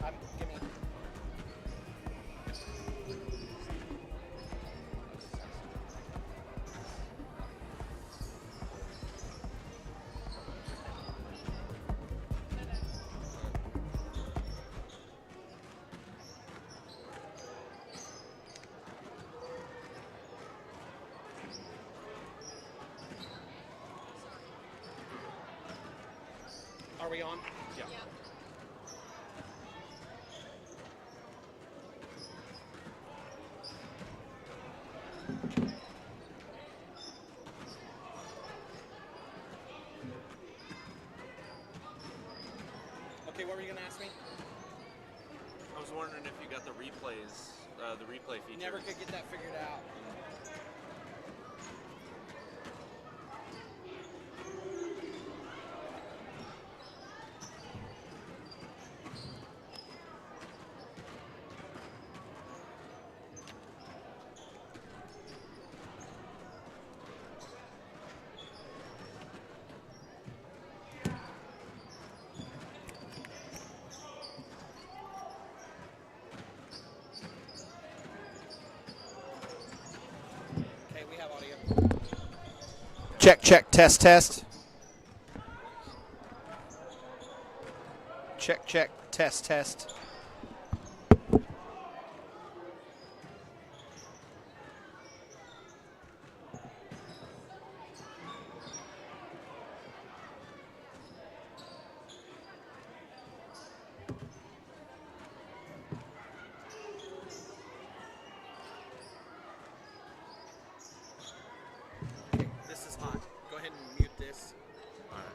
Give me. Are we on? Yeah. Okay, what were you going to ask me? I was wondering if you got the replays, the replay feature. Never could get that figured out. Okay, we have audio. Check, check, test, test. Check, check, test, test. Okay, this is hot. Go ahead and mute this. All right.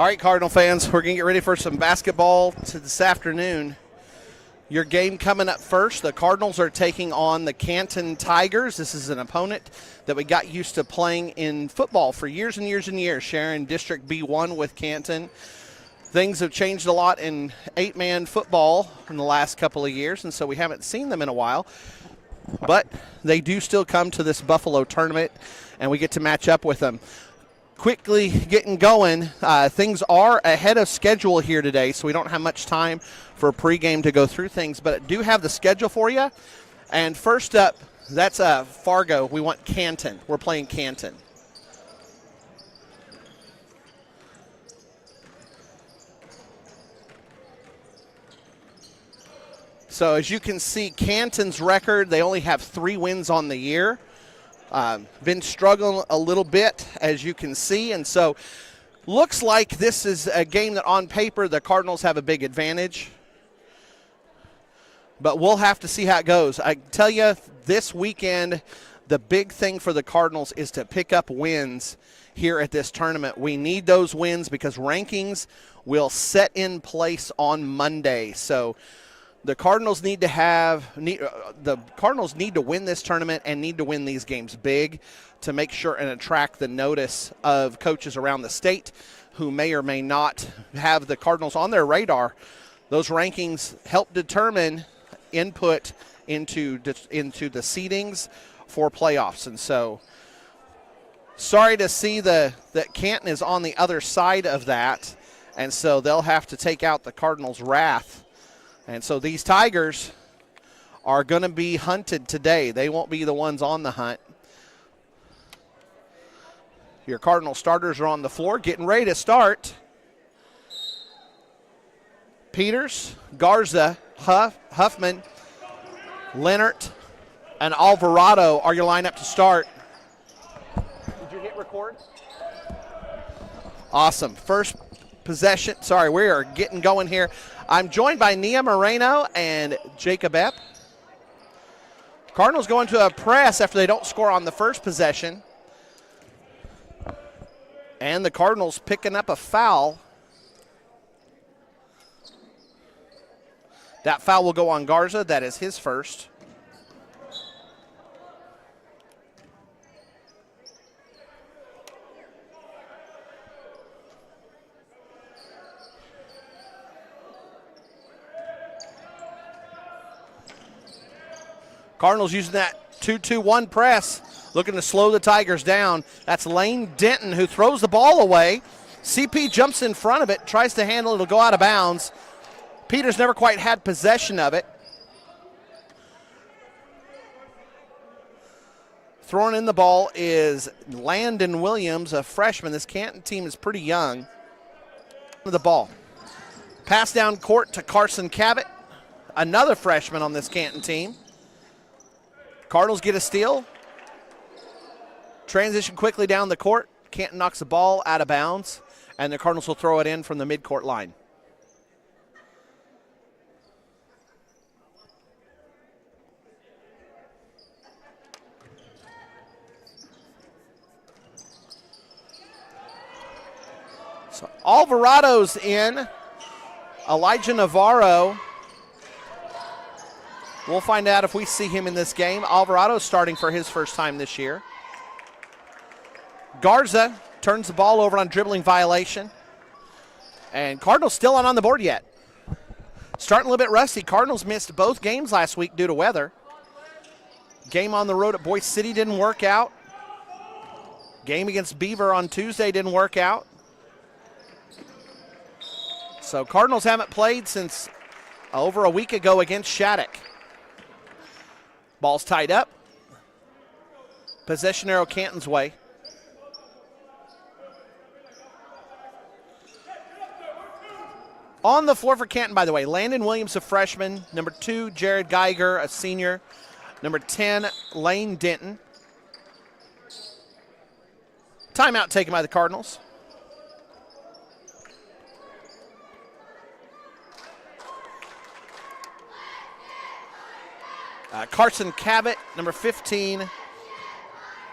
All right, Cardinal fans, we're going to get ready for some basketball this afternoon. Your game coming up first. The Cardinals are taking on the Canton Tigers. This is an opponent that we got used to playing in football for years and years and years, sharing District B1 with Canton. Things have changed a lot in 8-man football in the last couple of years, and so we haven't seen them in a while. But they do still come to this Buffalo tournament, and we get to match up with them. Quickly getting going. Things are ahead of schedule here today, so we don't have much time for a pregame to go through things, but I do have the schedule for you. And first up, that's Fargo. We want Canton. We're playing Canton. So as you can see, Canton's record, they only have 3 wins on the year. Been struggling a little bit, as you can see, and so looks like this is a game that on paper the Cardinals have a big advantage, but we'll have to see how it goes. I tell you, this weekend, the big thing for the Cardinals is to pick up wins here at this tournament. We need those wins because rankings will set in place on Monday. So the Cardinals need to win this tournament and need to win these games big to make sure and attract the notice of coaches around the state who may or may not have the Cardinals on their radar. Those rankings help determine input into the seedings for playoffs. And so sorry to see that Canton is on the other side of that, and so they'll have to take out the Cardinals' wrath. And so these Tigers are going to be hunted today. They won't be the ones on the hunt. Your Cardinal starters are on the floor, getting ready to start. Peters, Garza, Huffman, Leonard, and Alvarado are your lineup to start. Did you hit record? Awesome. First possession. Sorry, we are getting going here. I'm joined by Nia Moreno and Jacob Epp. Cardinals going to a press after they don't score on the first possession. And the Cardinals picking up a foul. That foul will go on Garza. That is his first. Cardinals using that 2-2-1 press, looking to slow the Tigers down. That's Lane Denton who throws the ball away. CP jumps in front of it, tries to handle it. It'll go out of bounds. Peters never quite had possession of it. Throwing in the ball is Landon Williams, a freshman. This Canton team is pretty young. The ball. Pass down court to Carson Cabot, another freshman on this Canton team. Cardinals get a steal. Transition quickly down the court. Canton knocks the ball out of bounds, and the Cardinals will throw it in from the midcourt line. So Alvarado's in. Elijah Navarro. We'll find out if we see him in this game. Alvarado's starting for his first time this year. Garza turns the ball over on dribbling violation. And Cardinals still not on the board yet. Starting a little bit rusty. Cardinals missed both games last week due to weather. Game on the road at Boise City didn't work out. Game against Beaver on Tuesday didn't work out. So Cardinals haven't played since over a week ago against Shattuck. Ball's tied up. Possession arrow Canton's way. On the floor for Canton, by the way, Landon Williams, a freshman. Number 2, Jared Geiger, a senior. Number 10, Lane Denton. Timeout taken by the Cardinals. Carson Cabot, number 15,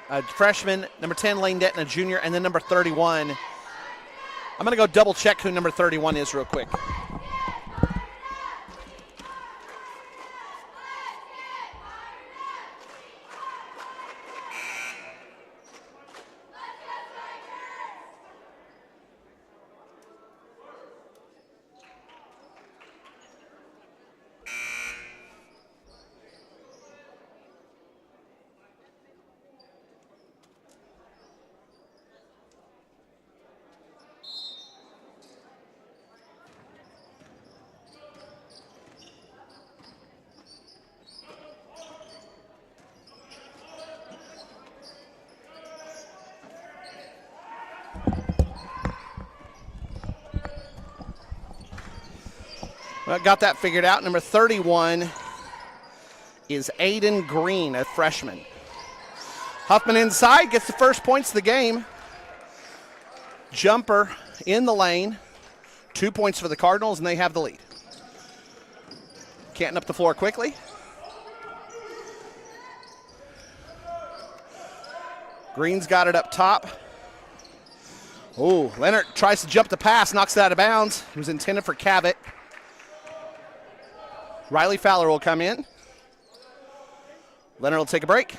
a freshman. Number 10, Lane Denton, a junior. And then number 31, I'm going to go double check who number 31 is real quick. Well, got that figured out. Number 31 is Aiden Green, a freshman. Huffman inside, gets the first points of the game. Jumper in the lane. 2 points for the Cardinals, and they have the lead. Canton up the floor quickly. Green's got it up top. Oh, Leonard tries to jump the pass, knocks it out of bounds. It was intended for Cavett. Riley Fowler will come in. Leonard will take a break.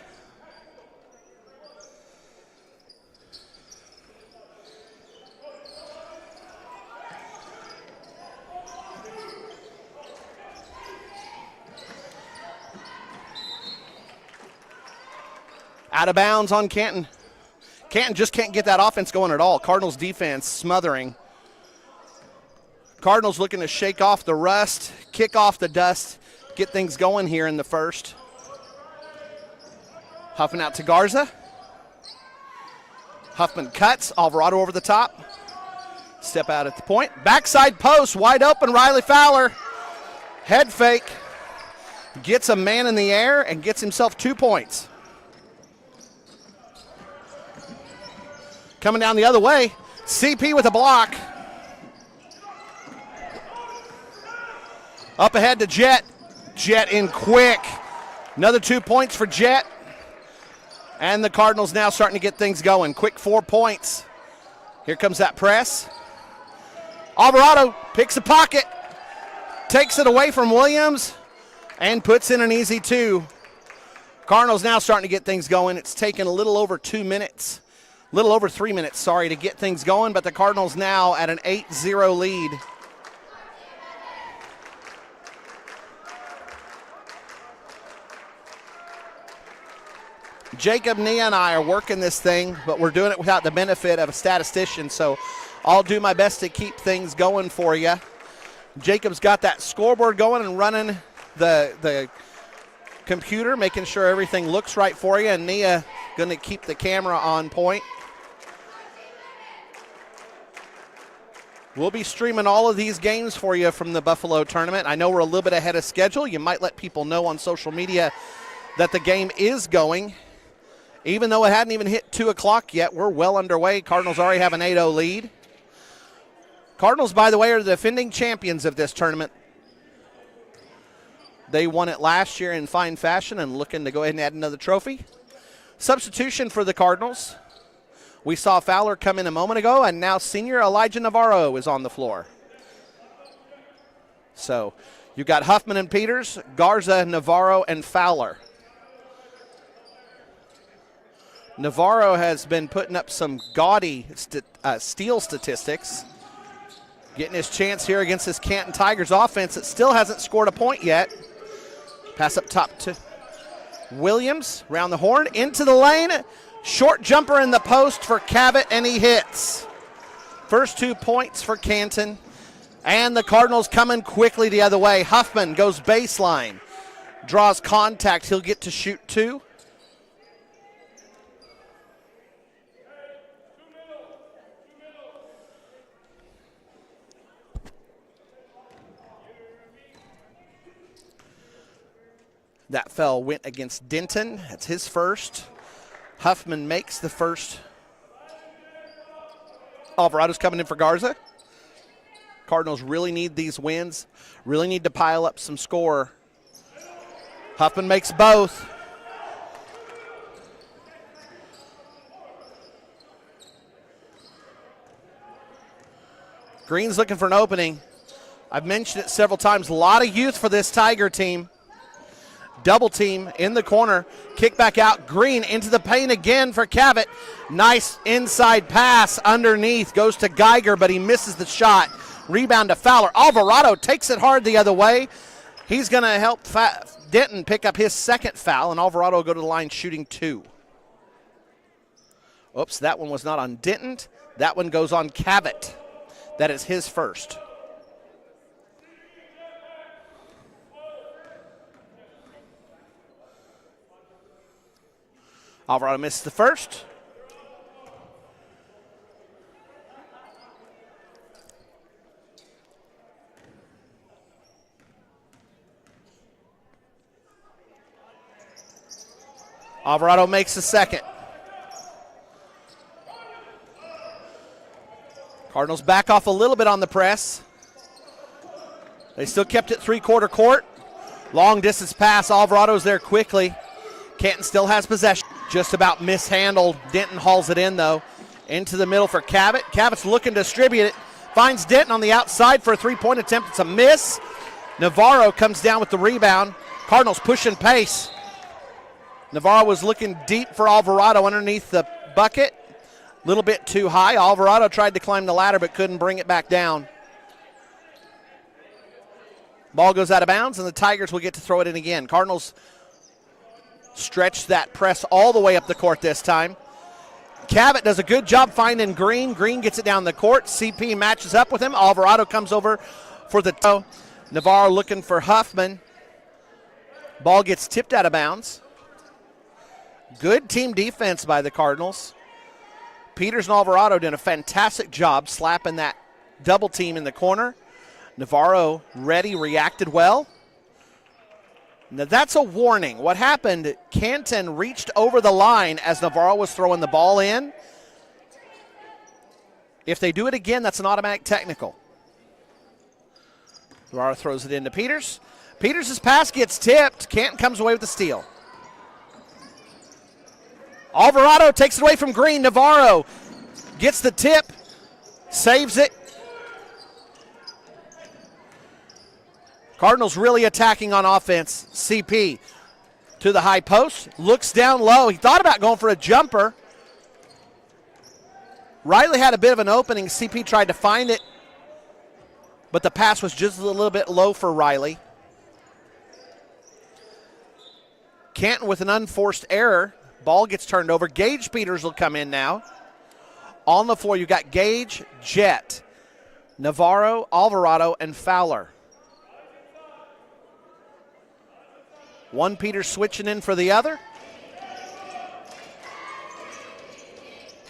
Out of bounds on Canton. Canton just can't get that offense going at all. Cardinals defense smothering. Cardinals looking to shake off the rust, kick off the dust, get things going here in the first. Huffman out to Garza. Huffman cuts, Alvarado over the top. Step out at the point. Backside post, wide open, Riley Fowler. Head fake. Gets a man in the air and gets himself 2 points. Coming down the other way, CP with a block. Up ahead to Jet. Jet in quick. Another 2 points for Jet. And the Cardinals now starting to get things going. Quick 4 points. Here comes that press. Alvarado picks a pocket. Takes it away from Williams. And puts in an easy 2. Cardinals now starting to get things going. It's taken a little over 2 minutes. A little over 3 minutes, sorry, to get things going. But the Cardinals now at an 8-0 lead. Jacob, Nia, and I are working this thing, but we're doing it without the benefit of a statistician, so I'll do my best to keep things going for you. Jacob's got that scoreboard going and running the computer, making sure everything looks right for you, and Nia going to keep the camera on point. We'll be streaming all of these games for you from the Buffalo tournament. I know we're a little bit ahead of schedule. You might let people know on social media that the game is going. Even though it hadn't even hit 2 o'clock yet, we're well underway. Cardinals already have an 8-0 lead. Cardinals, by the way, are the defending champions of this tournament. They won it last year in fine fashion and looking to go ahead and add another trophy. Substitution for the Cardinals. We saw Fowler come in a moment ago, and now senior Elijah Navarro is on the floor. So you've got Huffman and Peters, Garza, Navarro, and Fowler. Navarro has been putting up some gaudy steal statistics. Getting his chance here against this Canton Tigers offense that still hasn't scored a point yet. Pass up top to Williams, round the horn, into the lane. Short jumper in the post for Cavett, and he hits. First 2 points for Canton. And the Cardinals coming quickly the other way. Huffman goes baseline. Draws contact. He'll get to shoot 2. That foul went against Denton. That's his first. Huffman makes the first. Alvarado's coming in for Garza. Cardinals really need these wins. Really need to pile up some score. Huffman makes both. Green's looking for an opening. I've mentioned it several times. A lot of youth for this Tiger team. Double team in the corner. Kick back out. Green into the paint again for Cavett. Nice inside pass underneath. Goes to Geiger, but he misses the shot. Rebound to Fowler. Alvarado takes it hard the other way. He's going to help Denton pick up his second foul, and Alvarado will go to the line shooting 2. Oops, that one was not on Denton. That one goes on Cavett. That is his first. Alvarado misses the first. Alvarado makes the second. Cardinals back off a little bit on the press. They still kept it three-quarter court. Long distance pass. Alvarado's there quickly. Canton still has possession. Just about mishandled. Denton hauls it in, though. Into the middle for Cavett. Cavett's looking to distribute it. Finds Denton on the outside for a three-point attempt. It's a miss. Navarro comes down with the rebound. Cardinals pushing pace. Navarro was looking deep for Alvarado underneath the bucket. A little bit too high. Alvarado tried to climb the ladder but couldn't bring it back down. Ball goes out of bounds, and the Tigers will get to throw it in again. Cardinals stretch that press all the way up the court this time. Cavett does a good job finding Green. Green gets it down the court. CP matches up with him. Alvarado comes over for the toe. Navarro looking for Huffman. Ball gets tipped out of bounds. Good team defense by the Cardinals. Peters and Alvarado did a fantastic job slapping that double team in the corner. Navarro ready, reacted well. Now that's a warning. What happened, Canton reached over the line as Navarro was throwing the ball in. If they do it again, that's an automatic technical. Navarro throws it into Peters. Peters' pass gets tipped. Canton comes away with the steal. Alvarado takes it away from Green. Navarro gets the tip, saves it. Cardinals really attacking on offense. CP to the high post, looks down low. He thought about going for a jumper. Riley had a bit of an opening. CP tried to find it, but the pass was just a little bit low for Riley. Canton with an unforced error. Ball gets turned over. Gage Peters will come in now. On the floor, you've got Gage, Jett, Navarro, Alvarado, and Fowler. One Peters switching in for the other.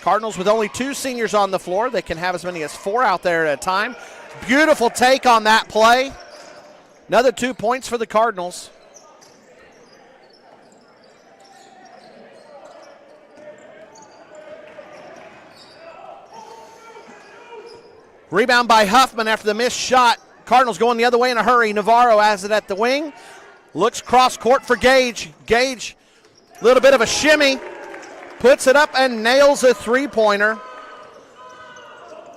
Cardinals with only 2 seniors on the floor. They can have as many as 4 out there at a time. Beautiful take on that play. Another 2 points for the Cardinals. Rebound by Huffman after the missed shot. Cardinals going the other way in a hurry. Navarro has it at the wing. Looks cross court for Gage. Gage, a little bit of a shimmy. Puts it up and nails a three-pointer.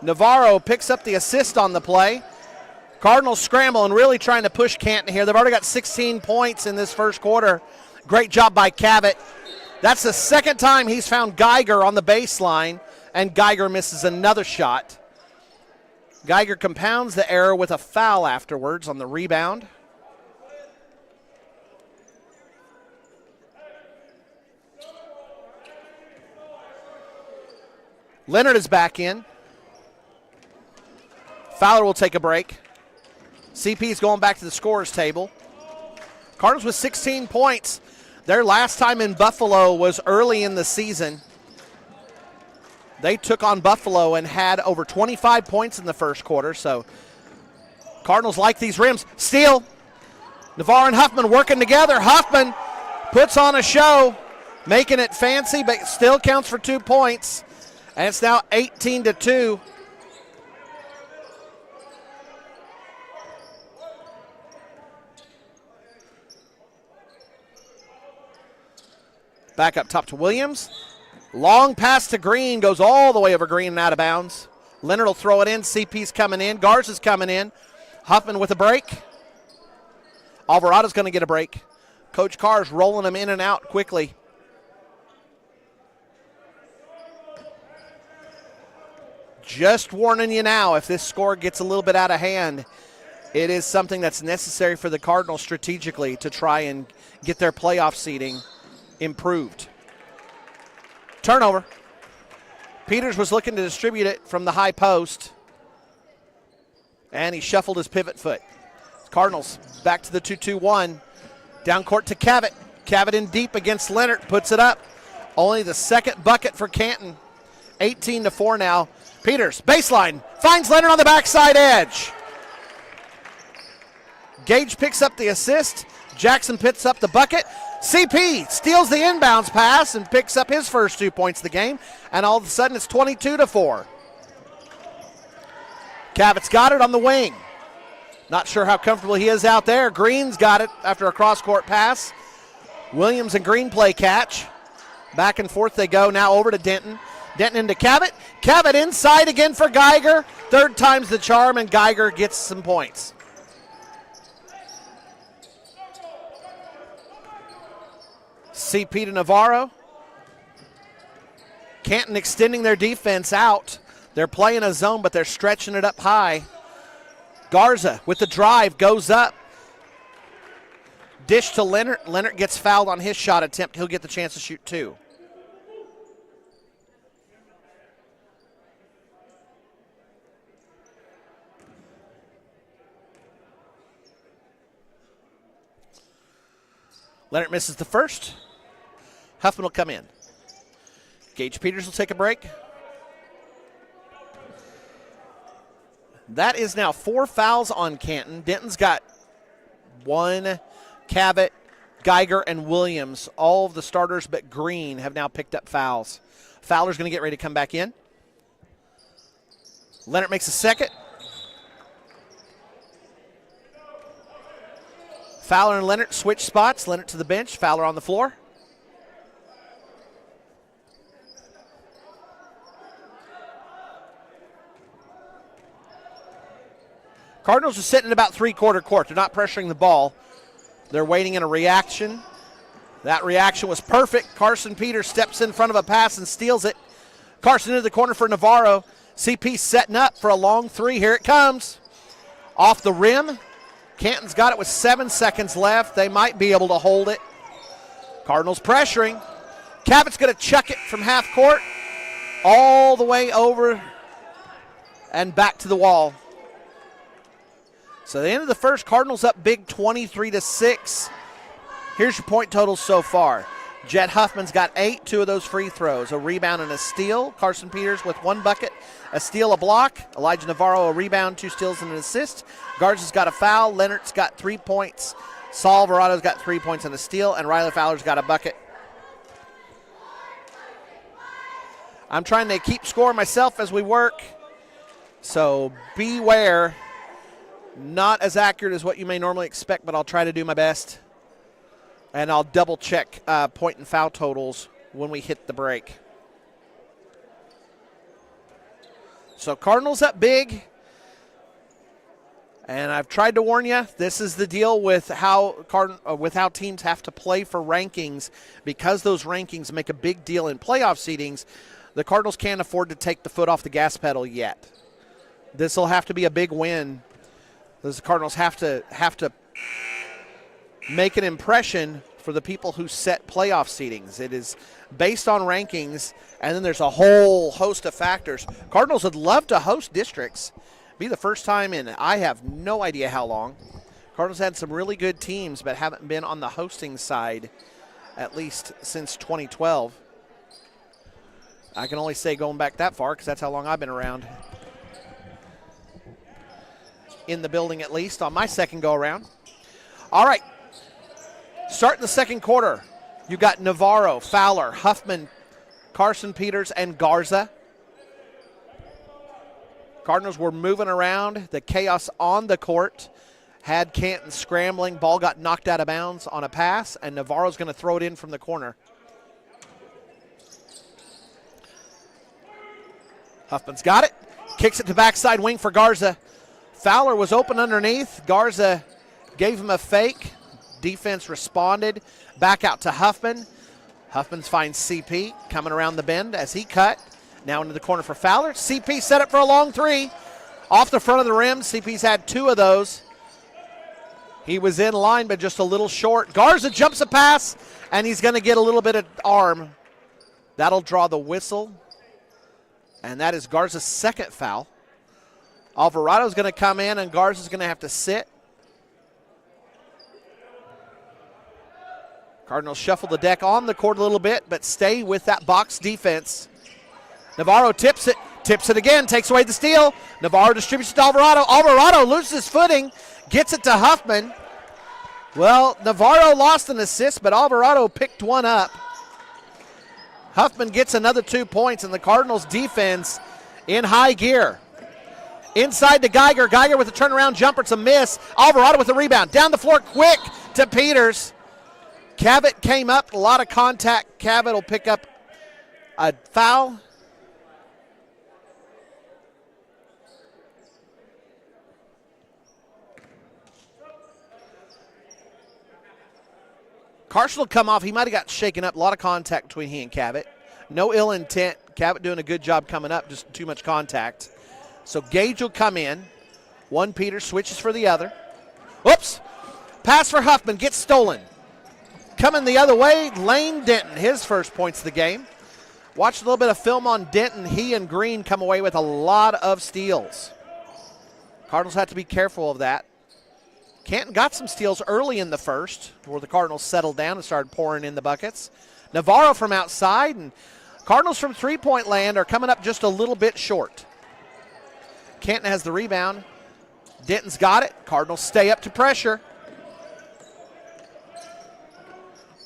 Navarro picks up the assist on the play. Cardinals scramble and really trying to push Canton here. They've already got 16 points in this first quarter. Great job by Cavett. That's the second time he's found Geiger on the baseline, and Geiger misses another shot. Geiger compounds the error with a foul afterwards on the rebound. Leonard is back in. Fowler will take a break. CP is going back to the scorer's table. Cardinals with 16 points. Their last time in Buffalo was early in the season. They took on Buffalo and had over 25 points in the first quarter, so Cardinals like these rims. Steal. Navarro and Huffman working together. Huffman puts on a show, making it fancy, but still counts for 2 points. And it's now 18-2. Back up top to Williams. Long pass to Green, goes all the way over Green and out of bounds. Leonard will throw it in. CP's coming in. Garza's coming in. Huffman with a break. Alvarado's going to get a break. Coach Carr's rolling them in and out quickly. Just warning you now, if this score gets a little bit out of hand, it is something that's necessary for the Cardinals strategically to try and get their playoff seeding improved. Turnover. Peters was looking to distribute it from the high post, and he shuffled his pivot foot. Cardinals back to the 2-2-1. Down court to Cavett. Cavett in deep against Leonard, puts it up. Only the second bucket for Canton. 18-4 now. Peters, baseline, finds Leonard on the backside edge. Gage picks up the assist. Jackson picks up the bucket. CP steals the inbounds pass and picks up his first 2 points of the game. And all of a sudden it's 22-4. Cavett's got it on the wing. Not sure how comfortable he is out there. Green's got it after a cross-court pass. Williams and Green play catch. Back and forth they go. Now over to Denton. Denton into Cavett. Cavett inside again for Geiger. Third time's the charm, and Geiger gets some points. CP to Navarro. Canton extending their defense out. They're playing a zone, but they're stretching it up high. Garza with the drive, goes up. Dish to Leonard. Leonard gets fouled on his shot attempt. He'll get the chance to shoot two. Leonard misses the first. Huffman will come in. Gage Peters will take a break. That is now 4 fouls on Canton. Denton's got 1. Cavett, Geiger, and Williams, all of the starters but Green, have now picked up fouls. Fowler's going to get ready to come back in. Leonard makes a second. Fowler and Leonard switch spots. Leonard to the bench. Fowler on the floor. Cardinals are sitting at about three-quarter court. They're not pressuring the ball. They're waiting in a reaction. That reaction was perfect. Carson Peters steps in front of a pass and steals it. Carson into the corner for Navarro. CP setting up for a long three. Here it comes. Off the rim. Canton's got it with 7 seconds left. They might be able to hold it. Cardinals pressuring. Cavett's going to chuck it from half court all the way over and back to the wall. So the end of the first, Cardinals up big 23-6. Here's your point totals so far. Jet Huffman's got 8, 2 of those free throws, a rebound and a steal. Carson Peters with 1 bucket, a steal, a block. Elijah Navarro, a rebound, 2 steals, and an assist. Garza's got a foul. Leonard's got 3 points. Saul Alvarado's got 3 points and a steal, and Riley Fowler's got a bucket. I'm trying to keep score myself as we work, so beware. Not as accurate as what you may normally expect, but I'll try to do my best. And I'll double check point and foul totals when we hit the break. So Cardinals up big. And I've tried to warn you, this is the deal with how teams have to play for rankings. Because those rankings make a big deal in playoff seedings, the Cardinals can't afford to take the foot off the gas pedal yet. This will have to be a big win. The Cardinals have to make an impression for the people who set playoff seedings. It is based on rankings, and then there's a whole host of factors. Cardinals would love to host districts. Be the first time in I have no idea how long. Cardinals had some really good teams, but haven't been on the hosting side at least since 2012. I can only say going back that far because that's how long I've been around. In the building at least on my second go-around. All right. Starting the second quarter, you got Navarro, Fowler, Huffman, Carson Peters, and Garza. Cardinals were moving around. The chaos on the court had Canton scrambling. Ball got knocked out of bounds on a pass, and Navarro's going to throw it in from the corner. Huffman's got it. Kicks it to backside wing for Garza. Fowler was open underneath. Garza gave him a fake. Defense responded. Back out to Huffman. Huffman finds CP coming around the bend as he cut. Now into the corner for Fowler. CP set up for a long three. Off the front of the rim. CP's had 2 of those. He was in line, but just a little short. Garza jumps a pass, and he's going to get a little bit of arm. That'll draw the whistle. And that is Garza's second foul. Alvarado's going to come in, and Garza's going to have to sit. Cardinals shuffle the deck on the court a little bit, but stay with that box defense. Navarro tips it again, takes away the steal. Navarro distributes it to Alvarado. Alvarado loses his footing, gets it to Huffman. Well, Navarro lost an assist, but Alvarado picked one up. Huffman gets another 2 points, and the Cardinals defense in high gear. Inside to Geiger. Geiger with a turnaround jumper. It's a miss. Alvarado with a rebound. Down the floor quick to Peters. Cavett came up. A lot of contact. Cavett will pick up a foul. Carson will come off. He might have got shaken up. A lot of contact between he and Cavett. No ill intent. Cavett doing a good job coming up. Just too much contact. So Gage will come in. One Peters switches for the other. Whoops. Pass for Huffman. Gets stolen. Coming the other way, Lane Denton. His first points of the game. Watched a little bit of film on Denton. He and Green come away with a lot of steals. Cardinals have to be careful of that. Canton got some steals early in the first where the Cardinals settled down and started pouring in the buckets. Navarro from outside, and Cardinals from three-point land are coming up just a little bit short. Canton has the rebound. Denton's got it. Cardinals stay up to pressure.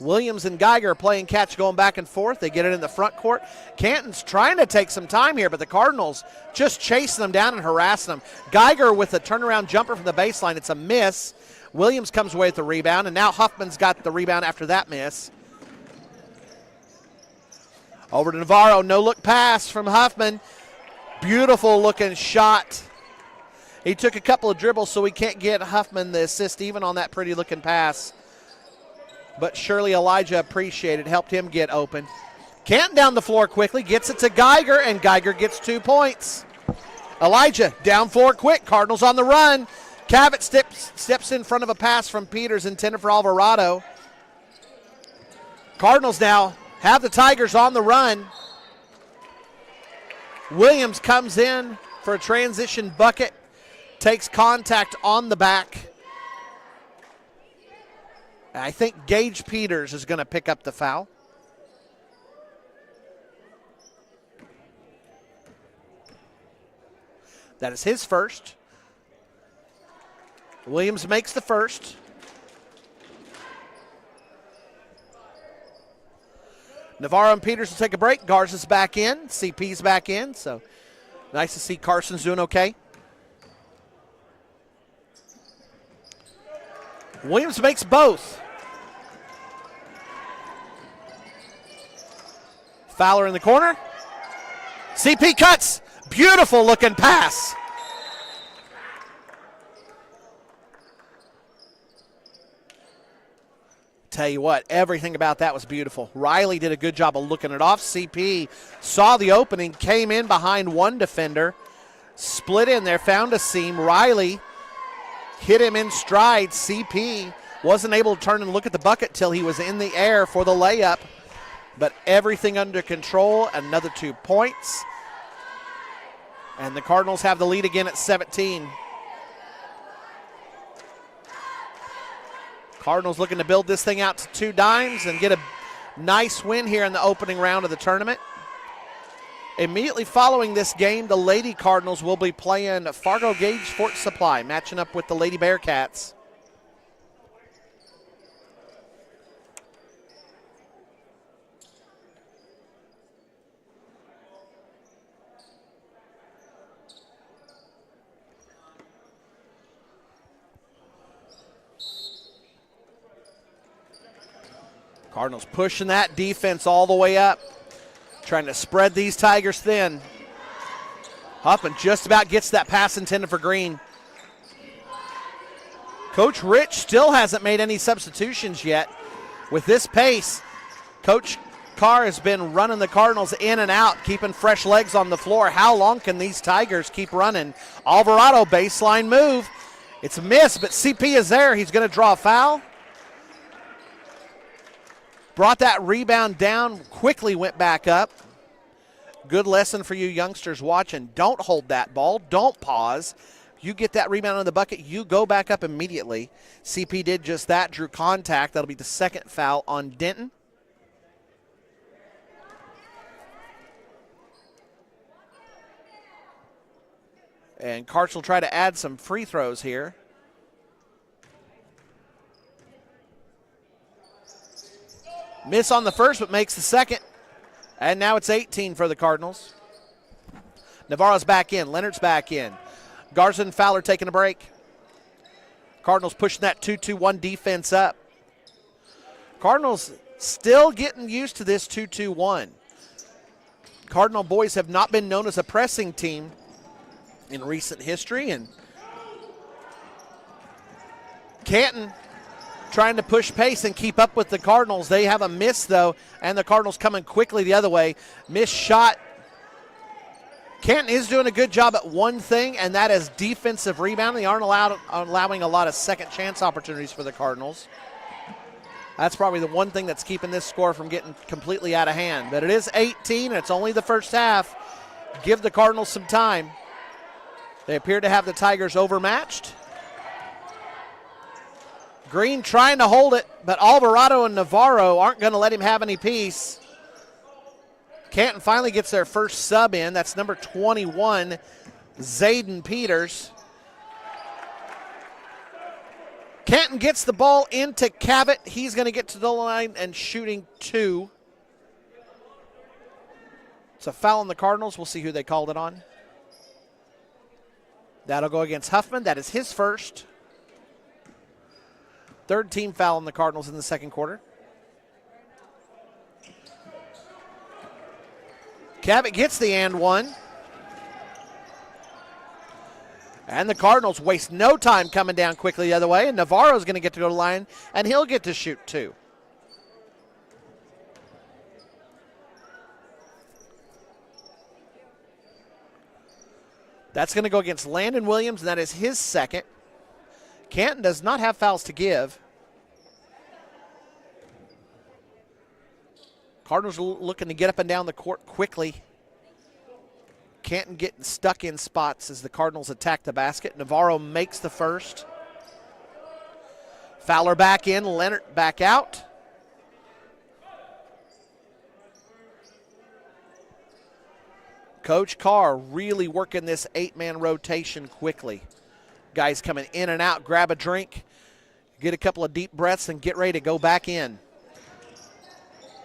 Williams and Geiger are playing catch, going back and forth. They get it in the front court. Canton's trying to take some time here, but the Cardinals just chasing them down and harassing them. Geiger with a turnaround jumper from the baseline. It's a miss. Williams comes away with the rebound, and now Huffman's got the rebound after that miss. Over to Navarro. No-look pass from Huffman. Beautiful looking shot. He took a couple of dribbles, so we can't get Huffman the assist even on that pretty looking pass. But surely Elijah appreciated, helped him get open. Canton down the floor quickly, gets it to Geiger, and Geiger gets 2 points. Elijah down floor quick, Cardinals on the run. Cavett steps in front of a pass from Peters intended for Alvarado. Cardinals now have the Tigers on the run. Williams comes in for a transition bucket, takes contact on the back. I think Gage Peters is going to pick up the foul. That is his first. Williams makes the first. Navarro and Peters will take a break. Garza's back in. CP's back in. So nice to see Carson's doing okay. Williams makes both. Fowler in the corner. CP cuts. Beautiful looking pass. Tell you what, everything about that was beautiful. Riley did a good job of looking it off. CP saw the opening, came in behind one defender, split in there, found a seam. Riley hit him in stride. CP wasn't able to turn and look at the bucket till he was in the air for the layup. But everything under control, another 2 points. And the Cardinals have the lead again at 17. Cardinals looking to build this thing out to 2 dimes and get a nice win here in the opening round of the tournament. Immediately following this game, the Lady Cardinals will be playing Fargo Gage Fort Supply, matching up with the Lady Bearcats. Cardinals pushing that defense all the way up, trying to spread these Tigers thin. Huffman just about gets that pass intended for Green. Coach Rich still hasn't made any substitutions yet. With this pace, Coach Carr has been running the Cardinals in and out, keeping fresh legs on the floor. How long can these Tigers keep running? Alvarado, baseline move. It's a miss, but CP is there. He's going to draw a foul. Brought that rebound down, quickly went back up. Good lesson for you youngsters watching. Don't hold that ball. Don't pause. You get that rebound on the bucket, you go back up immediately. CP did just that, drew contact. That'll be the second foul on Denton. And Karch will try to add some free throws here. Miss on the first, but makes the second. And now it's 18 for the Cardinals. Navarro's back in. Leonard's back in. Garza and Fowler taking a break. Cardinals pushing that 2-2-1 defense up. Cardinals still getting used to this 2-2-1. Cardinal boys have not been known as a pressing team in recent history, and Canton trying to push pace and keep up with the Cardinals. They have a miss, though, and the Cardinals coming quickly the other way. Missed shot. Canton is doing a good job at one thing, and that is defensive rebounding. They aren't allowing a lot of second chance opportunities for the Cardinals. That's probably the one thing that's keeping this score from getting completely out of hand. But it is 18, and it's only the first half. Give the Cardinals some time. They appear to have the Tigers overmatched. Green trying to hold it, but Alvarado and Navarro aren't going to let him have any peace. Canton finally gets their first sub in. That's number 21, Zayden Peters. Canton gets the ball into Cavett. He's going to get to the line and shooting two. It's a foul on the Cardinals. We'll see who they called it on. That'll go against Huffman. That is his first. Third team foul on the Cardinals in the second quarter. Cavett gets the and one. And the Cardinals waste no time coming down quickly the other way. And Navarro's going to get to go to the line, and he'll get to shoot two. That's going to go against Landon Williams, and that is his second. Canton does not have fouls to give. Cardinals are looking to get up and down the court quickly. Canton getting stuck in spots as the Cardinals attack the basket. Navarro makes the first. Fowler back in, Leonard back out. Coach Carr really working this 8-man rotation quickly. Guys coming in and out, grab a drink, get a couple of deep breaths, and get ready to go back in.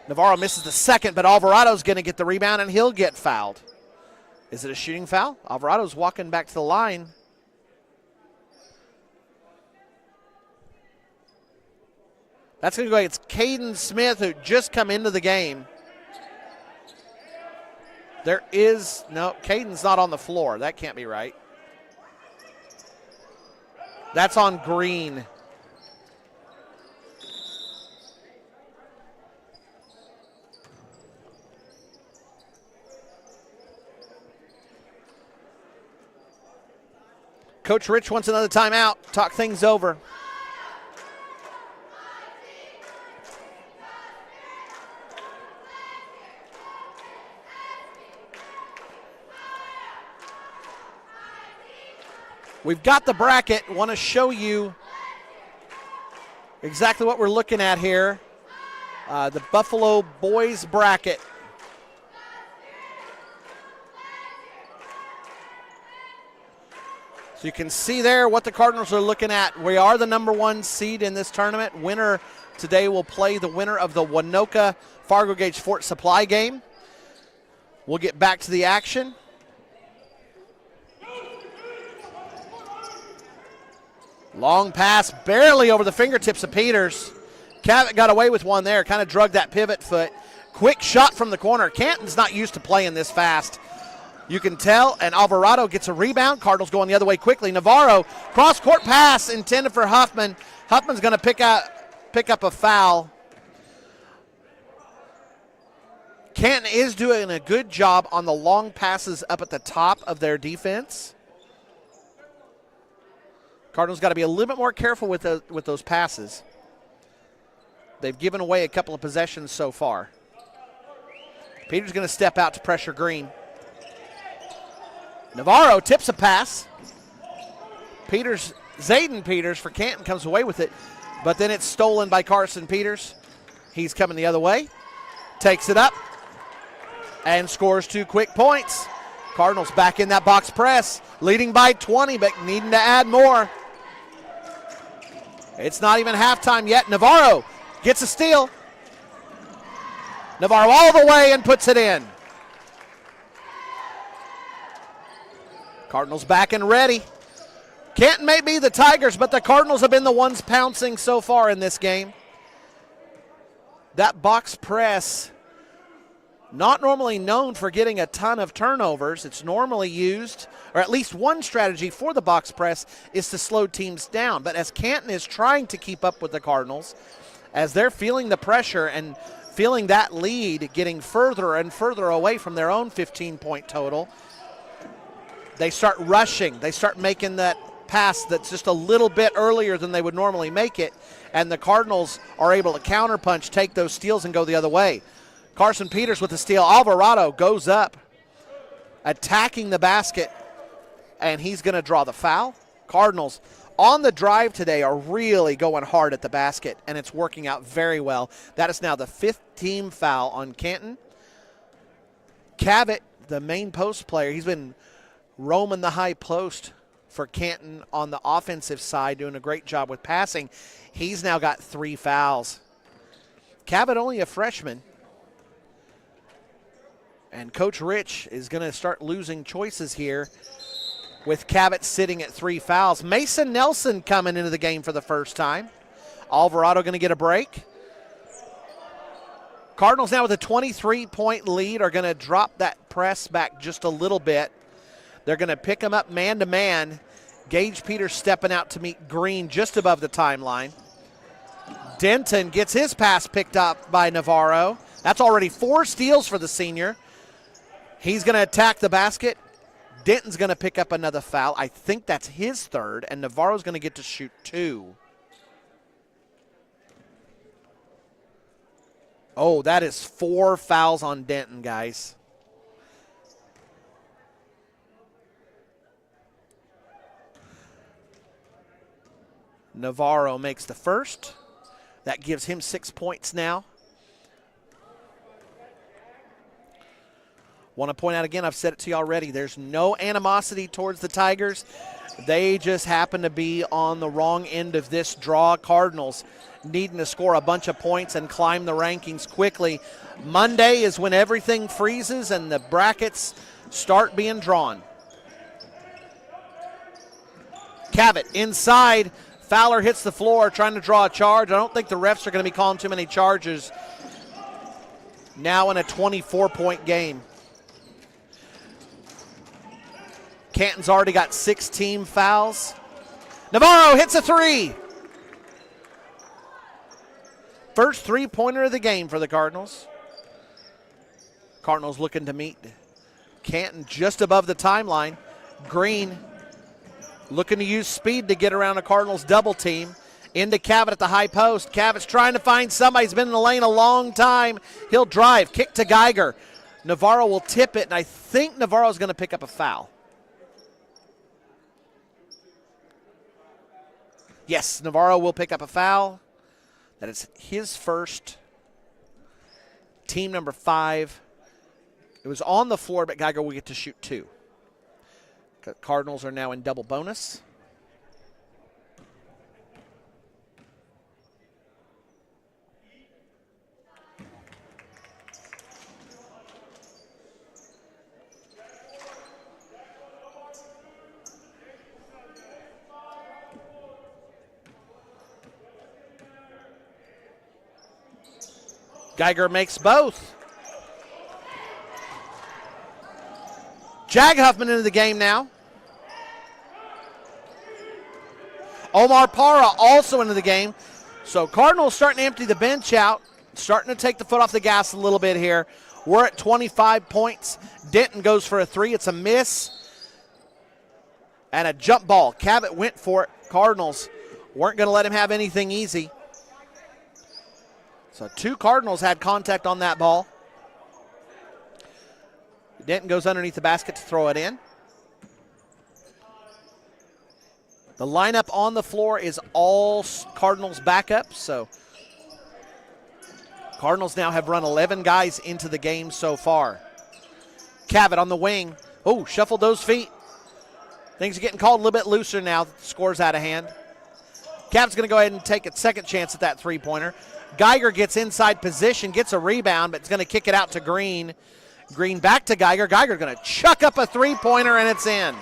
Navarro misses the second, but Alvarado's going to get the rebound, and he'll get fouled. Is it a shooting foul? Alvarado's walking back to the line. That's going to go against Caden Smith, who just come into the game. There is, no, Caden's not on the floor. That can't be right. That's on Green. Coach Rich wants another timeout. Talk things over. We've got the bracket. Want to show you exactly what we're looking at here. The Buffalo boys bracket. So you can see there what the Cardinals are looking at. We are the number one seed in this tournament. Winner today will play the winner of the Winoka Fargo Gage Fort Supply game. We'll get back to the action. Long pass, barely over the fingertips of Peters. Cavett got away with one there, kind of drug that pivot foot. Quick shot from the corner. Canton's not used to playing this fast. You can tell, and Alvarado gets a rebound. Cardinals going the other way quickly. Navarro, cross-court pass intended for Huffman. Huffman's going to pick up a foul. Canton is doing a good job on the long passes up at the top of their defense. Cardinals got to be a little bit more careful with those passes. They've given away a couple of possessions so far. Peters going to step out to pressure Green. Navarro tips a pass. Zayden Peters for Canton comes away with it, but then it's stolen by Carson Peters. He's coming the other way, takes it up, and scores 2 quick points. Cardinals back in that box press, leading by 20, but needing to add more. It's not even halftime yet. Navarro gets a steal. Navarro all the way and puts it in. Cardinals back and ready. Canton may be the Tigers, but the Cardinals have been the ones pouncing so far in this game. That box press, not normally known for getting a ton of turnovers. It's normally used, or at least one strategy for the box press is to slow teams down. But as Canton is trying to keep up with the Cardinals, as they're feeling the pressure and feeling that lead getting further and further away from their own 15-point total, they start rushing. They start making that pass that's just a little bit earlier than they would normally make it, and the Cardinals are able to counterpunch, take those steals, and go the other way. Carson Peters with the steal. Alvarado goes up, attacking the basket, and he's going to draw the foul. Cardinals on the drive today are really going hard at the basket, and it's working out very well. That is now the 5th team foul on Canton. Cavett, the main post player, he's been roaming the high post for Canton on the offensive side, doing a great job with passing. He's now got 3 fouls. Cavett only a freshman. And Coach Rich is going to start losing choices here with Cavett sitting at 3 fouls. Mason Nelson coming into the game for the first time. Alvarado going to get a break. Cardinals now with a 23-point lead are going to drop that press back just a little bit. They're going to pick him up man-to-man. Gage Peters stepping out to meet Green just above the timeline. Denton gets his pass picked up by Navarro. That's already 4 steals for the senior. He's going to attack the basket. Denton's going to pick up another foul. I think that's his 3rd, and Navarro's going to get to shoot 2. Oh, that is 4 fouls on Denton, guys. Navarro makes the first. That gives him 6 points now. Want to point out again, I've said it to you already, there's no animosity towards the Tigers. They just happen to be on the wrong end of this draw. Cardinals needing to score a bunch of points and climb the rankings quickly. Monday is when everything freezes and the brackets start being drawn. Cavett inside. Fowler hits the floor trying to draw a charge. I don't think the refs are going to be calling too many charges. Now in a 24-point game. Canton's already got 6 team fouls. Navarro hits a 3. First 3-pointer of the game for the Cardinals. Cardinals looking to meet Canton just above the timeline. Green looking to use speed to get around a Cardinals double team. Into Cavett at the high post. Cavett's trying to find somebody. He's been in the lane a long time. He'll drive. Kick to Geiger. Navarro will tip it, and I think Navarro's going to pick up a foul. Yes, Navarro will pick up a foul. That is his first. Team number 5. It was on the floor, but Geiger will get to shoot 2. Cardinals are now in double bonus. Geiger makes both. Jag Huffman into the game now. Omar Parra also into the game. So Cardinals starting to empty the bench out, starting to take the foot off the gas a little bit here. We're at 25 points. Denton goes for a three. It's a miss. And a jump ball. Cabot went for it. Cardinals weren't going to let him have anything easy. So 2 Cardinals had contact on that ball. Denton goes underneath the basket to throw it in. The lineup on the floor is all Cardinals backup, so Cardinals now have run 11 guys into the game so far. Cabot on the wing. Oh, shuffled those feet. Things are getting called a little bit looser now. The score's out of hand. Cabot's going to go ahead and take a second chance at that three-pointer. Geiger gets inside position, gets a rebound, but it's going to kick it out to Green. Green back to Geiger. Geiger going to chuck up a three-pointer, and it's in.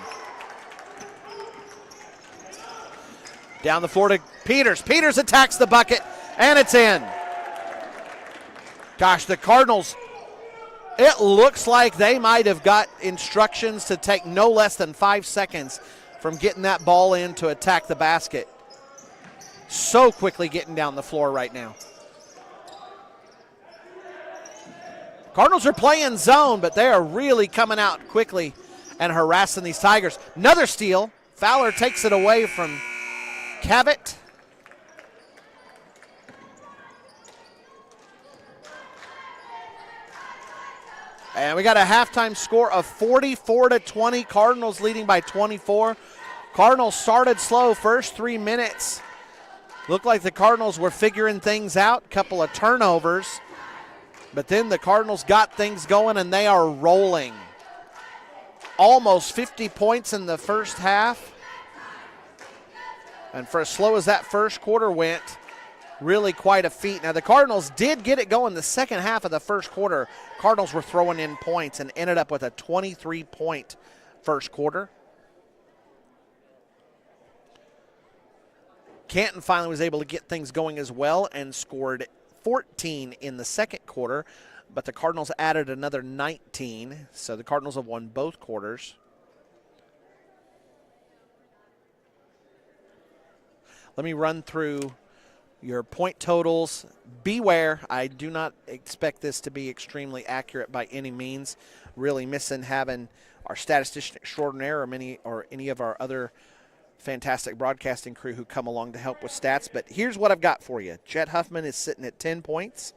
Down the floor to Peters. Peters attacks the bucket, and it's in. Gosh, the Cardinals, it looks like they might have got instructions to take no less than 5 seconds from getting that ball in to attack the basket. So quickly getting down the floor right now. Cardinals are playing zone, but they are really coming out quickly and harassing these Tigers. Another steal. Fowler takes it away from Cabot. And we got a halftime score of 44-20. Cardinals leading by 24. Cardinals started slow first 3 minutes. Looked like the Cardinals were figuring things out. Couple of turnovers. But then the Cardinals got things going and they are rolling. Almost 50 points in the first half. And for as slow as that first quarter went, really quite a feat. Now, the Cardinals did get it going the second half of the first quarter. Cardinals were throwing in points and ended up with a 23-point first quarter. Canton finally was able to get things going as well and scored 14 in the second quarter, but the Cardinals added another 19, so the Cardinals have won both quarters. Let me run through your point totals. Beware, I do not expect this to be extremely accurate by any means. Really missing having our statistician extraordinaire or any of our other fantastic broadcasting crew who come along to help with stats. But here's what I've got for you. Chet Huffman is sitting at 10 points,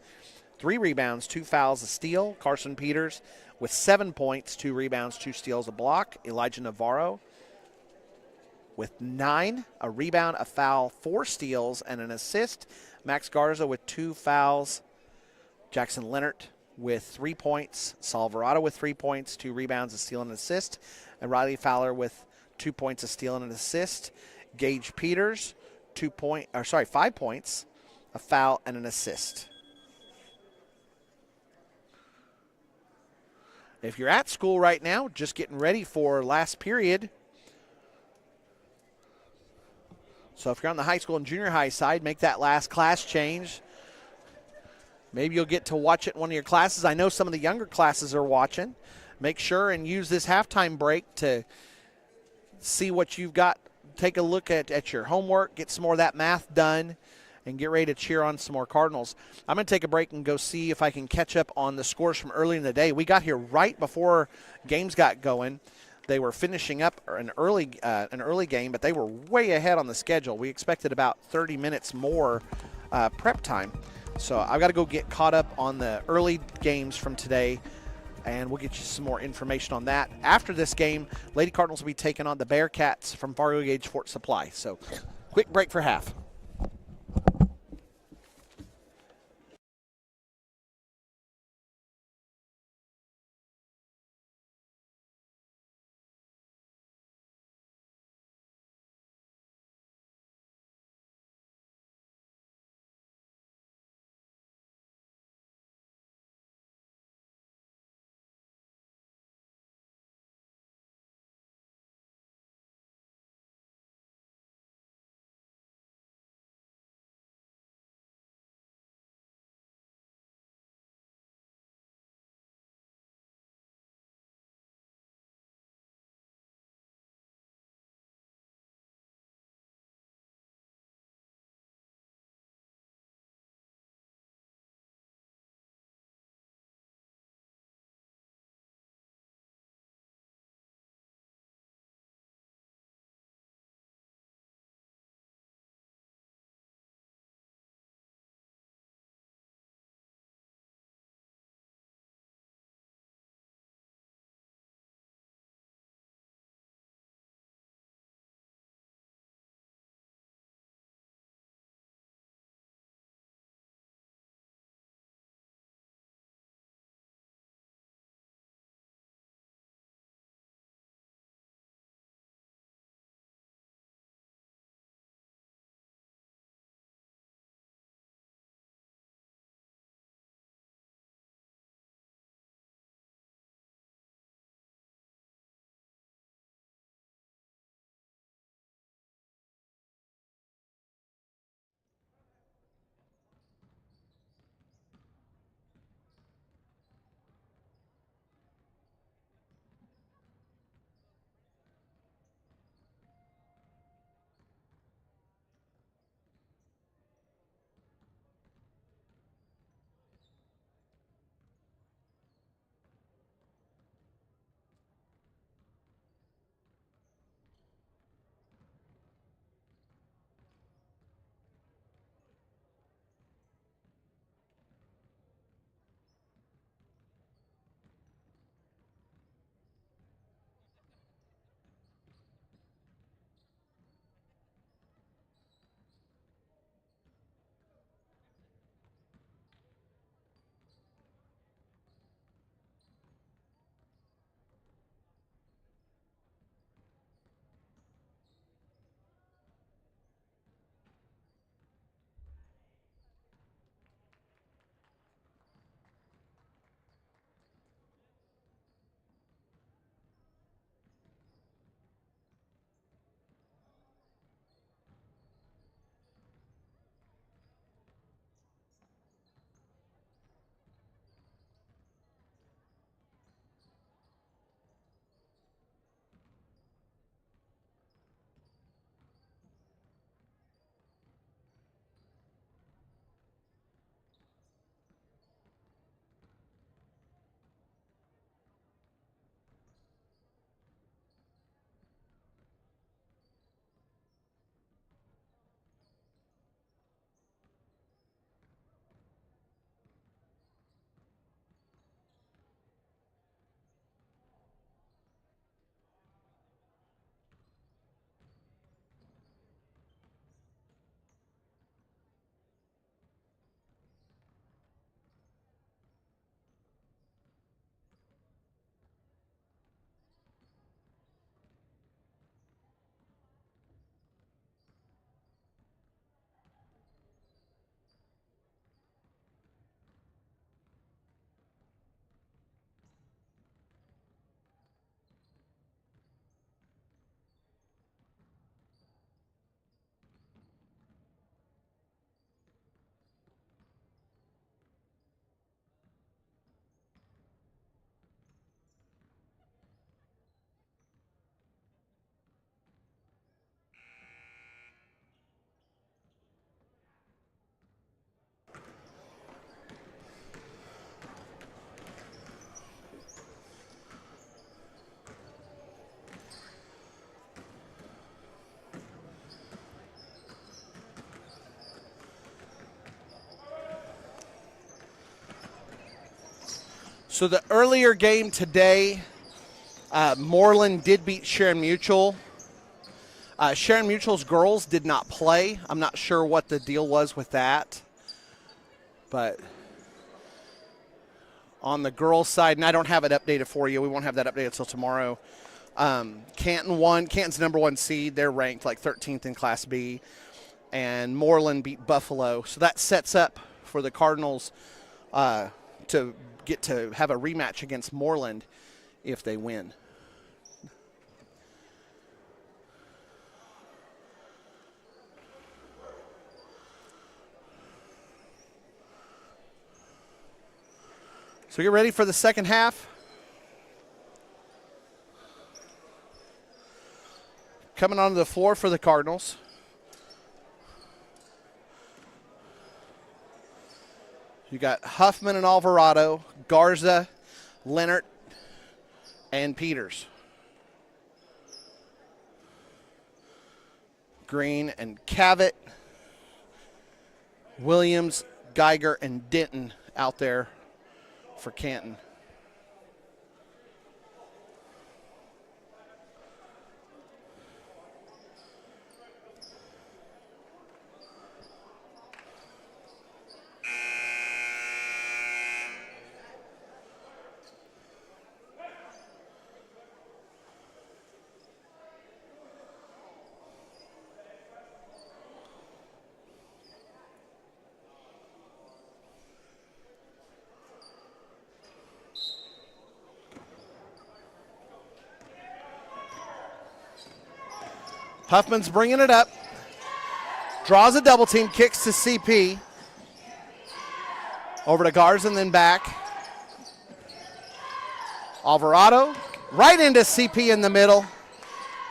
3 rebounds, 2 fouls, a steal. Carson Peters with 7 points, 2 rebounds, 2 steals, a block. Elijah Navarro with 9, a rebound, a foul, 4 steals, and an assist. Max Garza with 2 fouls. Jackson Leonard with 3 points. Salvarado with 3 points, 2 rebounds, a steal, and an assist. And Riley Fowler with 2 points, a steal, and an assist. Gage Peters, 5 points, a foul, and an assist. If you're at school right now, just getting ready for last period. So if you're on the high school and junior high side, make that last class change. Maybe you'll get to watch it in one of your classes. I know some of the younger classes are watching. Make sure and use this halftime break to see what you've got. Take a look at your homework, get some more of that math done, and get ready to cheer on some more Cardinals. I'm going to take a break and go see if I can catch up on the scores from early in the day. We got here right before games got going. They were finishing up an early game, but they were way ahead on the schedule. We expected about 30 minutes more prep time. So I've got to go get caught up on the early games from today, and we'll get you some more information on that. After this game, Lady Cardinals will be taking on the Bearcats from Fargo Gage Fort Supply. So quick break for half. So the earlier game today, Moreland did beat Sharon Mutual. Sharon Mutual's girls did not play. I'm not sure what the deal was with that. But on the girls' side, and I don't have it updated for you. We won't have that updated until tomorrow. Canton won. Canton's number 1 seed. They're ranked like 13th in Class B. And Moreland beat Buffalo. So that sets up for the Cardinals to get to have a rematch against Moreland if they win. So get ready for the second half. Coming onto the floor for the Cardinals. You got Huffman and Alvarado, Garza, Leonard, and Peters. Green and Cavett, Williams, Geiger, and Denton out there for Canton. Huffman's bringing it up. Draws a double team, kicks to CP. Over to Garza and then back. Alvarado right into CP in the middle.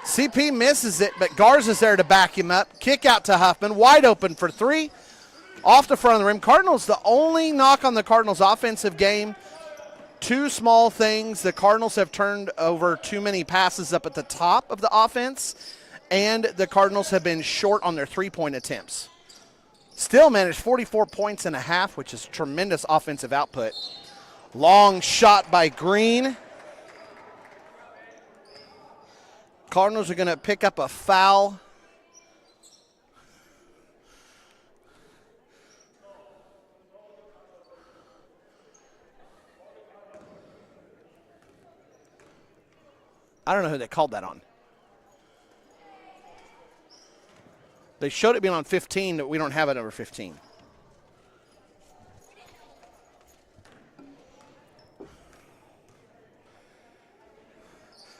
CP misses it, but Garza's there to back him up. Kick out to Huffman, wide open for 3. Off the front of the rim. Cardinals, the only knock on the Cardinals' offensive game. 2 small things. The Cardinals have turned over too many passes up at the top of the offense. And the Cardinals have been short on their 3-point attempts. Still managed 44 points and a half, which is tremendous offensive output. Long shot by Green. Cardinals are going to pick up a foul. I don't know who they called that on. They showed it being on 15, but we don't have it over 15.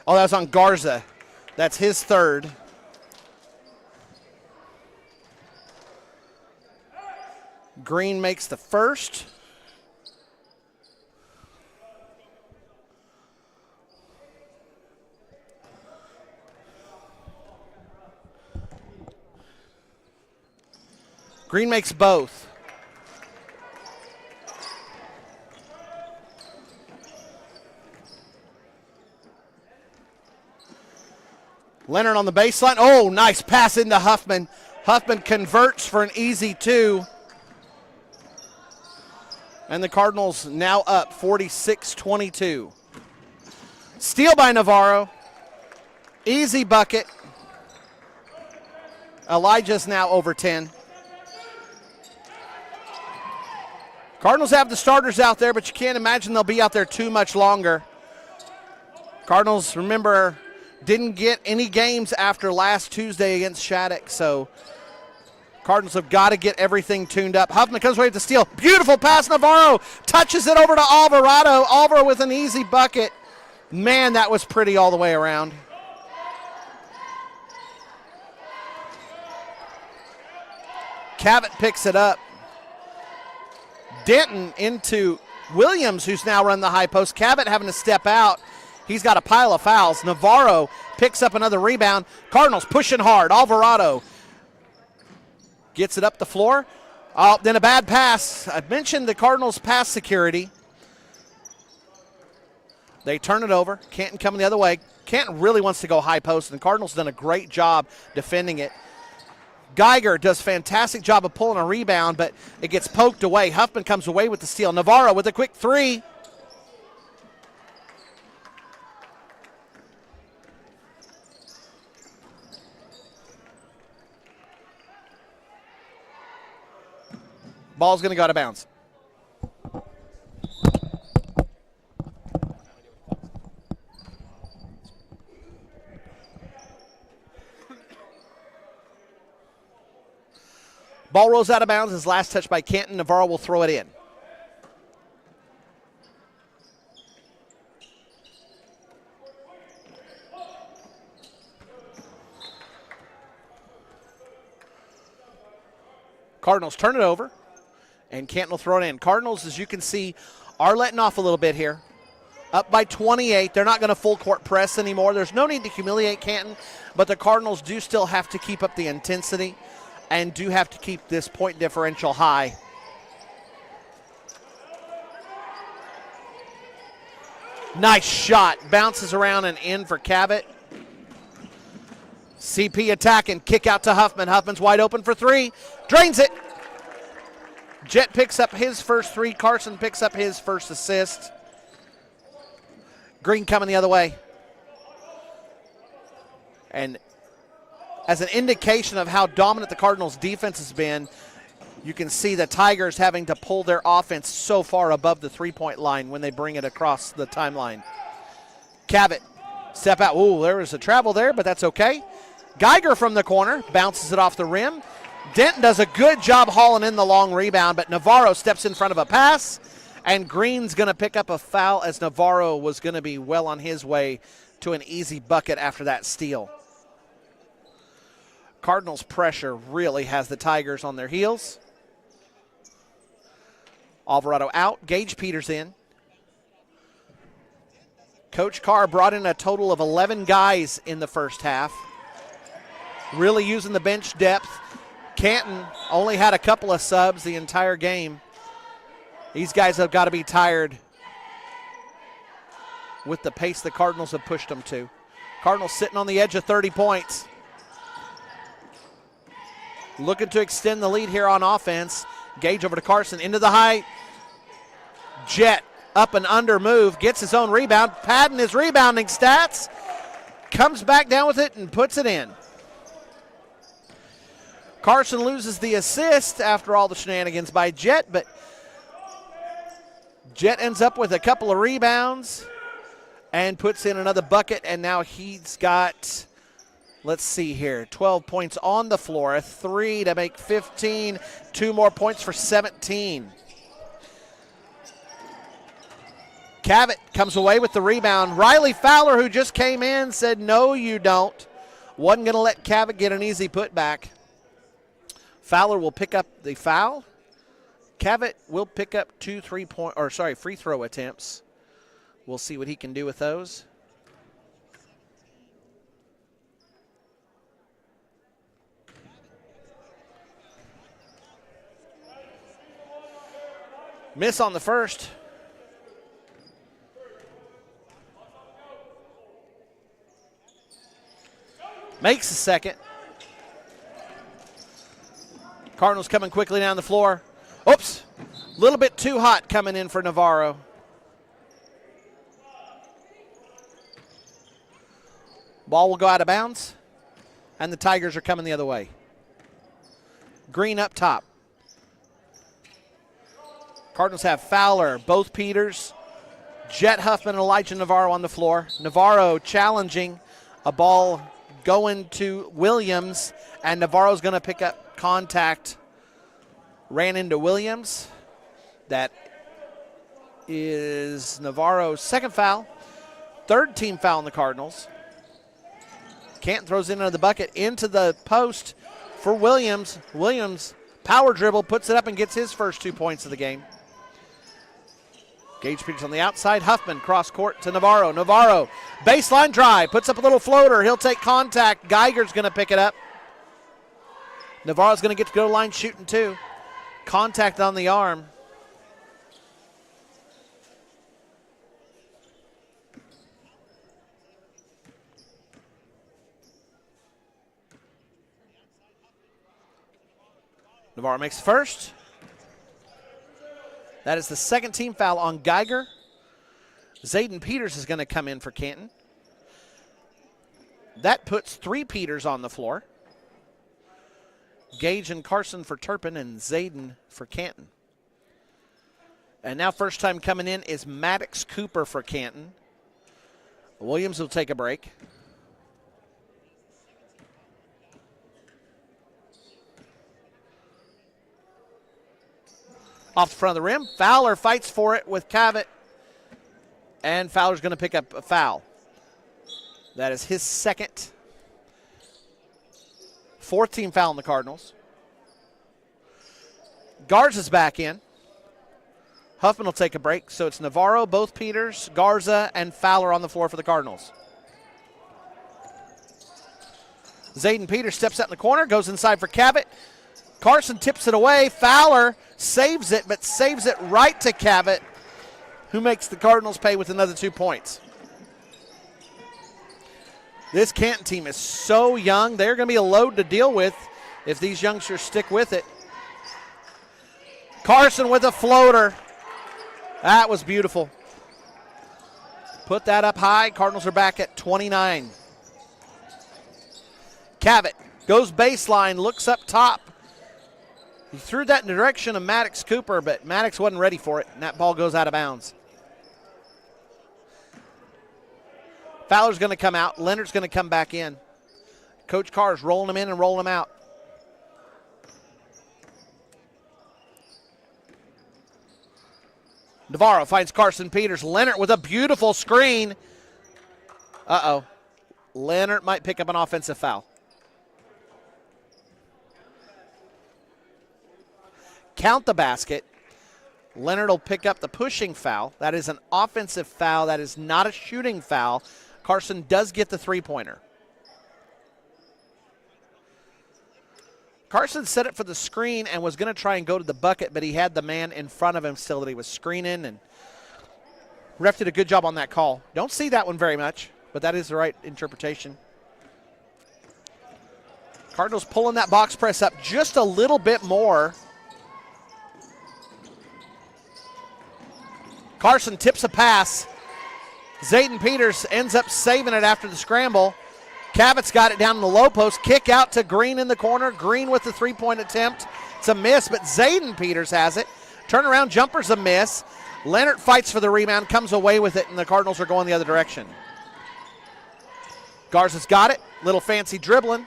Oh, that was on Garza. That's his 3rd. Green makes the 1st. Green makes both. Leonard on the baseline. Oh, nice pass into Huffman. Huffman converts for an easy 2. And the Cardinals now up 46-22. Steal by Navarro. Easy bucket. Elijah's now over 10. Cardinals have the starters out there, but you can't imagine they'll be out there too much longer. Cardinals, remember, didn't get any games after last Tuesday against Shattuck, so Cardinals have got to get everything tuned up. Huffman comes away with the steal. Beautiful pass, Navarro touches it over to Alvarado. Alvaro with an easy bucket. Man, that was pretty all the way around. Cavett picks it up. Denton into Williams, who's now run the high post. Cavett having to step out. He's got a pile of fouls. Navarro picks up another rebound. Cardinals pushing hard. Alvarado gets it up the floor. Oh, then a bad pass. I mentioned the Cardinals' pass security. They turn it over. Canton coming the other way. Canton really wants to go high post, and the Cardinals done a great job defending it. Geiger does a fantastic job of pulling a rebound, but it gets poked away. Huffman comes away with the steal. Navarro with a quick 3. Ball's going to go out of bounds. Ball rolls out of bounds. His last touch by Canton. Navarro will throw it in. Cardinals turn it over, and Canton will throw it in. Cardinals, as you can see, are letting off a little bit here. Up by 28. They're not going to full court press anymore. There's no need to humiliate Canton, but the Cardinals do still have to keep up the intensity and do have to keep this point differential high. Nice shot. Bounces around and in for Cavett. CP attacking. Kick out to Huffman. Huffman's wide open for three. Drains it. Jet picks up his first three. Carson picks up his first assist. Green coming the other way. And as an indication of how dominant the Cardinals' defense has been, you can see the Tigers having to pull their offense so far above the three-point line when they bring it across the timeline. Cavett, step out. Ooh, there was a travel there, but that's okay. Geiger from the corner, bounces it off the rim. Denton does a good job hauling in the long rebound, but Navarro steps in front of a pass, and Green's going to pick up a foul as Navarro was going to be well on his way to an easy bucket after that steal. Cardinals' pressure really has the Tigers on their heels. Alvarado out. Gage Peters in. Coach Carr brought in a total of 11 guys in the first half. Really using the bench depth. Canton only had a couple of subs the entire game. These guys have got to be tired with the pace the Cardinals have pushed them to. Cardinals sitting on the edge of 30 points. Looking to extend the lead here on offense. Gage over to Carson, into the height. Jet, up and under move, gets his own rebound, padding his rebounding stats. Comes back down with it and puts it in. Carson loses the assist after all the shenanigans by Jet, but Jet ends up with a couple of rebounds and puts in another bucket, and now he's got, let's see here, 12 points on the floor, a 3 to make 15, 2 more points for 17. Cavett comes away with the rebound. Riley Fowler, who just came in, said, no, you don't. Wasn't going to let Cavett get an easy putback. Fowler will pick up the foul. Cavett will pick up 2 free throw attempts. We'll see what he can do with those. Miss on the first. Makes the second. Cardinals coming quickly down the floor. Oops, a little bit too hot coming in for Navarro. Ball will go out of bounds, and the Tigers are coming the other way. Green up top. Cardinals have Fowler, both Peters, Jet Huffman, and Elijah Navarro on the floor. Navarro challenging a ball going to Williams, and Navarro's going to pick up contact. Ran into Williams. That is Navarro's second foul. Third team foul on the Cardinals. Canton throws it into the bucket, into the post for Williams. Williams, power dribble, puts it up and gets his first 2 points of the game. Gage Peters on the outside. Huffman cross court to Navarro. Navarro, baseline drive, puts up a little floater. He'll take contact. Geiger's going to pick it up. Navarro's going to get to go line shooting too. Contact on the arm. Navarro makes the first. That is the second team foul on Geiger. Zayden Peters is going to come in for Canton. That puts 3 Peters on the floor. Gage and Carson for Turpin, and Zayden for Canton. And now first time coming in is Maddox Cooper for Canton. Williams will take a break. Off the front of the rim. Fowler fights for it with Cavett. And Fowler's going to pick up a foul. That is his second. Fourth team foul on the Cardinals. Garza's back in. Huffman will take a break. So it's Navarro, both Peters, Garza, and Fowler on the floor for the Cardinals. Zayden Peters steps out in the corner, goes inside for Cavett. Carson tips it away. Fowler saves it, but saves it right to Cavett, who makes the Cardinals pay with another 2 points. This Canton team is so young. They're going to be a load to deal with if these youngsters stick with it. Carson with a floater. That was beautiful. Put that up high. Cardinals are back at 29. Cavett goes baseline, looks up top. He threw that in the direction of Maddox Cooper, but Maddox wasn't ready for it, and that ball goes out of bounds. Fowler's going to come out. Leonard's going to come back in. Coach Carr's rolling him in and rolling him out. Navarro finds Carson Peters. Leonard with a beautiful screen. Uh-oh. Leonard might pick up an offensive foul. Count the basket. Leonard will pick up the pushing foul. That is an offensive foul. That is not a shooting foul. Carson does get the three-pointer. Carson set it for the screen and was going to try and go to the bucket, but he had the man in front of him still that he was screening, and ref did a good job on that call. Don't see that one very much, but that is the right interpretation. Cardinals pulling that box press up just a little bit more. Carson tips a pass. Zayden Peters ends up saving it after the scramble. Cavett's got it down in the low post. Kick out to Green in the corner. Green with the three-point attempt. It's a miss, but Zayden Peters has it. Turnaround jumper's a miss. Leonard fights for the rebound, comes away with it, and the Cardinals are going the other direction. Garza's got it. Little fancy dribbling.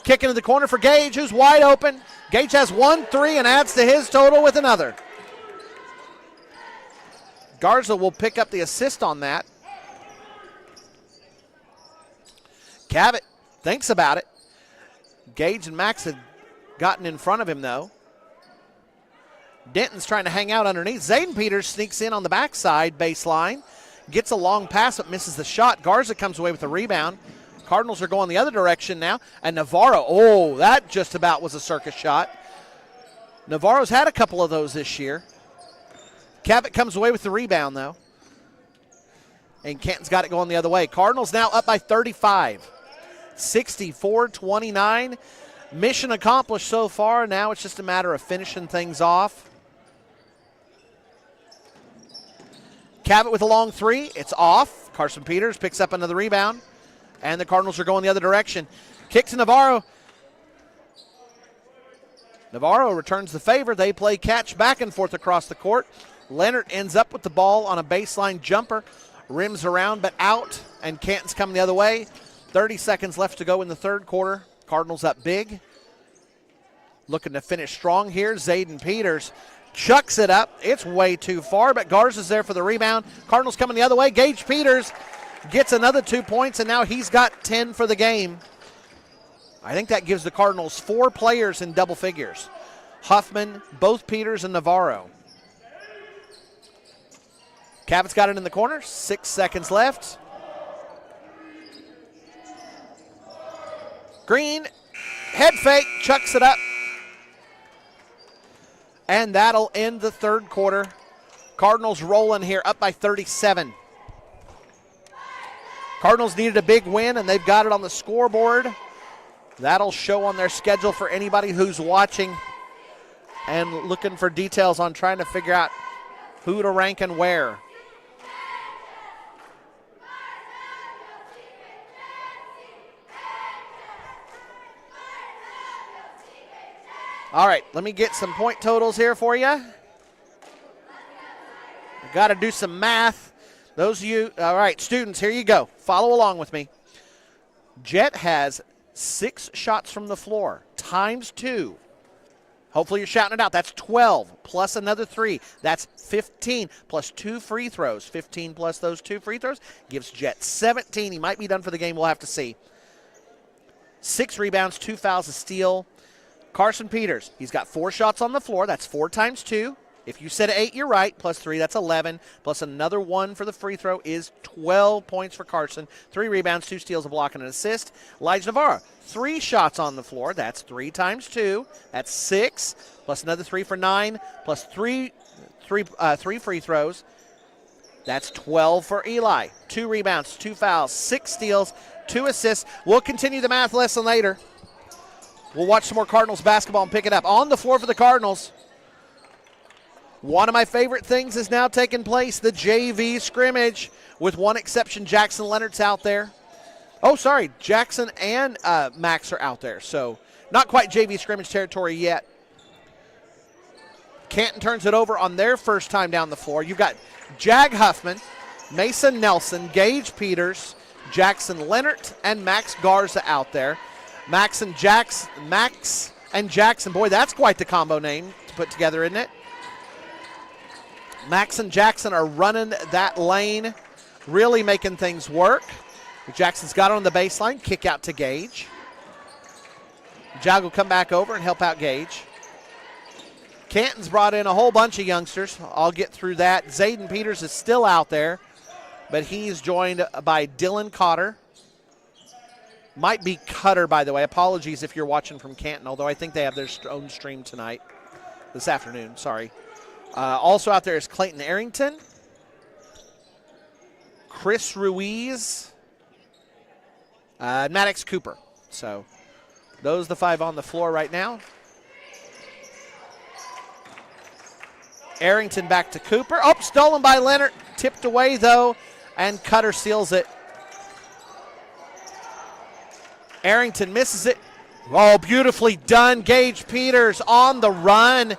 Kick into the corner for Gage, who's wide open. Gage has 1-3 and adds to his total with another. Garza will pick up the assist on that. Cavett thinks about it. Gage and Max had gotten in front of him, though. Denton's trying to hang out underneath. Zayden Peters sneaks in on the backside baseline. Gets a long pass, but misses the shot. Garza comes away with the rebound. Cardinals are going the other direction now. And Navarro, oh, that just about was a circus shot. Navarro's had a couple of those this year. Cavett comes away with the rebound, though. And Canton's got it going the other way. Cardinals now up by 35. 64-29. Mission accomplished so far. Now it's just a matter of finishing things off. Cavett with a long three. It's off. Carson Peters picks up another rebound. And the Cardinals are going the other direction. Kick to Navarro. Navarro returns the favor. They play catch back and forth across the court. Leonard ends up with the ball on a baseline jumper. Rims around but out, and Canton's coming the other way. 30 seconds left to go in the third quarter. Cardinals up big. Looking to finish strong here. Zayden Peters chucks it up. It's way too far, but Garza's there for the rebound. Cardinals coming the other way. Gage Peters gets another 2 points, and now he's got 10 for the game. I think that gives the Cardinals 4 players in double figures. Huffman, both Peters, and Navarro. Cavett's got it in the corner. 6 seconds left. Green, head fake, chucks it up. And that'll end the third quarter. Cardinals rolling here, up by 37. Cardinals needed a big win, and they've got it on the scoreboard. That'll show on their schedule for anybody who's watching and looking for details on trying to figure out who to rank and where. All right, let me get some point totals here for you. Got to do some math. Those of you, all right, students, here you go. Follow along with me. Jet has 6 shots from the floor times 2. Hopefully you're shouting it out. That's 12 plus another 3. That's 15 plus 2 free throws. 15 plus those 2 free throws gives Jet 17. He might be done for the game. We'll have to see. 6 rebounds, 2 fouls, a steal. Carson Peters, he's got 4 shots on the floor. That's 4 times 2. If you said 8, you're right. Plus 3, that's 11. Plus another 1 for the free throw is 12 points for Carson. 3 rebounds, 2 steals, a block, and an assist. Elijah Navarro, 3 shots on the floor. That's 3 times 2. That's 6. Plus another 3 for 9. Plus 3 free throws. That's 12 for Eli. 2 rebounds, 2 fouls, 6 steals, 2 assists. We'll continue the math lesson later. We'll watch some more Cardinals basketball and pick it up. On the floor for the Cardinals, one of my favorite things is now taking place, the JV scrimmage, with one exception. Jackson Leonard's out there. Oh, sorry, Jackson and Max are out there, so not quite JV scrimmage territory yet. Canton turns it over on their first time down the floor. You've got Jag Huffman, Mason Nelson, Gage Peters, Jackson Leonard, and Max Garza out there. Max and Jackson, boy, that's quite the combo name to put together, isn't it? Max and Jackson are running that lane, really making things work. Jackson's got it on the baseline, kick out to Gage. Jag will come back over and help out Gage. Canton's brought in a whole bunch of youngsters. I'll get through that. Zayden Peters is still out there, but he's joined by Dylan Cotter. Might be Cutter, by the way. Apologies if you're watching from Canton, although I think they have their own stream tonight, this afternoon, sorry. Also out there is Clayton Arrington, Chris Ruiz, and Maddox Cooper. So those are the 5 on the floor right now. Arrington back to Cooper. Oh, stolen by Leonard. Tipped away, though, and Cutter seals it. Arrington misses it. Oh, beautifully done. Gage Peters on the run.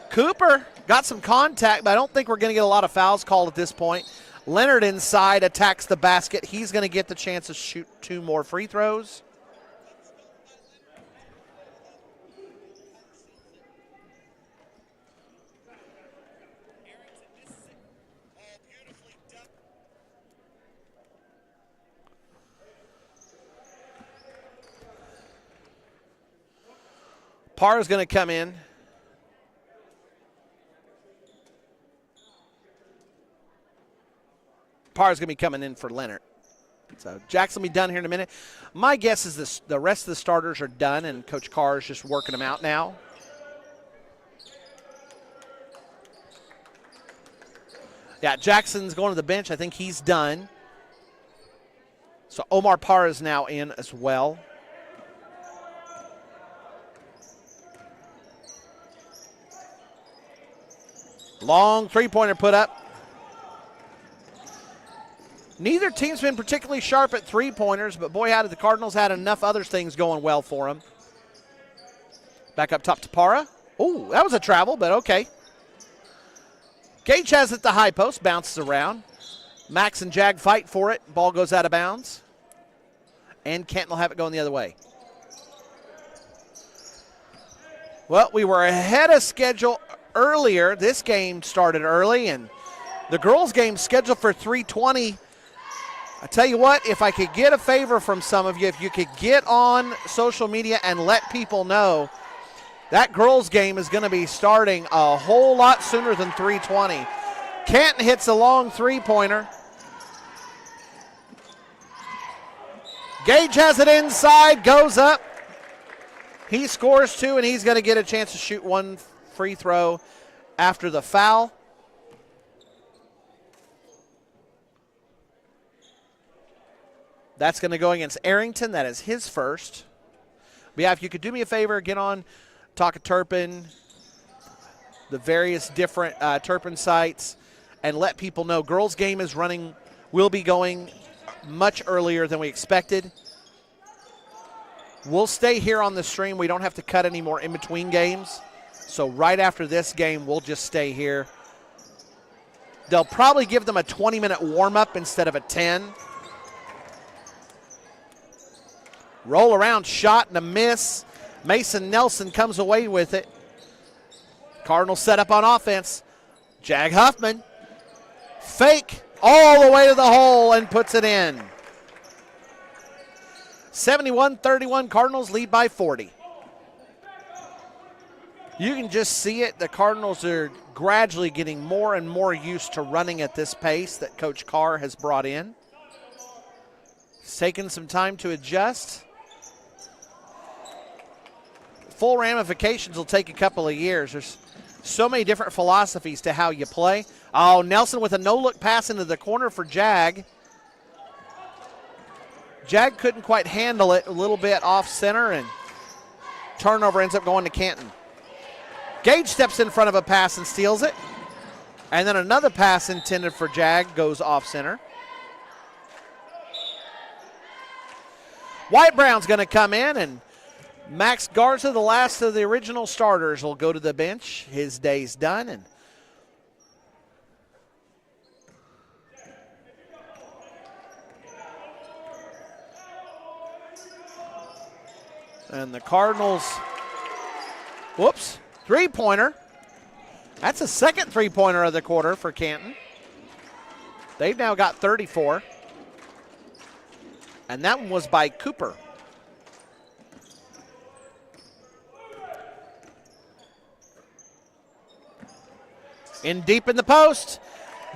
Cooper got some contact, but I don't think we're going to get a lot of fouls called at this point. Leonard inside attacks the basket. He's going to get the chance to shoot 2 more free throws. Parr is going to come in. Parr is going to be coming in for Leonard. So Jackson will be done here in a minute. My guess is the rest of the starters are done, and Coach Carr is just working them out now. Yeah, Jackson's going to the bench. I think he's done. So Omar Parr is now in as well. Long three-pointer put up. Neither team's been particularly sharp at three-pointers, but boy, how did the Cardinals had enough other things going well for them. Back up top to Parra. Oh, that was a travel, but okay. Gage has it at the high post, bounces around. Max and Jag fight for it. Ball goes out of bounds. And Canton will have it going the other way. Well, we were ahead of schedule earlier. This game started early, and the girls' game scheduled for 3:20. I tell you what, if I could get a favor from some of you, if you could get on social media and let people know, that girls' game is going to be starting a whole lot sooner than 3:20. Canton hits a long three-pointer. Gage has it inside, goes up. He scores 2, and he's going to get a chance to shoot 1 free throw after the foul. That's going to go against Arrington. That is his first. But yeah, if you could do me a favor, get on, talk to Turpin, the various different Turpin sites, and let people know girls' game is running, will be going much earlier than we expected. We'll stay here on the stream. We don't have to cut any more in between games. So right after this game, we'll just stay here. They'll probably give them a 20-minute warm-up instead of a 10. Roll around shot and a miss. Mason Nelson comes away with it. Cardinals set up on offense. Jag Huffman. Fake all the way to the hole and puts it in. 71-31, Cardinals lead by 40. You can just see it. The Cardinals are gradually getting more and more used to running at this pace that Coach Carr has brought in. It's taken some time to adjust. Full ramifications will take a couple of years. There's so many different philosophies to how you play. Oh, Nelson with a no-look pass into the corner for Jag. Jag couldn't quite handle it, a little bit off center, and turnover ends up going to Canton. Gage steps in front of a pass and steals it. And then another pass intended for Jag goes off center. White Brown's going to come in, and Max Garza, the last of the original starters, will go to the bench. His day's done. And the Cardinals, whoops, three-pointer. That's a second three-pointer of the quarter for Canton. They've now got 34. And that one was by Cooper. In deep in the post.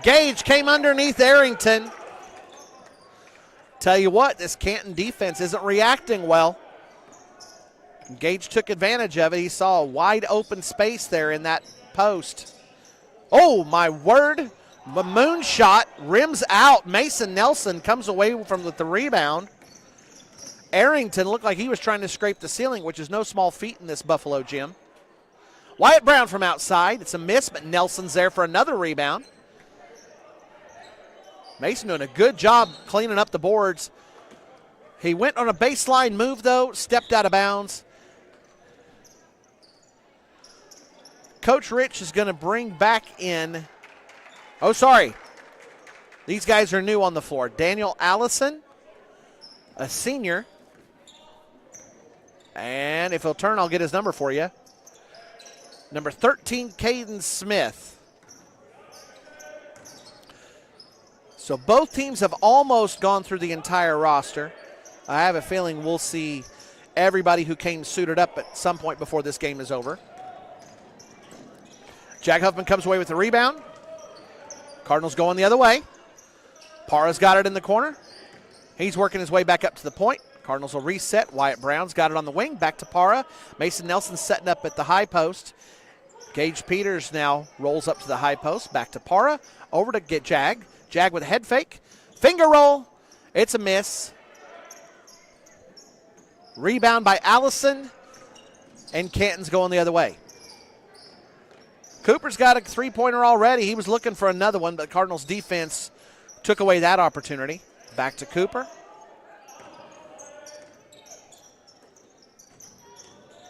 Gage came underneath Arrington. Tell you what, this Canton defense isn't reacting well. Gage took advantage of it. He saw a wide open space there in that post. Oh, my word. The moon shot rims out. Mason Nelson comes away from the rebound. Arrington looked like he was trying to scrape the ceiling, which is no small feat in this Buffalo gym. Wyatt Brown from outside. It's a miss, but Nelson's there for another rebound. Mason doing a good job cleaning up the boards. He went on a baseline move, though, stepped out of bounds. Coach Rich is going to bring back in, oh, sorry. These guys are new on the floor. Daniel Allison, a senior. And if he'll turn, I'll get his number for you. Number 13, Caden Smith. So both teams have almost gone through the entire roster. I have a feeling we'll see everybody who came suited up at some point before this game is over. Jag Huffman comes away with the rebound. Cardinals going the other way. Parra's got it in the corner. He's working his way back up to the point. Cardinals will reset. Wyatt Brown's got it on the wing. Back to Parra. Mason Nelson setting up at the high post. Gage Peters now rolls up to the high post. Back to Parra. Over to get Jag. Jag with a head fake. Finger roll. It's a miss. Rebound by Allison. And Canton's going the other way. Cooper's got a three-pointer already. He was looking for another one, but Cardinals defense took away that opportunity. Back to Cooper.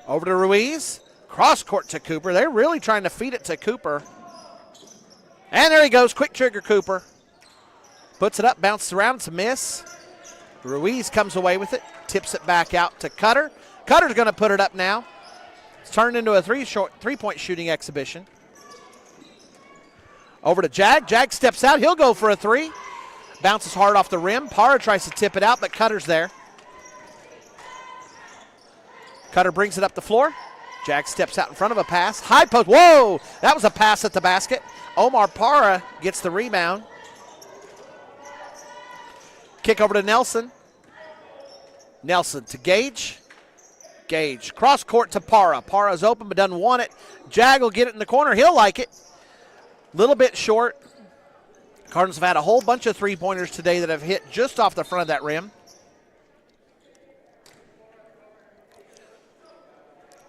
Over to Ruiz. Cross court to Cooper. They're really trying to feed it to Cooper. And there he goes. Quick trigger Cooper. Puts it up, bounces around. It's a miss. Ruiz comes away with it. Tips it back out to Cutter. Cutter's going to put it up now. It's turned into a three-point shooting exhibition. Over to Jag. Jag steps out. He'll go for a three. Bounces hard off the rim. Parra tries to tip it out, but Cutter's there. Cutter brings it up the floor. Jag steps out in front of a pass. High post. Whoa! That was a pass at the basket. Omar Parra gets the rebound. Kick over to Nelson. Nelson to Gage. Gage. Cross court to Parra. Parra's open but doesn't want it. Jag will get it in the corner. He'll like it. Little bit short. Cardinals have had a whole bunch of three-pointers today that have hit just off the front of that rim.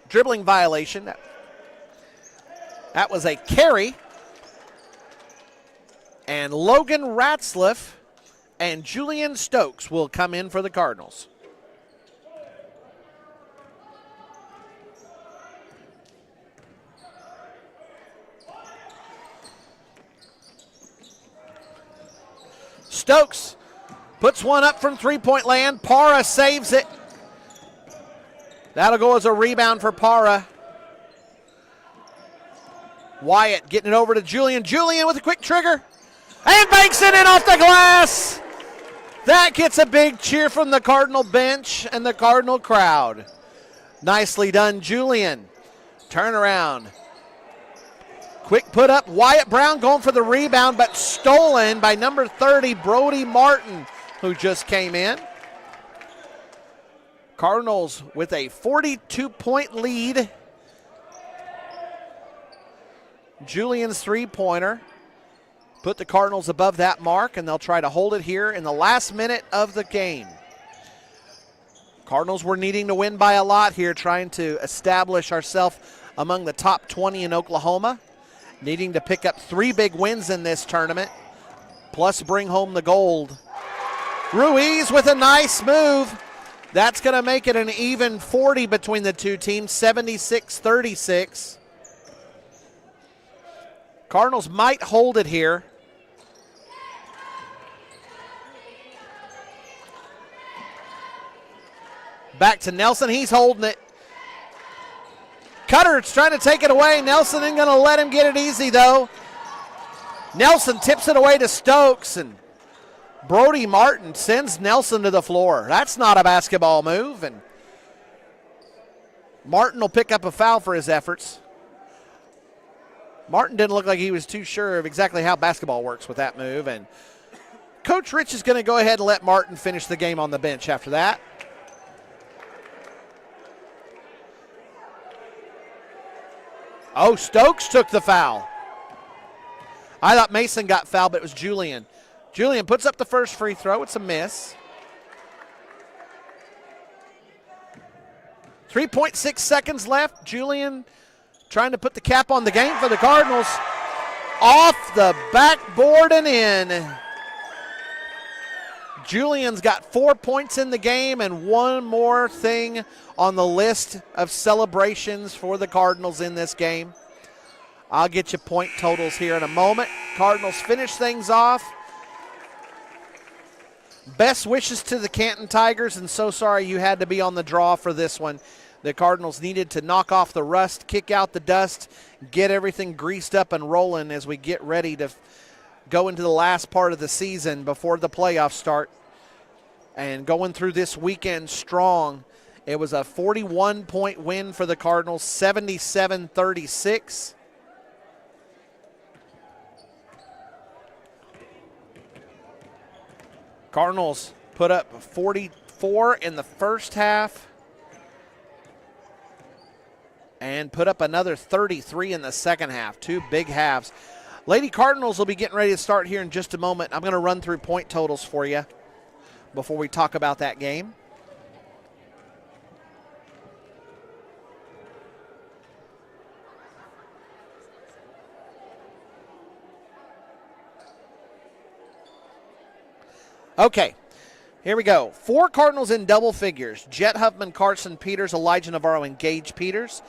Dribbling violation. That was a carry. And Logan Ratzliff and Julian Stokes will come in for the Cardinals. Stokes puts one up from three-point land. Parra saves it. That'll go as a rebound for Parra. Wyatt getting it over to Julian. Julian with a quick trigger. And banks it in off the glass. That gets a big cheer from the Cardinal bench and the Cardinal crowd. Nicely done, Julian. Turnaround. Quick put up. Wyatt Brown going for the rebound, but stolen by number 30, Brody Martin, who just came in. Cardinals with a 42-point lead. Julian's three-pointer put the Cardinals above that mark, and they'll try to hold it here in the last minute of the game. Cardinals were needing to win by a lot here, trying to establish ourselves among the top 20 in Oklahoma, needing to pick up 3 big wins in this tournament, plus bring home the gold. Ruiz with a nice move. That's going to make it an even 40 between the two teams, 76-36. Cardinals might hold it here. Back to Nelson. He's holding it. Cutter's trying to take it away. Nelson isn't going to let him get it easy, though. Nelson tips it away to Stokes, and Brody Martin sends Nelson to the floor. That's not a basketball move, and Martin will pick up a foul for his efforts. Martin didn't look like he was too sure of exactly how basketball works with that move, and Coach Rich is going to go ahead and let Martin finish the game on the bench after that. Oh, Stokes took the foul. I thought Mason got fouled, but it was Julian. Julian puts up the first free throw. It's a miss. 3.6 seconds left. Julian trying to put the cap on the game for the Cardinals. Off the backboard and in. Julian's got 4 points in the game and one more thing on the list of celebrations for the Cardinals in this game. I'll get you point totals here in a moment. Cardinals finish things off. Best wishes to the Canton Tigers, and so sorry you had to be on the draw for this one. The Cardinals needed to knock off the rust, kick out the dust, get everything greased up and rolling as we get ready to go into the last part of the season before the playoffs start. And going through this weekend strong, it was a 41-point win for the Cardinals, 77-36. Cardinals put up 44 in the first half and put up another 33 in the second half. 2 big halves. Lady Cardinals will be getting ready to start here in just a moment. I'm going to run through point totals for you before we talk about that game. Okay, here we go. 4 Cardinals in double figures. Jet Huffman, Carson Peters, Elijah Navarro, and Gage Peters.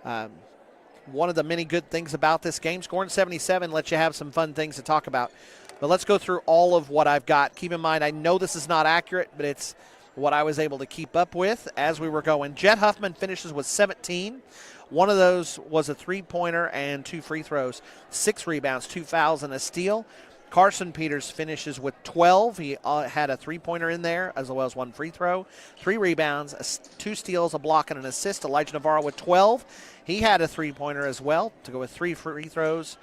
One of the many good things about this game, scoring 77 lets you have some fun things to talk about. But let's go through all of what I've got. Keep in mind, I know this is not accurate, but it's what I was able to keep up with as we were going. Jet Huffman finishes with 17. One of those was a three-pointer and 2 free throws. 6 rebounds, 2 fouls, and a steal. Carson Peters finishes with 12. He had a three-pointer in there as well as 1 free throw. 3 rebounds, 2 steals, a block, and an assist. Elijah Navarro with 12. He had a three-pointer as well to go with 3 free throws,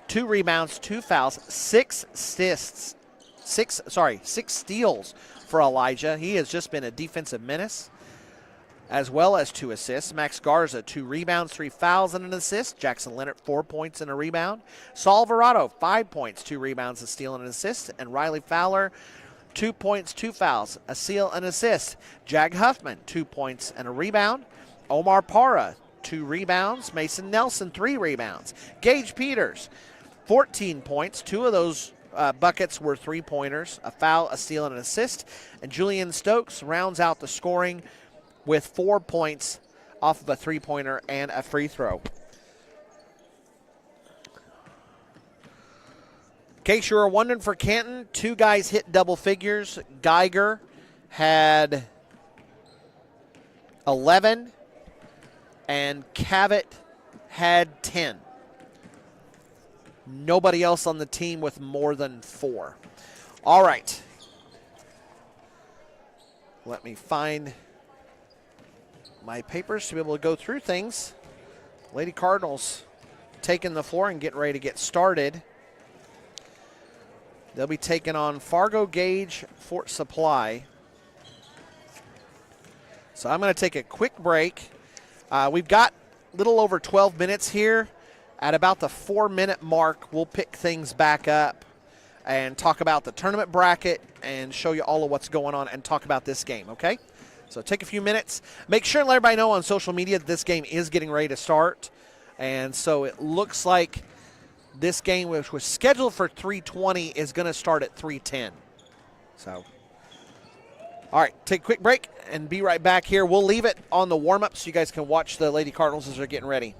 2 rebounds, 2 fouls, 6 steals for Elijah. He has just been a defensive menace, as well as 2 assists. Max Garza, 2 rebounds, 3 fouls, and an assist. Jackson Leonard, 4 points and a rebound. Saul Verado, 5 points, 2 rebounds, a steal, and an assist. And Riley Fowler, 2 points, 2 fouls, a steal, and assist. Jag Huffman, 2 points and a rebound. Omar Parra, 2 rebounds. Mason Nelson, 3 rebounds. Gage Peters, 14 points. 2 of those buckets were three-pointers, a foul, a steal, and an assist. And Julian Stokes rounds out the scoring with 4 points off of a three-pointer and a free throw. case you were wondering, for Canton, 2 guys hit double figures. Geiger had 11, and Cavett had 10. Nobody else on the team with more than 4. All right. Let me find my papers to be able to go through things. Lady Cardinals taking the floor and getting ready to get started. They'll be taking on Fargo, Gage, Fort Supply. So I'm going to take a quick break. We've got a little over 12 minutes here. At about the 4-minute mark, we'll pick things back up and talk about the tournament bracket and show you all of what's going on and talk about this game, okay? So take a few minutes. Make sure and let everybody know on social media that this game is getting ready to start. And so it looks like this game, which was scheduled for 3:20, is going to start at 3:10. So, all right, take a quick break and be right back here. We'll leave it on the warm-up so you guys can watch the Lady Cardinals as they're getting ready.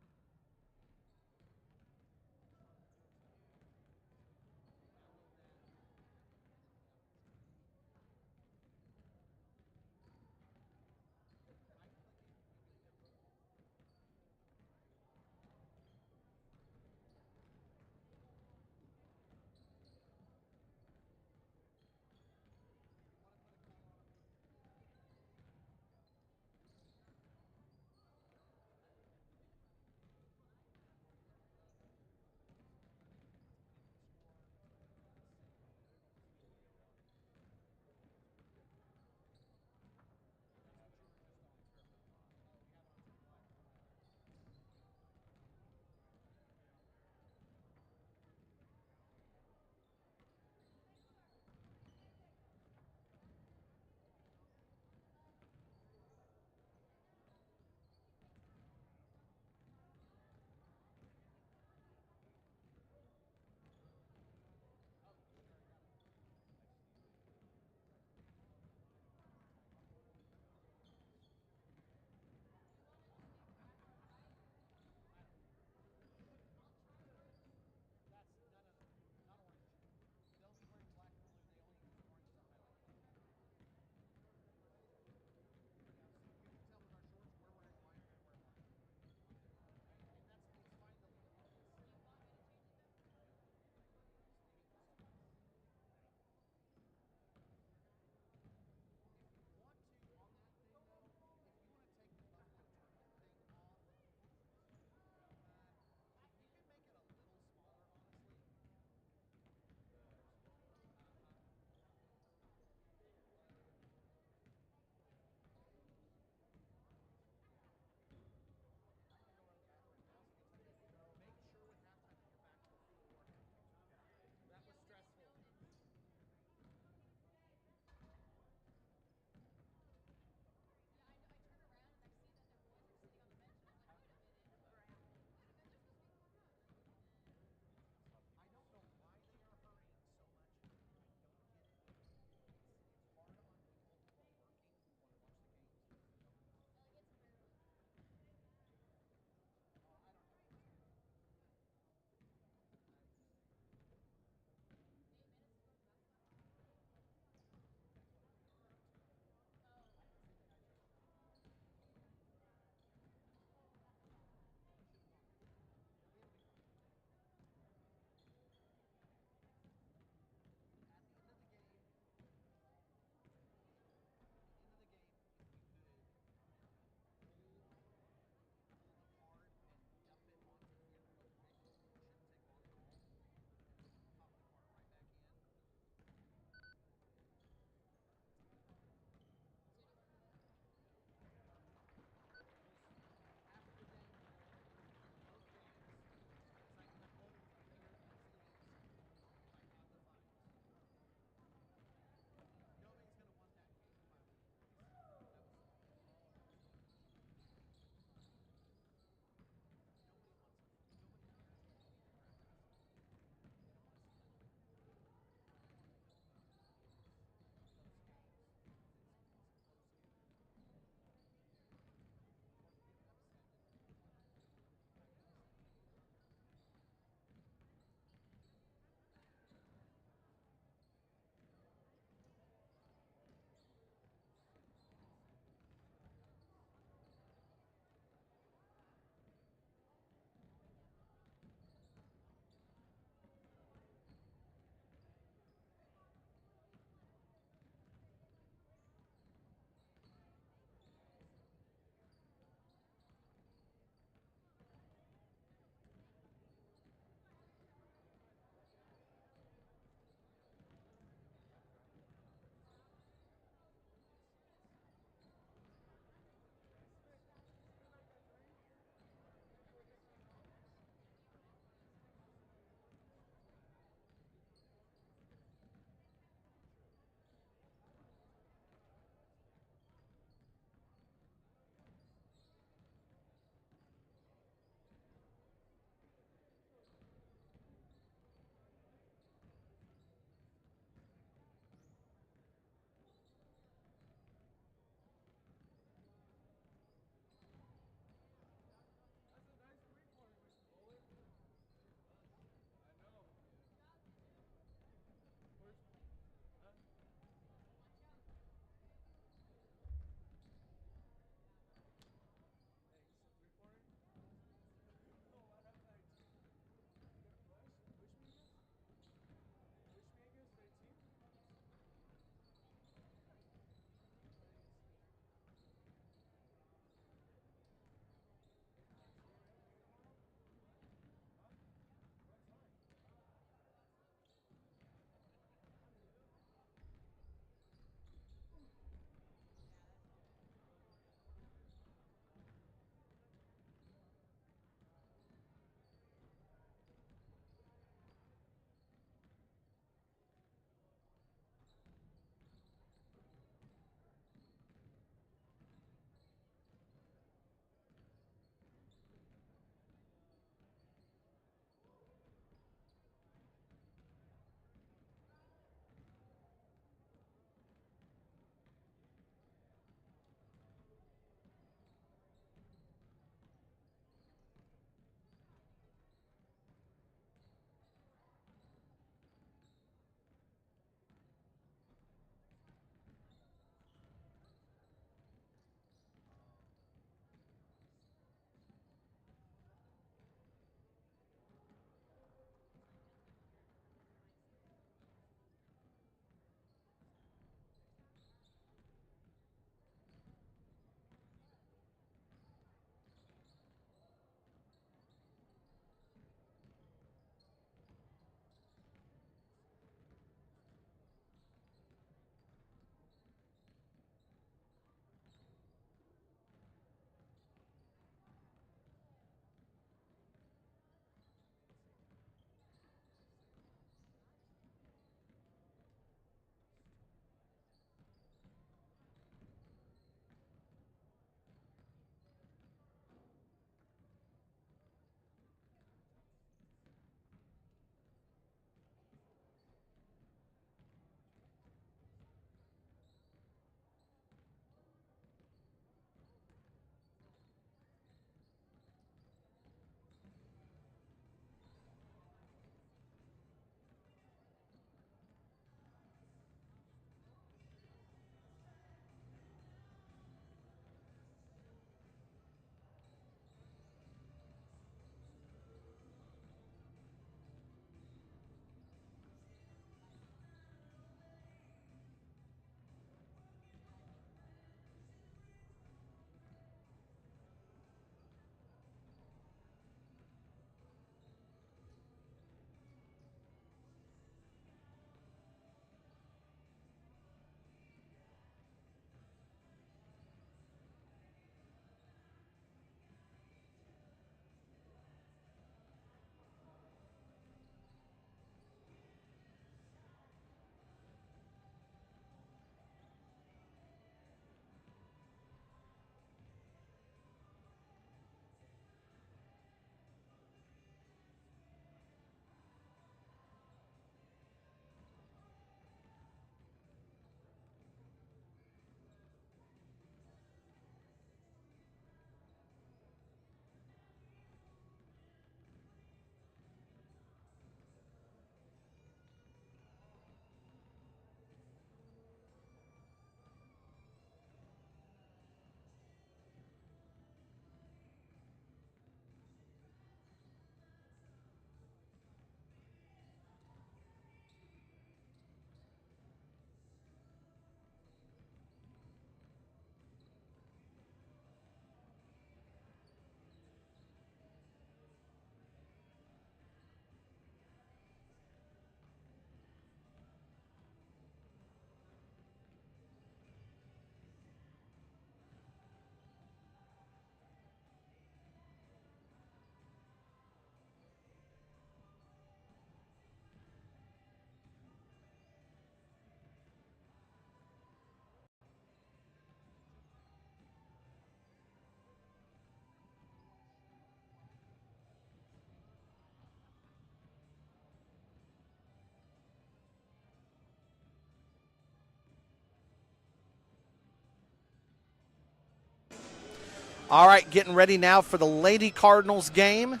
All right, getting ready now for the Lady Cardinals game.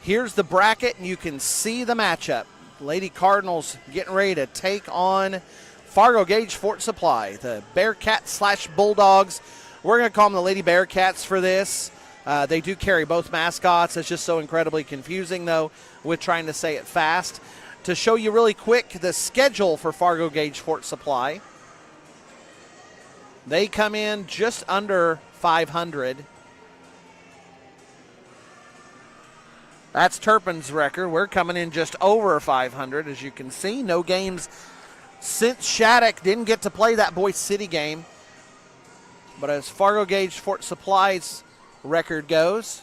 Here's the bracket, and you can see the matchup. Lady Cardinals getting ready to take on Fargo Gage Fort Supply, the Bearcats / Bulldogs. We're going to call them the Lady Bearcats for this. They do carry both mascots. It's just so incredibly confusing, though, with trying to say it fast. To show you really quick the schedule for Fargo Gage Fort Supply, they come in just under 500. That's Turpin's record. We're coming in just over 500, as you can see. No games since Shattuck didn't get to play that Boise City game. But as Fargo Gage Fort Supply's record goes,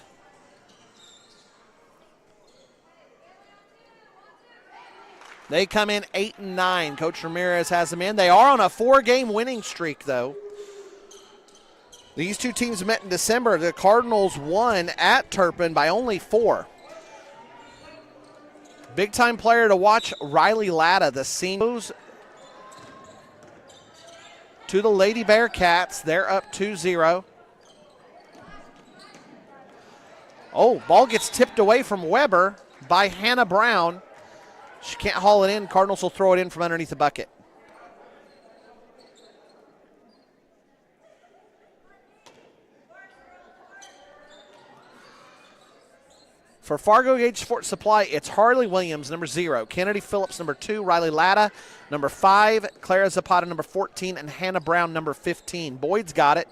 they come in 8-9. Coach Ramirez has them in. They are on a 4-game winning streak, though. These two teams met in December. The Cardinals won at Turpin by only 4. Big-time player to watch, Riley Latta, the senior. To the Lady Bearcats. They're up 2-0. Oh, ball gets tipped away from Weber by Hannah Brown. She can't haul it in. Cardinals will throw it in from underneath the bucket. For Fargo Gage Fort Supply, it's Harley Williams, number 0. Kennedy Phillips, number 2. Riley Latta, number 5. Clara Zapata, number 14. And Hannah Brown, number 15. Boyd's got it.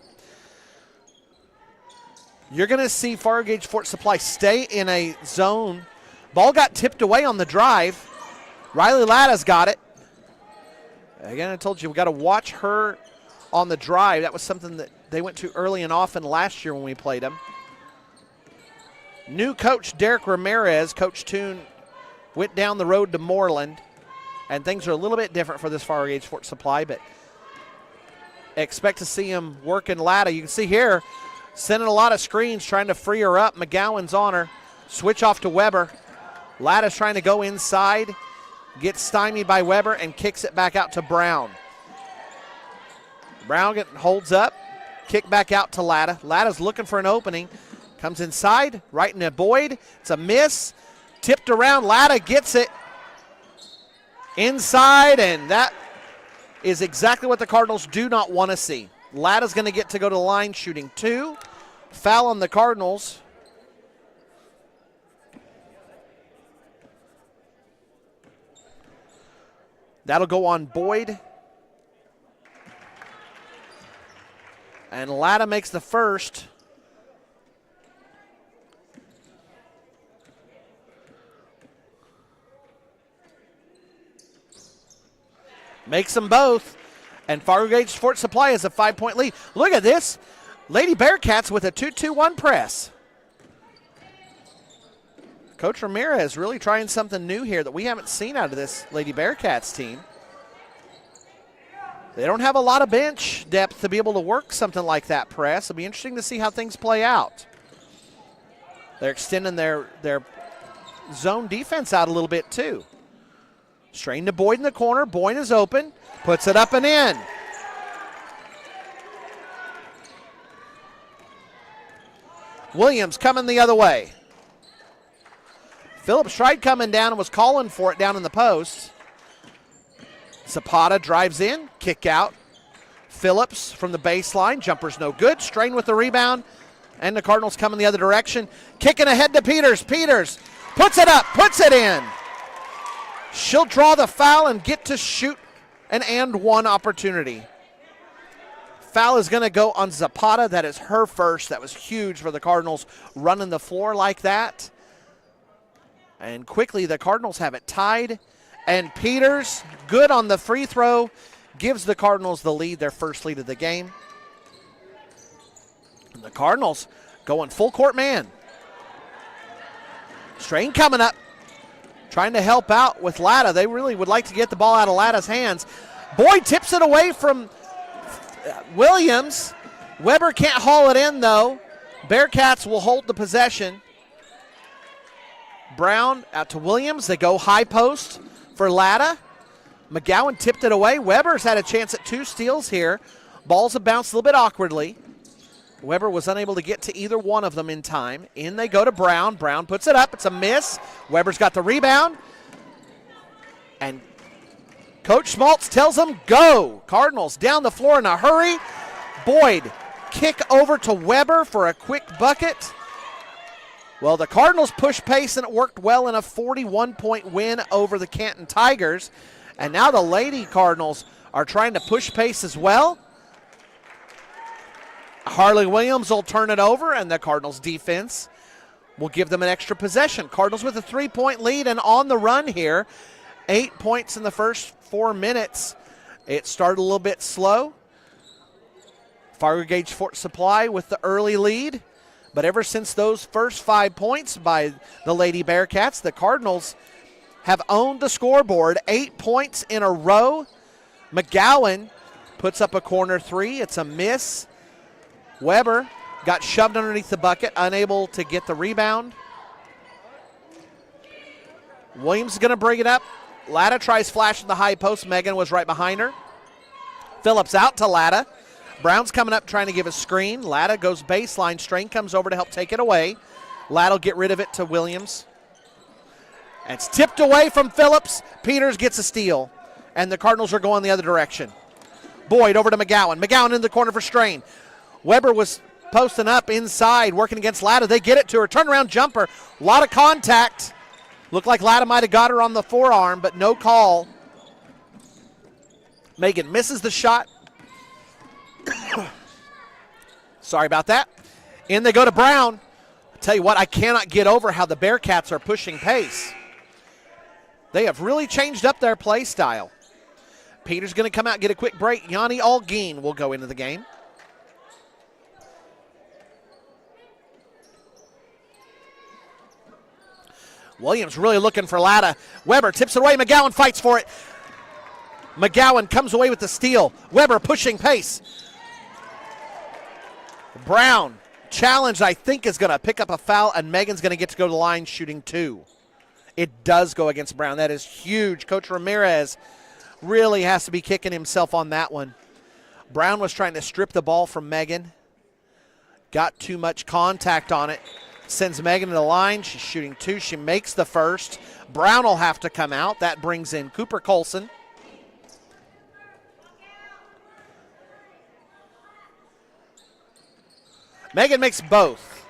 You're going to see Fargo Gage Fort Supply stay in a zone. Ball got tipped away on the drive. Riley Latta's got it. Again, I told you, we've got to watch her on the drive. That was something that they went to early and often last year when we played them. New coach Derek Ramirez, Coach Toon, went down the road to Moreland, and things are a little bit different for this Fargo Gage Fort Supply, but expect to see him working Latta. You can see here, sending a lot of screens, trying to free her up. McGowan's on her. Switch off to Weber. Latta's trying to go inside, gets stymied by Weber, and kicks it back out to Brown. Brown holds up, kick back out to Latta. Latta's looking for an opening. Comes inside, right into Boyd. It's a miss. Tipped around. Latta gets it inside, and that is exactly what the Cardinals do not want to see. Latta's going to get to go to the line shooting 2. Foul on the Cardinals. That'll go on Boyd. And Latta makes the first. Makes them both. And Fargo Gage Fort Supply has a 5-point lead. Look at this. Lady Bearcats with a 2-2-1 press. Coach Ramirez really trying something new here that we haven't seen out of this Lady Bearcats team. They don't have a lot of bench depth to be able to work something like that press. It'll be interesting to see how things play out. They're extending their zone defense out a little bit too. Strain to Boyd in the corner. Boyd is open. Puts it up and in. Williams coming the other way. Phillips tried coming down and was calling for it down in the post. Zapata drives in. Kick out. Phillips from the baseline. Jumper's no good. Strain with the rebound. And the Cardinals coming the other direction. Kicking ahead to Peters. Peters puts it up. Puts it in. She'll draw the foul and get to shoot an and one opportunity. Foul is going to go on Zapata. That is her first. That was huge for the Cardinals running the floor like that. And quickly the Cardinals have it tied. And Peters, good on the free throw, gives the Cardinals the lead, their first lead of the game. And the Cardinals going full court man. Strain coming up. Trying to help out with Latta. They really would like to get the ball out of Latta's hands. Boyd tips it away from Williams. Weber can't haul it in, though. Bearcats will hold the possession. Brown out to Williams. They go high post for Latta. McGowan tipped it away. Weber's had a chance at 2 steals here. Balls have bounced a little bit awkwardly. Weber was unable to get to either one of them in time. In they go to Brown. Brown puts it up. It's a miss. Weber's got the rebound. And Coach Schmaltz tells them, go. Cardinals down the floor in a hurry. Boyd, kick over to Weber for a quick bucket. Well, the Cardinals pushed pace, and it worked well in a 41-point win over the Canton Tigers. And now the Lady Cardinals are trying to push pace as well. Harley Williams will turn it over, and the Cardinals defense will give them an extra possession. Cardinals with a 3-point lead and on the run here. 8 points in the first 4 minutes. It started a little bit slow. Fargo Gage Fort Supply with the early lead. But ever since those first 5 points by the Lady Bearcats, the Cardinals have owned the scoreboard. 8 points in a row. McGowan puts up a corner three. It's a miss. Weber got shoved underneath the bucket, unable to get the rebound. Williams is going to bring it up. Latta tries flashing the high post. Megan was right behind her. Phillips out to Latta. Brown's coming up trying to give a screen. Latta goes baseline. Strain comes over to help take it away. Latta will get rid of it to Williams. And it's tipped away from Phillips. Peters gets a steal. And the Cardinals are going the other direction. Boyd over to McGowan. McGowan in the corner for Strain. Weber was posting up inside, working against Latta. They get it to her. Turnaround jumper. A lot of contact. Looked like Latta might have got her on the forearm, but no call. Megan misses the shot. Sorry about that. In they go to Brown. I tell you what, I cannot get over how the Bearcats are pushing pace. They have really changed up their play style. Peter's going to come out and get a quick break. Yanni Algeen will go into the game. Williams really looking for Latta. Weber tips it away. McGowan fights for it. McGowan comes away with the steal. Weber pushing pace. Brown challenged, I think, is going to pick up a foul, and Megan's going to get to go to the line shooting two. It does go against Brown. That is huge. Coach Ramirez really has to be kicking himself on that one. Brown was trying to strip the ball from Megan. Got too much contact on it. Sends Megan to the line. She's shooting two. She makes the first. Brown will have to come out. That brings in Cooper Colson. Megan makes both.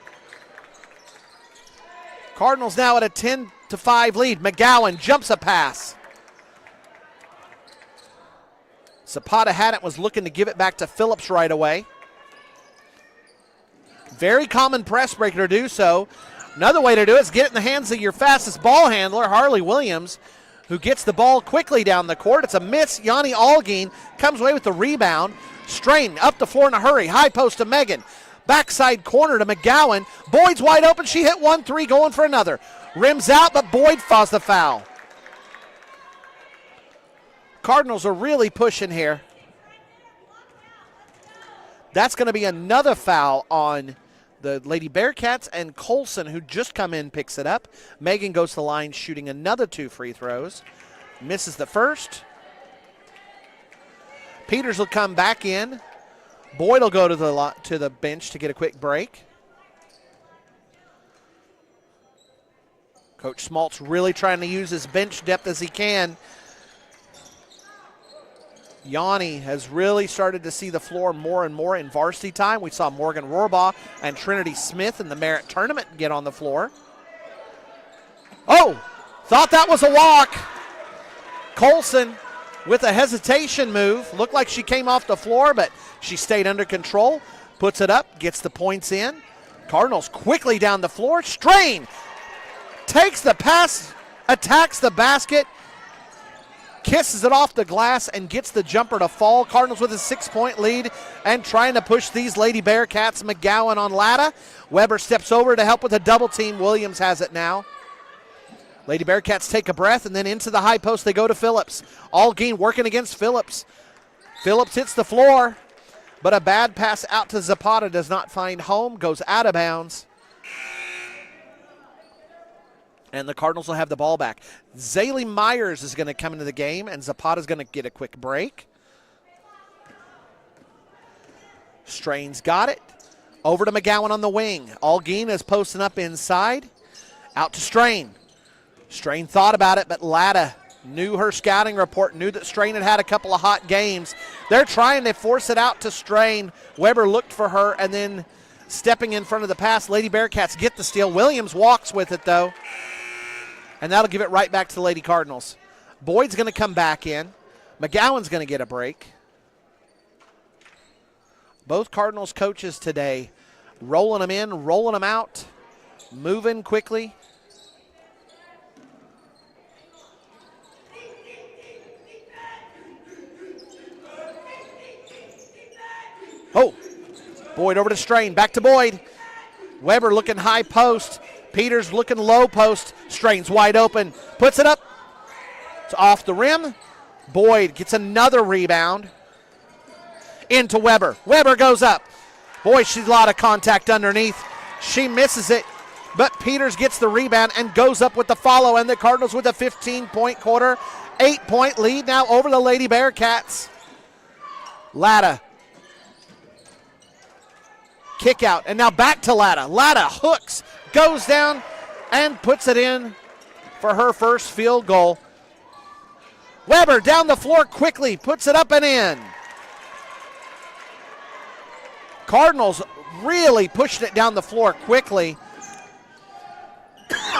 Cardinals now at a 10-5 lead. McGowan jumps a pass. Zapata had it, was looking to give it back to Phillips right away. Very common press breaker to do so. Another way to do it is get it in the hands of your fastest ball handler, Harley Williams, who gets the ball quickly down the court. It's a miss. Yanni Algeen comes away with the rebound. Strain up the floor in a hurry. High post to Megan. Backside corner to McGowan. Boyd's wide open. She hit 1-3, going for another. Rims out, but Boyd falls the foul. Cardinals are really pushing here. That's going to be another foul on the Lady Bearcats, and Colson, who just come in, picks it up. Megan goes to the line shooting another 2 free throws. Misses the first. Peters will come back in. Boyd will go to the bench to get a quick break. Coach Schmaltz really trying to use his bench depth as he can. Yanni has really started to see the floor more and more in varsity time. We saw Morgan Rohrbaugh and Trinity Smith in the Merit Tournament get on the floor. Oh, thought that was a walk. Colson with a hesitation move. Looked like she came off the floor, but she stayed under control. Puts it up, gets the points in. Cardinals quickly down the floor. Strain takes the pass, attacks the basket, kisses it off the glass, and gets the jumper to fall. Cardinals with a 6-point lead and trying to push these Lady Bearcats. McGowan on Latta. Weber steps over to help with a double team. Williams has it now. Lady Bearcats take a breath, and then into the high post they go to Phillips. Algeen working against Phillips. Phillips hits the floor, but a bad pass out to Zapata does not find home, goes out of bounds. And the Cardinals will have the ball back. Zaylee Myers is going to come into the game, and Zapata's going to get a quick break. Strain's got it. Over to McGowan on the wing. Algeen is posting up inside. Out to Strain. Strain thought about it, but Latta knew her scouting report, knew that Strain had a couple of hot games. They're trying to force it out to Strain. Weber looked for her, and then stepping in front of the pass, Lady Bearcats get the steal. Williams walks with it, though, and that'll give it right back to the Lady Cardinals. Boyd's going to come back in. McGowan's going to get a break. Both Cardinals coaches today rolling them in, rolling them out, moving quickly. Oh, Boyd over to Strain, back to Boyd. Weber looking high post. Peters looking low post. Strain's wide open, puts it up. It's off the rim. Boyd gets another rebound. Into Weber. Weber goes up. Boy, she's a lot of contact underneath. She misses it, but Peters gets the rebound and goes up with the follow, and the Cardinals with a 15-point quarter, 8-point lead now over the Lady Bearcats. Latta. Kick out, and now back to Latta. Latta hooks, goes down, and puts it in for her first field goal. Weber down the floor quickly, puts it up and in. Cardinals really pushing it down the floor quickly.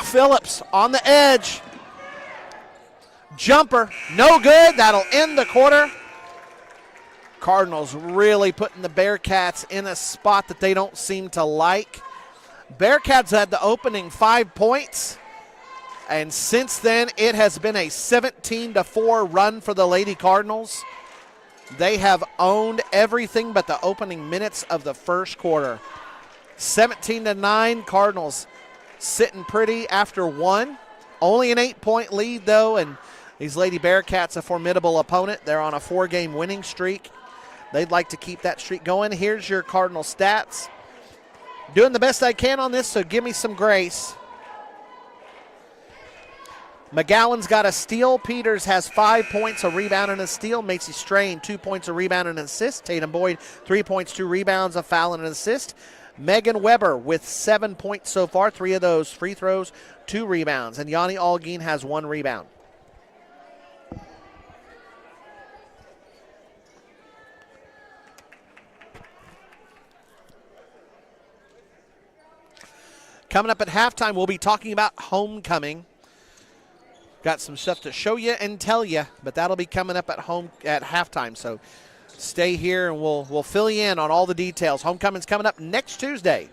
Phillips on the edge. Jumper, no good. That'll end the quarter. Cardinals really putting the Bearcats in a spot that they don't seem to like. Bearcats had the opening 5 points, and since then it has been a 17-4 run for the Lady Cardinals. They have owned everything but the opening minutes of the first quarter. 17-9, Cardinals sitting pretty after one. Only an 8-point lead, though, and these Lady Bearcats, a formidable opponent. They're on a 4-game winning streak. They'd like to keep that streak going. Here's your Cardinal stats. Doing the best I can on this, so give me some grace. McGowan's got a steal. Peters has 5 points, a rebound, and a steal. Macy Strain, 2 points, a rebound, and an assist. Tatum Boyd, 3 points, 2 rebounds, a foul, and an assist. Megan Weber with 7 points so far, 3 of those free throws, 2 rebounds. And Yanni Algeen has 1 rebound. Coming up at halftime, we'll be talking about homecoming. Got some stuff to show you and tell you, but that'll be coming up at halftime. So stay here and we'll fill you in on all the details. Homecoming's coming up next Tuesday,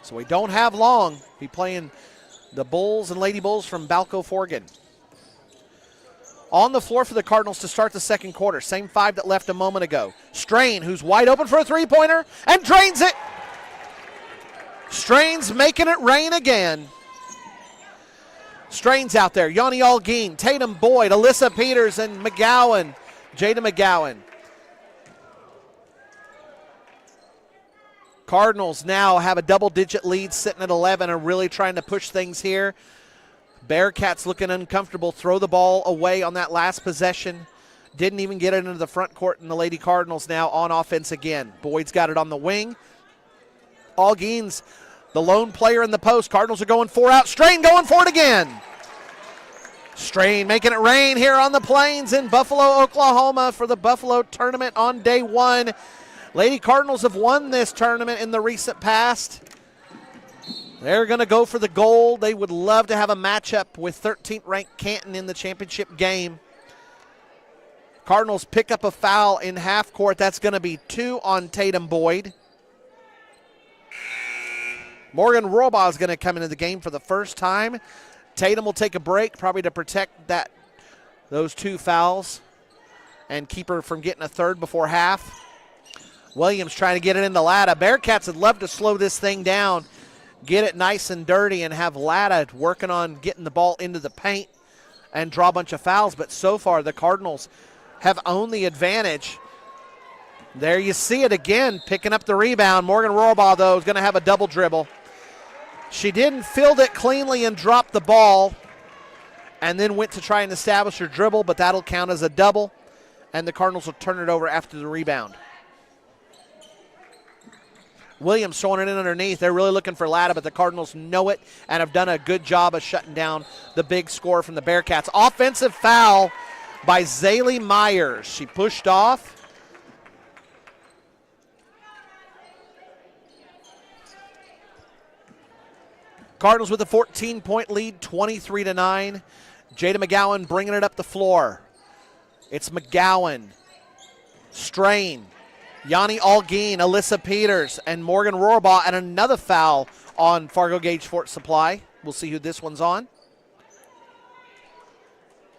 so we don't have long. Be playing the Bulls and Lady Bulls from Balco Forgan. On the floor for the Cardinals to start the second quarter. Same 5 that left a moment ago. Strain, who's wide open for a three-pointer, and drains it. Strain's making it rain again. Strain's out there. Yanni Algeen, Tatum Boyd, Alyssa Peters, and McGowan. Jada McGowan. Cardinals now have a double-digit lead sitting at 11 and really trying to push things here. Bearcats looking uncomfortable. Throw the ball away on that last possession. Didn't even get it into the front court, and the Lady Cardinals now on offense again. Boyd's got it on the wing. Algeen's the lone player in the post. Cardinals are going 4 out. Strain going for it again. Strain making it rain here on the Plains in Buffalo, Oklahoma for the Buffalo tournament on day 1. Lady Cardinals have won this tournament in the recent past. They're going to go for the gold. They would love to have a matchup with 13th ranked Canton in the championship game. Cardinals pick up a foul in half court. That's going to be 2 on Tatum Boyd. Morgan Rohrbaugh is going to come into the game for the first time. Tatum will take a break, probably to protect those 2 fouls and keep her from getting a third before half. Williams trying to get it into Latta. Bearcats would love to slow this thing down, get it nice and dirty, and have Latta working on getting the ball into the paint and draw a bunch of fouls. But so far, the Cardinals have owned the advantage. There you see it again, picking up the rebound. Morgan Rohrbaugh, though, is going to have a double dribble. She didn't field it cleanly and dropped the ball, and then went to try and establish her dribble, but that'll count as a double, and the Cardinals will turn it over after the rebound. Williams throwing it in underneath. They're really looking for Latta, but the Cardinals know it and have done a good job of shutting down the big score from the Bearcats. Offensive foul by Zaylee Myers. She pushed off. Cardinals with a 14-point lead, 23-9. Jada McGowan bringing it up the floor. It's McGowan, Strain, Yanni Algeen, Alyssa Peters, and Morgan Rohrbaugh, and another foul on Fargo Gage Fort Supply. We'll see who this one's on.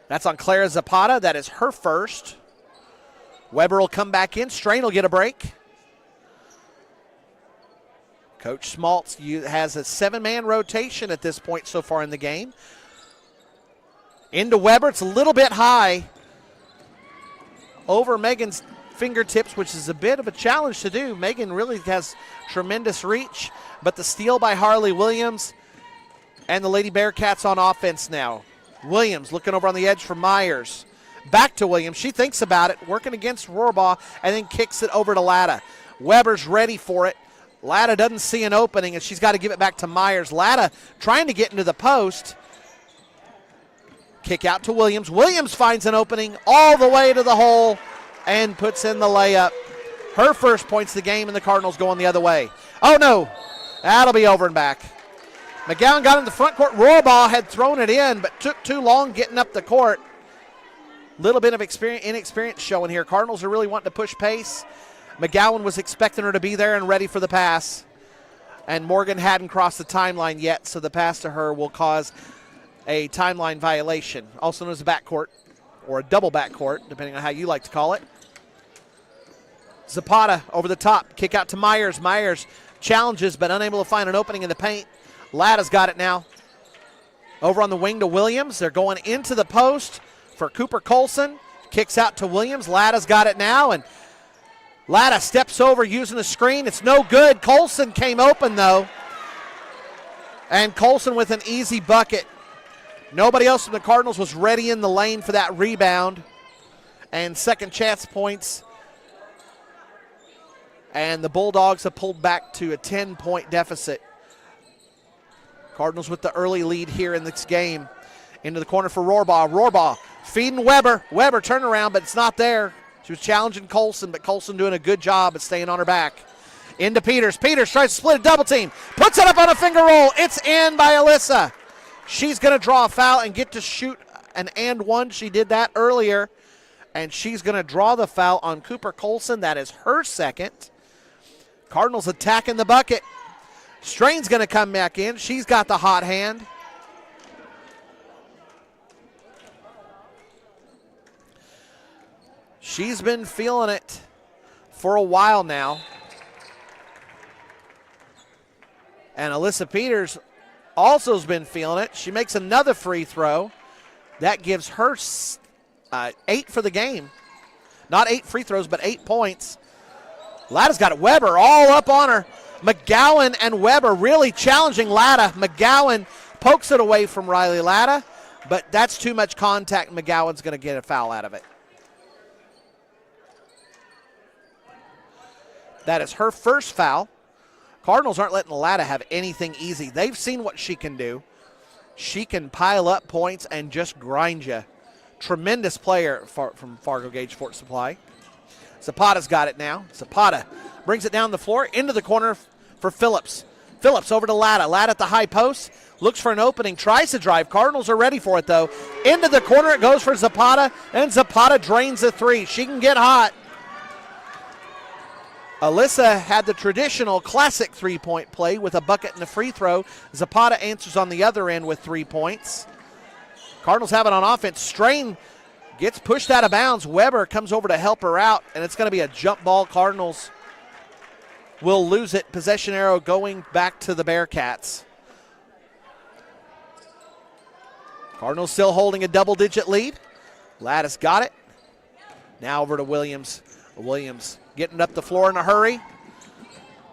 That's on Clara Zapata. That is her first. Weber will come back in. Strain will get a break. Coach Schmaltz has a 7-man rotation at this point so far in the game. Into Weber. It's a little bit high over Megan's fingertips, which is a bit of a challenge to do. Megan really has tremendous reach, but the steal by Harley Williams, and the Lady Bearcats on offense now. Williams looking over on the edge for Myers. Back to Williams. She thinks about it, working against Rohrbaugh, and then kicks it over to Latta. Weber's ready for it. Latta doesn't see an opening, and she's got to give it back to Myers. Latta trying to get into the post. Kick out to Williams. Williams finds an opening all the way to the hole and puts in the layup. Her first points of the game, and the Cardinals going the other way. Oh, no. That'll be over and back. McGowan got in the front court. Rohrbaugh had thrown it in, but took too long getting up the court. Little bit of inexperience showing here. Cardinals are really wanting to push pace. McGowan was expecting her to be there and ready for the pass. And Morgan hadn't crossed the timeline yet, so the pass to her will cause a timeline violation, also known as a backcourt or a double backcourt, depending on how you like to call it. Zapata over the top, kick out to Myers. Myers challenges but unable to find an opening in the paint. Latta's got it now. Over on the wing to Williams. They're going into the post for Cooper Colson. Kicks out to Williams. Latta's got it now, and Latta steps over using the screen. It's no good. Colson came open, though. And Colson with an easy bucket. Nobody else from the Cardinals was ready in the lane for that rebound. And second chance points. And the Bulldogs have pulled back to a 10-point deficit. Cardinals with the early lead here in this game. Into the corner for Rohrbaugh. Rohrbaugh feeding Weber. Weber turnaround, but it's not there. She was challenging Colson, but Colson doing a good job at staying on her back. Into Peters. Peters tries to split a double team. Puts it up on a finger roll. It's in by Alyssa. She's going to draw a foul and get to shoot an and one. She did that earlier. And she's going to draw the foul on Cooper Colson. That is her second. Cardinals attacking the bucket. Strain's going to come back in. She's got the hot hand. She's been feeling it for a while now. And Alyssa Peters also has been feeling it. She makes another free throw. That gives her 8 for the game. Not 8 free throws, but 8 points. Latta's got it. Weber all up on her. McGowan and Weber really challenging Latta. McGowan pokes it away from Riley Latta, but that's too much contact. McGowan's going to get a foul out of it. That is her first foul. Cardinals aren't letting Latta have anything easy. They've seen what she can do. She can pile up points and just grind you. Tremendous player from Fargo Gage Fort Supply. Zapata's got it now. Zapata brings it down the floor into the corner for Phillips. Phillips over to Latta. Latta at the high post. Looks for an opening. Tries to drive. Cardinals are ready for it, though. Into the corner it goes for Zapata, and Zapata drains the three. She can get hot. Alyssa had the traditional classic three-point play with a bucket and a free throw. Zapata answers on the other end with 3 points. Cardinals have it on offense. Strain gets pushed out of bounds. Weber comes over to help her out, and it's going to be a jump ball. Cardinals will lose it. Possession arrow going back to the Bearcats. Cardinals still holding a double-digit lead. Latta's got it. Now over to Williams. Williams getting up the floor in a hurry.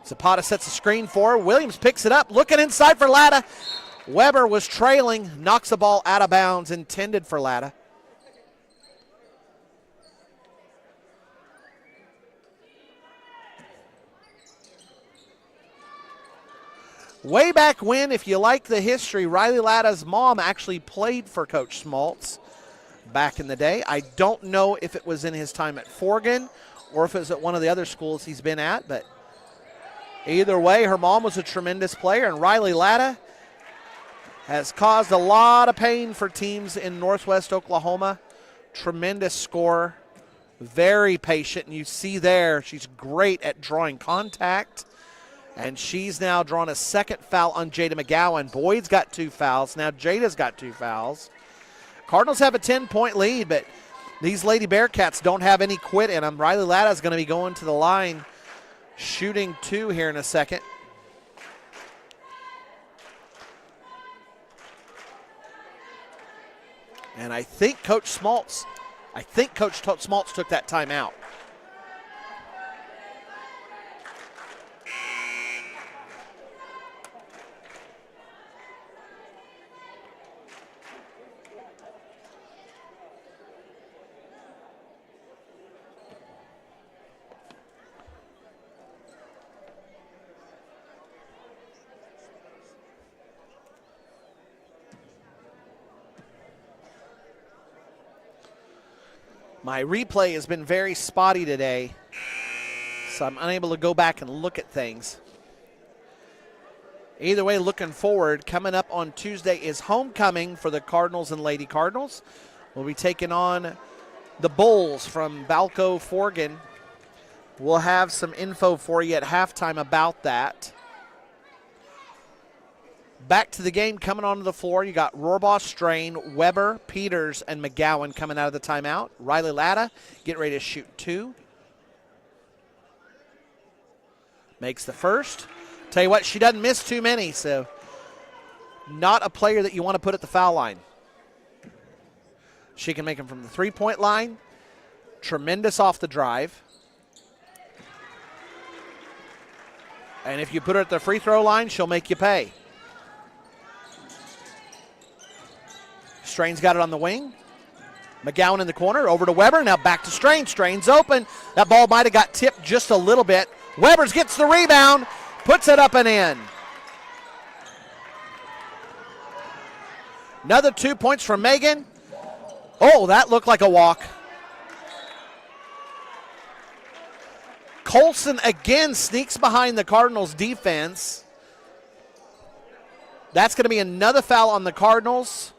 Zapata sets a screen for her. Williams picks it up, looking inside for Latta. Weber was trailing, knocks the ball out of bounds, intended for Latta. Way back when, if you like the history, Riley Latta's mom actually played for Coach Smaltz back in the day. I don't know if it was in his time at Forgan or if it was at one of the other schools he's been at, but either way, her mom was a tremendous player, and Riley Latta has caused a lot of pain for teams in Northwest Oklahoma. Tremendous scorer, very patient, and you see there she's great at drawing contact. And she's now drawn a second foul on Jada McGowan. Boyd's got 2 fouls. Now Jada's got 2 fouls. Cardinals have a 10-point lead, but these Lady Bearcats don't have any quit in them. Riley Latta's going to be going to the line, shooting 2 here in a second. And I think Coach Smaltz took that timeout. My replay has been very spotty today, so I'm unable to go back and look at things. Either way, looking forward, coming up on Tuesday is homecoming for the Cardinals and Lady Cardinals. We'll be taking on the Bulls from Balco Forgan. We'll have some info for you at halftime about that. Back to the game, coming onto the floor, you got Rohrbaugh, Strain, Weber, Peters, and McGowan coming out of the timeout. Riley Latta getting ready to shoot 2. Makes the first. Tell you what, she doesn't miss too many, so not a player that you want to put at the foul line. She can make them from the 3-point line. Tremendous off the drive. And if you put her at the free throw line, she'll make you pay. Strain's got it on the wing. McGowan in the corner, over to Weber. Now back to Strain. Strain's open. That ball might have got tipped just a little bit. Weber's gets the rebound, puts it up and in. Another 2 points from Megan. Oh, that looked like a walk. Colson again sneaks behind the Cardinals defense. That's going to be another foul on the Cardinals.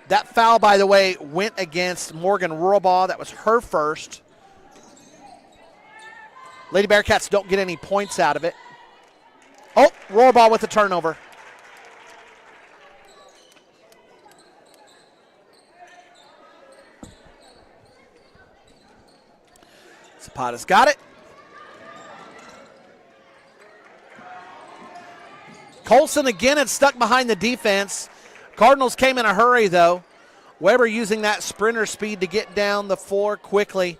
That foul, by the way, went against Morgan Rohrbaugh. That was her first. Lady Bearcats don't get any points out of it. Oh, Rohrbaugh with the turnover. Zapata's got it. Colson again had stuck behind the defense. Cardinals came in a hurry, though. Weber using that sprinter speed to get down the floor quickly.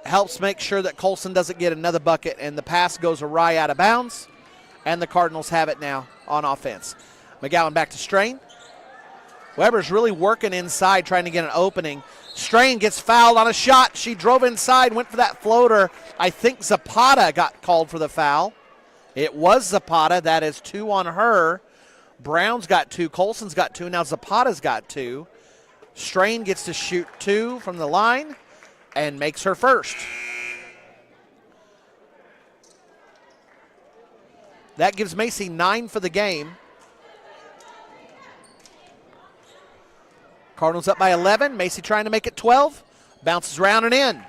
Helps make sure that Colson doesn't get another bucket, and the pass goes awry out of bounds, and the Cardinals have it now on offense. McGowan back to Strain. Weber's really working inside, trying to get an opening. Strain gets fouled on a shot. She drove inside, went for that floater. I think Zapata got called for the foul. It was Zapata. That is 2 on her. Brown's got 2. Colson's got 2. Now Zapata's got 2. Strain gets to shoot 2 from the line and makes her first. That gives Macy 9 for the game. Cardinals up by 11. Macy trying to make it 12. Bounces around and in.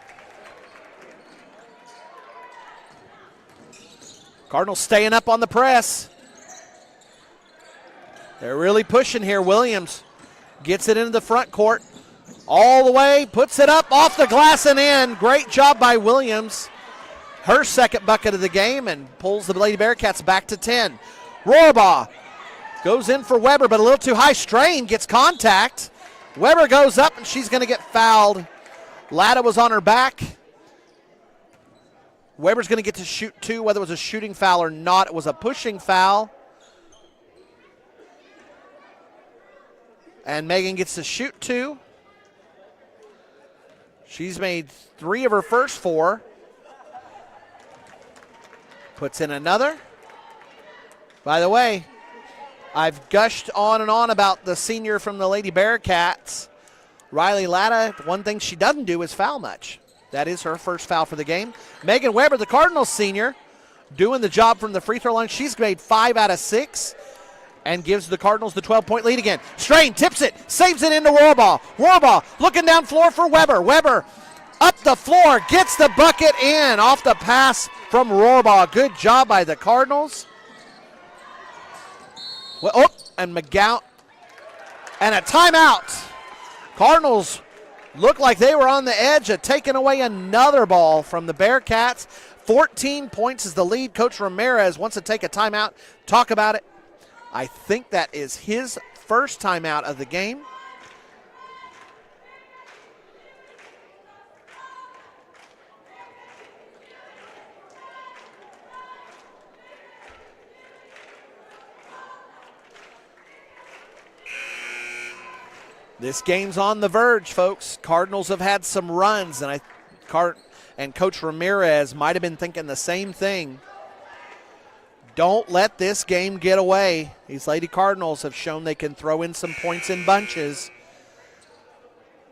Cardinals staying up on the press. They're really pushing here. Williams gets it into the front court. All the way, puts it up, off the glass and in. Great job by Williams. Her second bucket of the game and pulls the Lady Bearcats back to 10. Rohrbaugh goes in for Weber, but a little too high. Strain gets contact. Weber goes up, and she's going to get fouled. Latta was on her back. Weber's going to get to shoot 2, whether it was a shooting foul or not. It was a pushing foul. And Megan gets to shoot 2. She's made 3 of her first 4. Puts in another. By the way, I've gushed on and on about the senior from the Lady Bearcats, Riley Latta. One thing she doesn't do is foul much. That is her first foul for the game. Megan Weber, the Cardinals senior, doing the job from the free throw line. She's made 5 out of 6 and gives the Cardinals the 12-point lead again. Strain tips it, saves it into Warbaugh. Warbaugh looking down floor for Weber. Weber up the floor, gets the bucket in off the pass from Warbaugh. Good job by the Cardinals. Well, oh, and McGowan, and a timeout. Cardinals looked like they were on the edge of taking away another ball from the Bearcats. 14 points is the lead. Coach Ramirez wants to take a timeout, talk about it. I think that is his first timeout of the game. This game's on the verge, folks. Cardinals have had some runs, and Coach Ramirez might have been thinking the same thing. Don't let this game get away. These Lady Cardinals have shown they can throw in some points in bunches.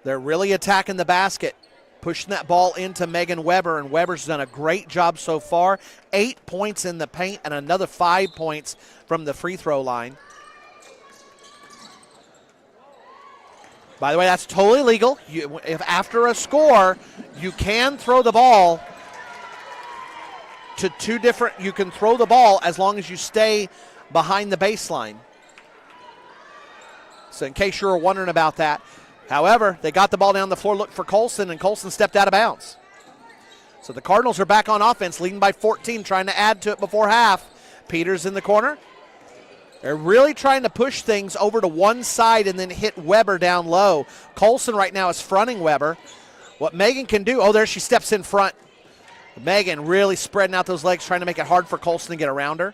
They're really attacking the basket, pushing that ball into Megan Weber, and Weber's done a great job so far. 8 points in the paint and another 5 points from the free throw line. By the way, that's totally legal. If after a score, you can throw the ball to 2 different, you can throw the ball as long as you stay behind the baseline. So in case you were wondering about that. However, they got the ball down the floor, looked for Colson, and Colson stepped out of bounds. So the Cardinals are back on offense, leading by 14, trying to add to it before half. Peters in the corner. They're really trying to push things over to one side and then hit Weber down low. Colson right now is fronting Weber. What Megan can do, oh, there she steps in front. Megan really spreading out those legs, trying to make it hard for Colson to get around her.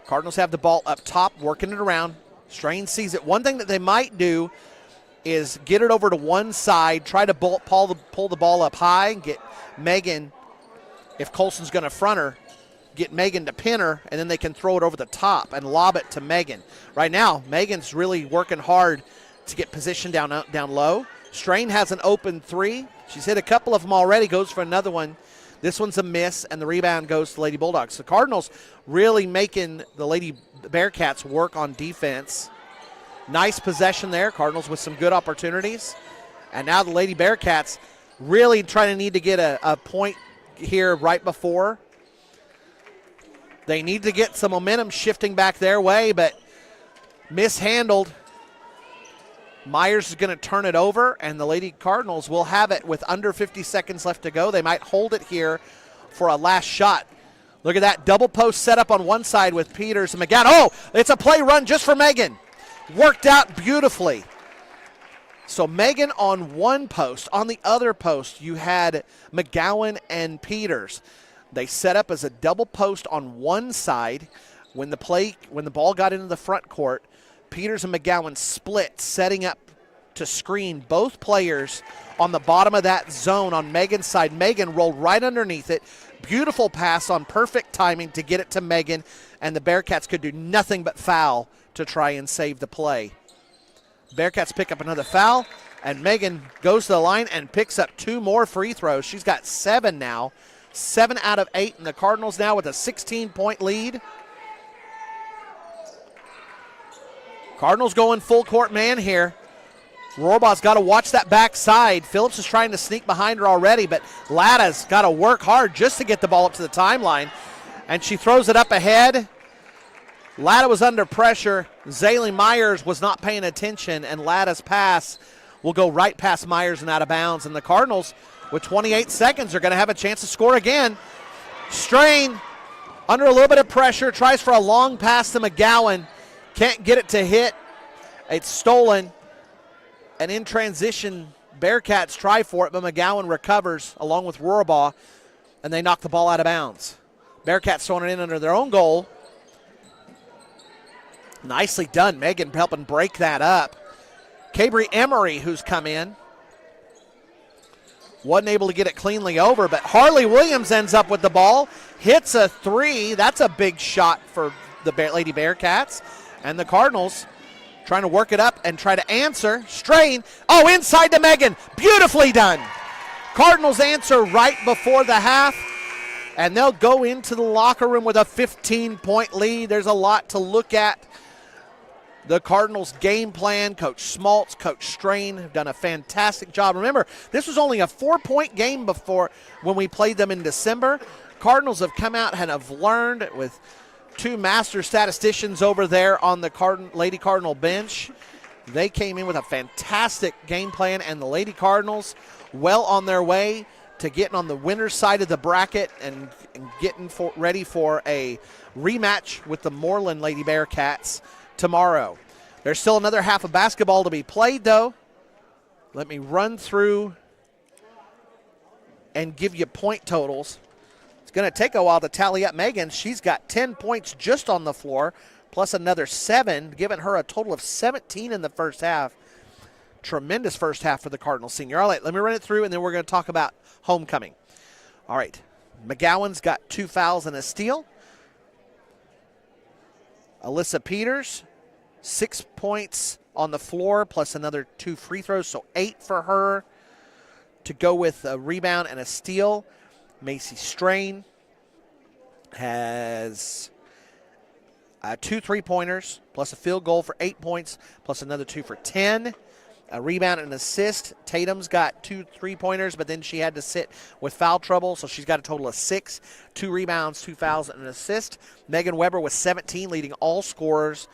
Cardinals have the ball up top, working it around. Strain sees it. One thing that they might do is get it over to one side, try to pull the ball up high, and get Megan, if Colson's going to front her, get Megan to pin her, and then they can throw it over the top and lob it to Megan. Right now, Megan's really working hard to get position down low. Strain has an open 3. She's hit a couple of them already, goes for another one. This one's a miss, and the rebound goes to Lady Bulldogs. The Cardinals really making the Lady Bearcats work on defense. Nice possession there. Cardinals with some good opportunities. And now the Lady Bearcats really need to get a point here right before. They need to get some momentum shifting back their way, but mishandled. Myers is going to turn it over, and the Lady Cardinals will have it with under 50 seconds left to go. They might hold it here for a last shot. Look at that double post set up on one side with Peters and McGowan. Oh, it's a play run just for Megan. Worked out beautifully. So Megan on one post. On the other post, you had McGowan and Peters. They set up as a double post on one side. When the ball got into the front court, Peters and McGowan split, setting up to screen both players on the bottom of that zone on Megan's side. Megan rolled right underneath it. Beautiful pass on perfect timing to get it to Megan, and the Bearcats could do nothing but foul to try and save the play. Bearcats pick up another foul, and Megan goes to the line and picks up 2 more free throws. She's got 7 now. 7 out of 8, and the Cardinals now with a 16-point lead. Cardinals going full court man here. Rohrbaugh's got to watch that backside. Phillips is trying to sneak behind her already, but Latta's got to work hard just to get the ball up to the timeline. And she throws it up ahead. Latta was under pressure. Zaylee Myers was not paying attention, and Latta's pass will go right past Myers and out of bounds. And the Cardinals, with 28 seconds, are going to have a chance to score again. Strain, under a little bit of pressure, tries for a long pass to McGowan. Can't get it to hit. It's stolen. And in transition, Bearcats try for it, but McGowan recovers along with Rohrbaugh. and they knock the ball out of bounds. Bearcats throwing it in under their own goal. Nicely done. Megan helping break that up. Cabry Emery, who's come in, wasn't able to get it cleanly over, but Harley Williams ends up with the ball, hits a three. That's a big shot for the Lady Bearcats. And the Cardinals trying to work it up and try to answer. Strain. Oh, inside to Megan. Beautifully done. Cardinals answer right before the half, and they'll go into the locker room with a 15-point lead. There's a lot to look at. The Cardinals' game plan, Coach Smaltz, Coach Strain have done a fantastic job. Remember, this was only a 4-point game before when we played them in December. Cardinals have come out and have learned with two master statisticians over there on the Lady Cardinal bench. They came in with a fantastic game plan, and the Lady Cardinals well on their way to getting on the winner's side of the bracket and getting ready for a rematch with the Moreland Lady Bearcats tomorrow. There's still another half of basketball to be played, though. Let me run through and give you point totals. It's going to take a while to tally up Megan. She's got 10 points just on the floor, plus another 7, giving her a total of 17 in the first half. Tremendous first half for the Cardinals senior. All right, let me run it through, and then we're going to talk about homecoming. All right, McGowan's got 2 fouls and a steal. Alyssa Peters, 6 points on the floor, plus another 2 free throws, so 8 for her to go with a rebound and a steal. Macy Strain has 2 3-pointers, plus a field goal for 8 points, plus another 2 for 10. A rebound and an assist. Tatum's got 2 3-pointers, but then she had to sit with foul trouble, so she's got a total of 6. 2 rebounds, 2 fouls, and an assist. Megan Weber with 17, leading all scorers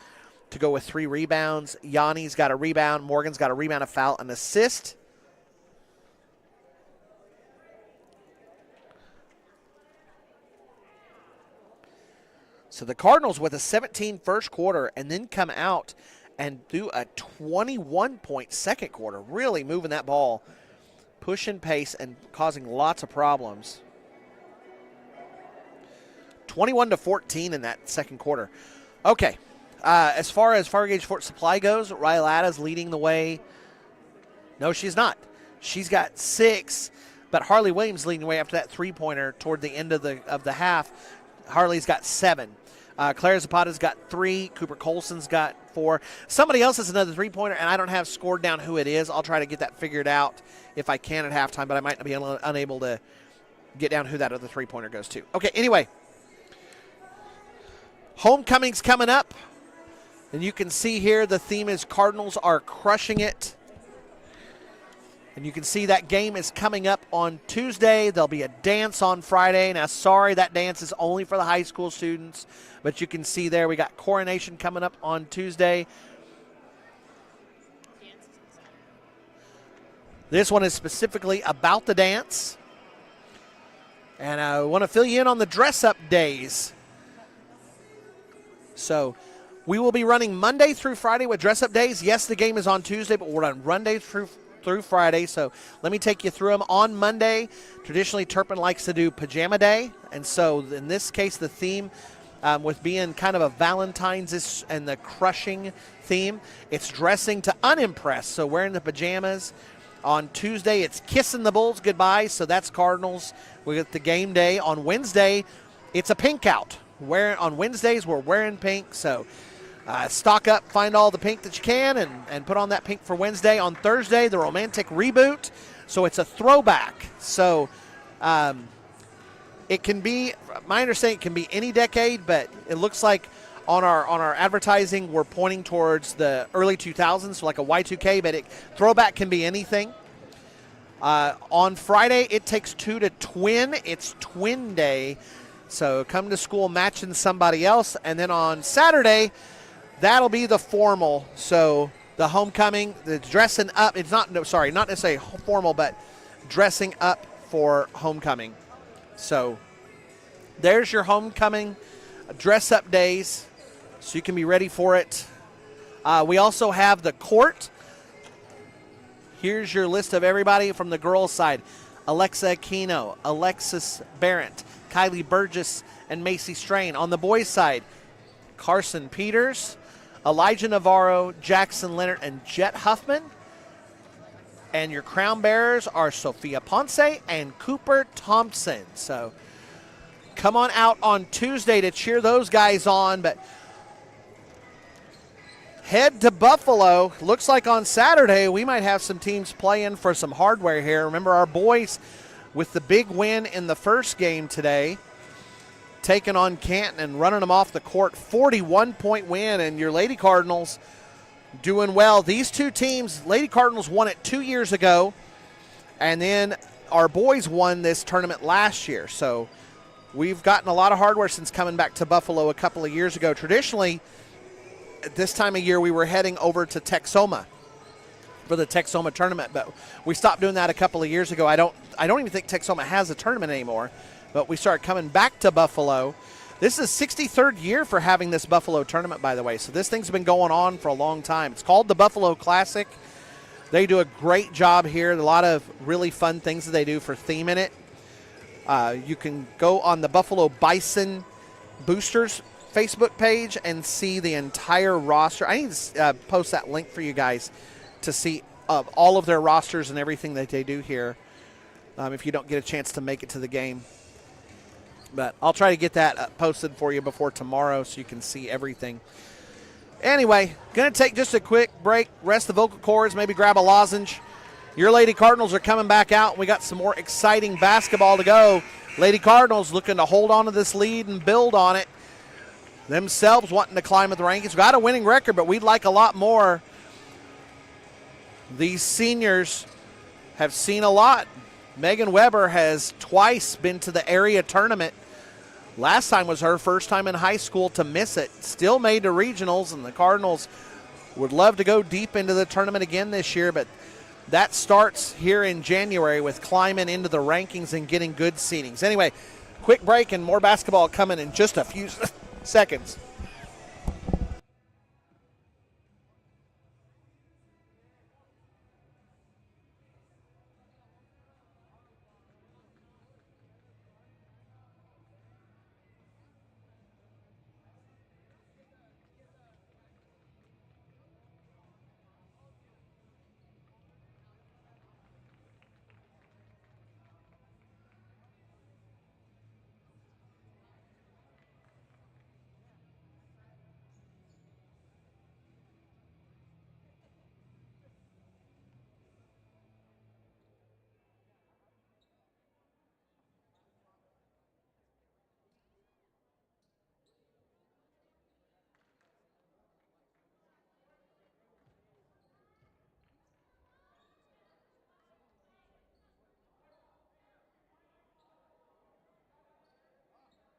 to go with 3 rebounds. Yanni's got a rebound. Morgan's got a rebound, a foul, and assist. So the Cardinals with a 17 first quarter and then come out and do a 21-point second quarter, really moving that ball, pushing pace and causing lots of problems. 21-14 in that second quarter. Okay, as far as Fargo Gage Fort Supply goes, Rylata's leading the way. No, she's not. She's got 6, but Harley Williams leading the way after that 3-pointer toward the end of the half. Harley's got 7. Clara Zapata's got 3. Cooper Colson's got 4. Somebody else has another 3-pointer, and I don't have scored down who it is. I'll try to get that figured out if I can at halftime, but I might be unable to get down who that other 3-pointer goes to. Okay, anyway. Homecoming's coming up, and you can see here the theme is Cardinals are crushing it. And you can see that game is coming up on Tuesday. There'll be a dance on Friday. Now, sorry, that dance is only for the high school students. But you can see there we got coronation coming up on Tuesday. This one is specifically about the dance. And I want to fill you in on the dress-up days. So we will be running Monday through Friday with dress-up days. Yes, the game is on Tuesday, but we'll run Monday through Friday. So let me take you through them. On Monday, traditionally Turpin likes to do Pajama Day. And so in this case, the theme with being kind of a Valentine's and the crushing theme, it's dressing to unimpress. So wearing the pajamas. On Tuesday, it's kissing the Bulls goodbye. So that's Cardinals. We get the game day. On Wednesday, it's a pink out. On Wednesdays, we're wearing pink. So stock up, find all the pink that you can, and put on that pink for Wednesday. On Thursday, the romantic reboot. So it's a throwback. So it can be, my understanding, it can be any decade, but it looks like on our advertising, we're pointing towards the early 2000s, so like a Y2K, but throwback can be anything. On Friday, it takes 2 to twin. It's twin day. So come to school matching somebody else. And then on Saturday, that'll be the formal. So the homecoming, the dressing up, it's not necessarily formal, but dressing up for homecoming. So there's your homecoming dress up days, so you can be ready for it. We also have the court. Here's your list of everybody from the girls' side. Alexa Aquino, Alexis Barrett, Kylie Burgess, and Macy Strain. On the boys' side, Carson Peters, Elijah Navarro, Jackson Leonard, and Jet Huffman. And your crown bearers are Sophia Ponce and Cooper Thompson. So come on out on Tuesday to cheer those guys on. But head to Buffalo. Looks like on Saturday we might have some teams playing for some hardware here. Remember our boys with the big win in the first game today, taking on Canton and running them off the court. 41-point win, and your Lady Cardinals doing well. These two teams, Lady Cardinals won it 2 years ago, and then our boys won this tournament last year. So we've gotten a lot of hardware since coming back to Buffalo a couple of years ago. Traditionally, at this time of year, we were heading over to Texoma for the Texoma tournament, but we stopped doing that a couple of years ago. I don't even think Texoma has a tournament anymore, but we started coming back to Buffalo. This is 63rd year for having this Buffalo tournament, by the way, so this thing's been going on for a long time. It's called the Buffalo Classic. They do a great job here. A lot of really fun things that they do for theming it. You can go on the Buffalo Bison Boosters Facebook page and see the entire roster. I need to post that link for you guys to see all of their rosters and everything that they do here if you don't get a chance to make it to the game. But I'll try to get that posted for you before tomorrow so you can see everything. Anyway, going to take just a quick break, rest the vocal cords, maybe grab a lozenge. Your Lady Cardinals are coming back out. We got some more exciting basketball to go. Lady Cardinals looking to hold on to this lead and build on it. Themselves wanting to climb with the rankings. We've got a winning record, but we'd like a lot more. These seniors have seen a lot. Megan Weber has twice been to the area tournament. Last time was her first time in high school to miss it. Still made to regionals, and the Cardinals would love to go deep into the tournament again this year, but that starts here in January with climbing into the rankings and getting good seedings. Anyway, quick break and more basketball coming in just a few seconds.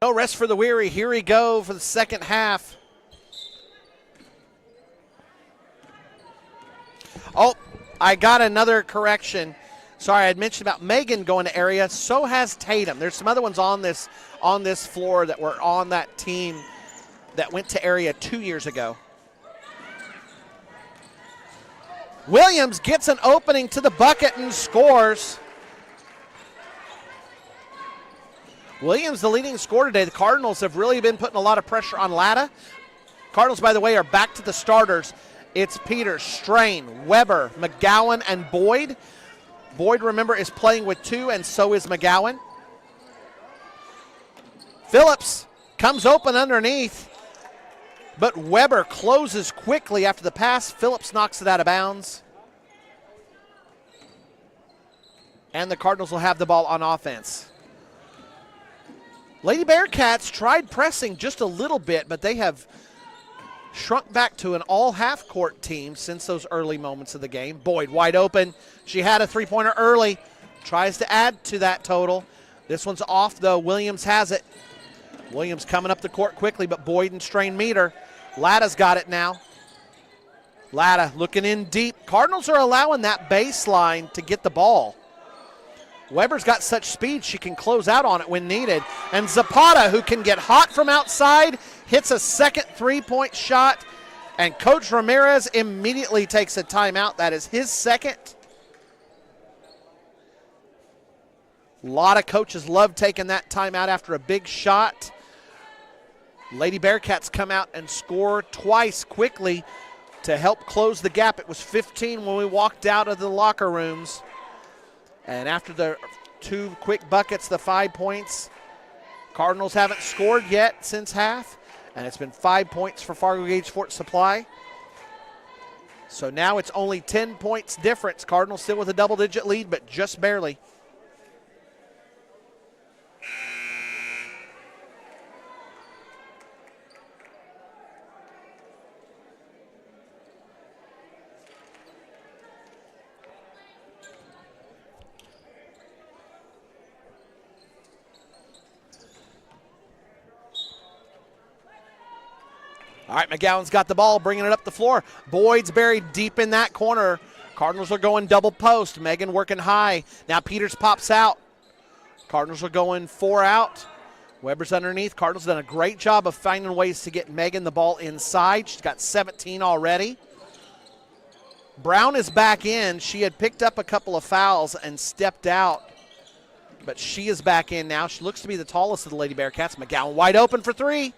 No rest for the weary. Here we go for the second half. Oh, I got another correction. Sorry, I had mentioned about Megan going to area. So has Tatum. There's some other ones on this floor that were on that team that went to area 2 years ago. Williams gets an opening to the bucket and scores. Williams, the leading scorer today. The Cardinals have really been putting a lot of pressure on Latta. Cardinals, by the way, are back to the starters. It's Peters, Strain, Weber, McGowan, and Boyd. Boyd, remember, is playing with two, and so is McGowan. Phillips comes open underneath, but Weber closes quickly after the pass. Phillips knocks it out of bounds. And the Cardinals will have the ball on offense. Lady Bearcats tried pressing just a little bit, but they have shrunk back to an all half-court team since those early moments of the game. Boyd wide open. She had a three-pointer early. Tries to add to that total. This one's off, though. Williams has it. Williams coming up the court quickly, but Boyd and Strain meet her. Latta's got it now. Latta looking in deep. Cardinals are allowing that baseline to get the ball. Weber's got such speed she can close out on it when needed. And Zapata, who can get hot from outside, hits a second three-point shot. And Coach Ramirez immediately takes a timeout. That is his second. A lot of coaches love taking that timeout after a big shot. Lady Bearcats come out and score twice quickly to help close the gap. It was 15 when we walked out of the locker rooms. And after the 2 quick buckets, the 5 points, Cardinals haven't scored yet since half. And it's been 5 points for Fargo Gage Fort Supply. So now it's only 10 points difference. Cardinals still with a double-digit lead, but just barely. All right, McGowan's got the ball, bringing it up the floor. Boyd's buried deep in that corner. Cardinals are going double post. Megan working high. Now Peters pops out. Cardinals are going 4 out. Weber's underneath. Cardinals done a great job of finding ways to get Megan the ball inside. She's got 17 already. Brown is back in. She had picked up a couple of fouls and stepped out, but she is back in now. She looks to be the tallest of the Lady Bearcats. McGowan wide open for 3.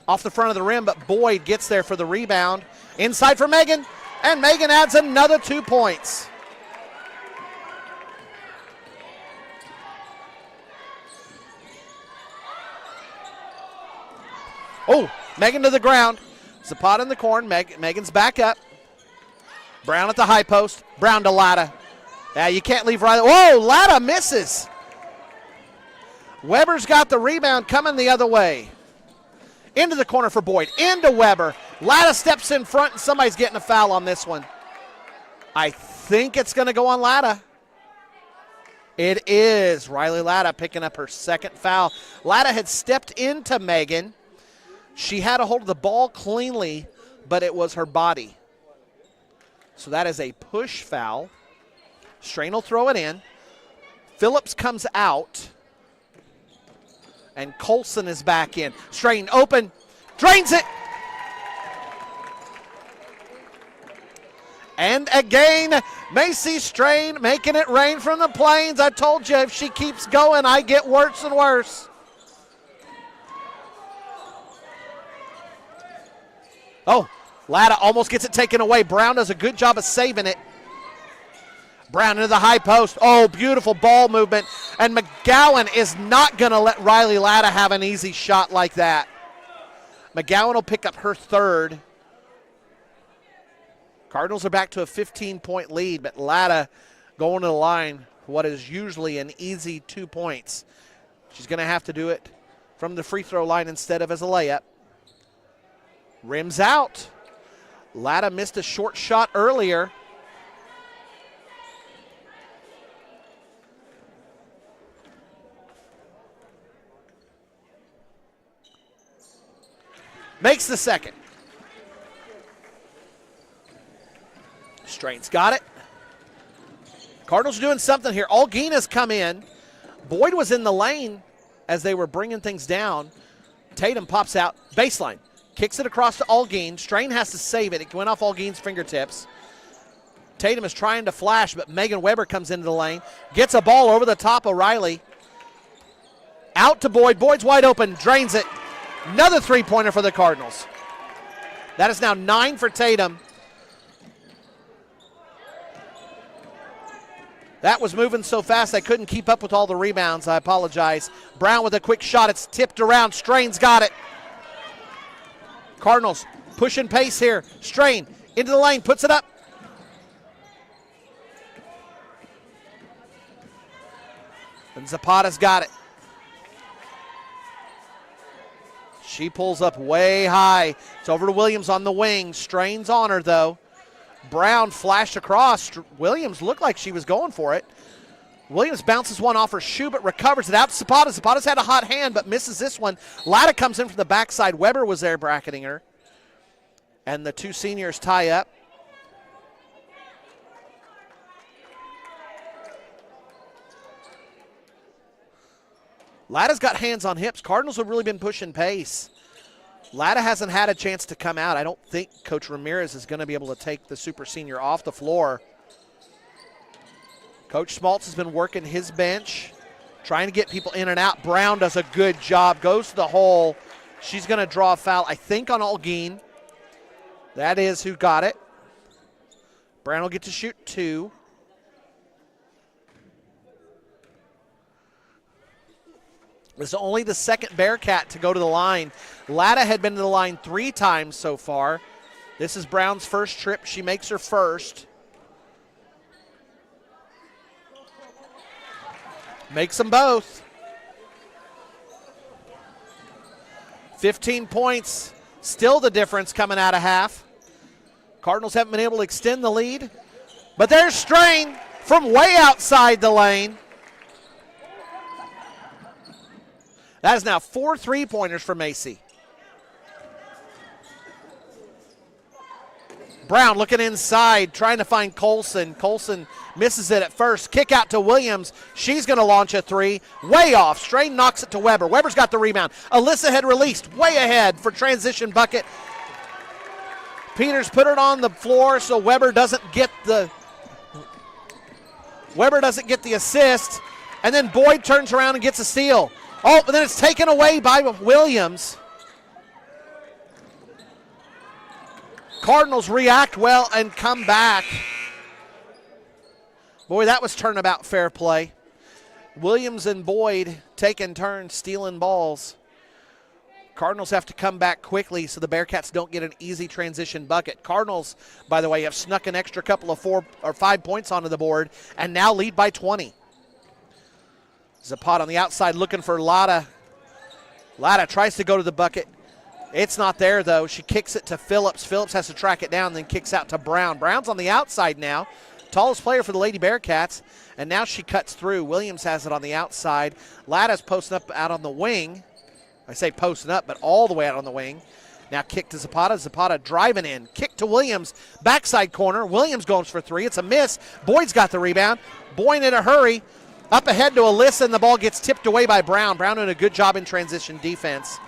Off the front of the rim, but Boyd gets there for the rebound. Inside for Megan, and Megan adds another 2 points. Oh, Megan to the ground. Zapata in the corner. Megan's back up. Brown at the high post. Brown to Latta. Yeah, you can't leave right. Whoa, Latta misses. Weber's got the rebound coming the other way. Into the corner for Boyd. Into Weber. Latta steps in front, and somebody's getting a foul on this one. I think it's going to go on Latta. It is. Riley Latta picking up her second foul. Latta had stepped into Megan. She had a hold of the ball cleanly, but it was her body. So that is a push foul. Strain will throw it in. Phillips comes out. And Colson is back in. Strain open. Drains it. And again, Macy Strain making it rain from the plains. I told you, if she keeps going, I get worse and worse. Oh, Latta almost gets it taken away. Brown does a good job of saving it. Brown into the high post. Oh, beautiful ball movement. And McGowan is not going to let Riley Latta have an easy shot like that. McGowan will pick up her third. Cardinals are back to a 15-point lead, but Latta going to the line for what is usually an easy 2 points. She's going to have to do it from the free throw line instead of as a layup. Rims out. Latta missed a short shot earlier. Makes the second. Strain's got it. Cardinals are doing something here. Alguina's come in. Boyd was in the lane as they were bringing things down. Tatum pops out. Baseline. Kicks it across to Alguin. Strain has to save it. It went off Algin's fingertips. Tatum is trying to flash, but Megan Weber comes into the lane. Gets a ball over the top of Riley. Out to Boyd. Boyd's wide open. Drains it. Another three-pointer for the Cardinals. That is now 9 for Tatum. That was moving so fast I couldn't keep up with all the rebounds. I apologize. Brown with a quick shot. It's tipped around. Strain's got it. Cardinals pushing pace here. Strain into the lane. Puts it up. And Zapata's got it. She pulls up way high. It's over to Williams on the wing. Strain's on her, though. Brown flashed across. Williams looked like she was going for it. Williams bounces one off her shoe, but recovers it out to Zapata. Zapata's had a hot hand, but misses this one. Latta comes in from the backside. Weber was there bracketing her. And the two seniors tie up. Latta's got hands on hips. Cardinals have really been pushing pace. Latta hasn't had a chance to come out. I don't think Coach Ramirez is going to be able to take the super senior off the floor. Coach Schmaltz has been working his bench, trying to get people in and out. Brown does a good job, goes to the hole. She's going to draw a foul, I think, on Algeen. That is who got it. Brown will get to shoot 2. This is only the second Bearcat to go to the line. Latta had been to the line 3 times so far. This is Brown's first trip. She makes her first. Makes them both. 15 points, still the difference coming out of half. Cardinals haven't been able to extend the lead, but there's Strain from way outside the lane. That is now 4 3-pointers for Macy. Brown looking inside, trying to find Colson. Colson misses it at first. Kick out to Williams. She's going to launch a 3. Way off. Strain knocks it to Weber. Weber's got the rebound. Alyssa had released way ahead for transition bucket. Peters put it on the floor so Weber doesn't get the assist. And then Boyd turns around and gets a steal. Oh, but then it's taken away by Williams. Cardinals react well and come back. Boy, that was turnabout fair play. Williams and Boyd taking turns stealing balls. Cardinals have to come back quickly so the Bearcats don't get an easy transition bucket. Cardinals, by the way, have snuck an extra couple of 4 or 5 points onto the board and now lead by 20. Zapata on the outside looking for Latta. Latta tries to go to the bucket. It's not there, though. She kicks it to Phillips. Phillips has to track it down, then kicks out to Brown. Brown's on the outside now. Tallest player for the Lady Bearcats, and now she cuts through. Williams has it on the outside. Latta's posting up out on the wing. I say posting up, but all the way out on the wing. Now kick to Zapata. Zapata driving in. Kick to Williams. Backside corner. Williams goes for 3. It's a miss. Boyd's got the rebound. Boyd in a hurry. Up ahead to Alyssa, and the ball gets tipped away by Brown. Brown doing a good job in transition defense.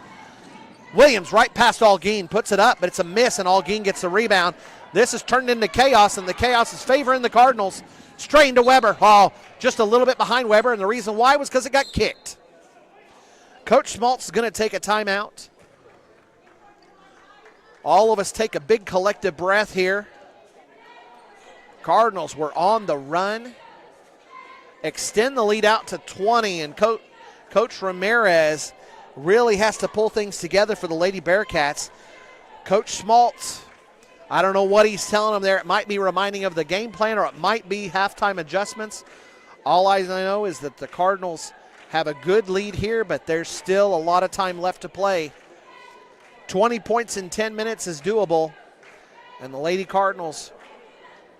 Williams right past Algeen, puts it up, but it's a miss, and Algeen gets the rebound. This is turned into chaos, and the chaos is favoring the Cardinals. Strain to Weber. Oh, just a little bit behind Weber, and the reason why was because it got kicked. Coach Schmaltz is going to take a timeout. All of us take a big collective breath here. Cardinals were on the run. Extend the lead out to 20, and Coach Ramirez really has to pull things together for the Lady Bearcats. Coach Schmaltz, I don't know what he's telling them there. It might be reminding of the game plan, or it might be halftime adjustments. All I know is that the Cardinals have a good lead here, but there's still a lot of time left to play. 20 points in 10 minutes is doable, and the Lady Cardinals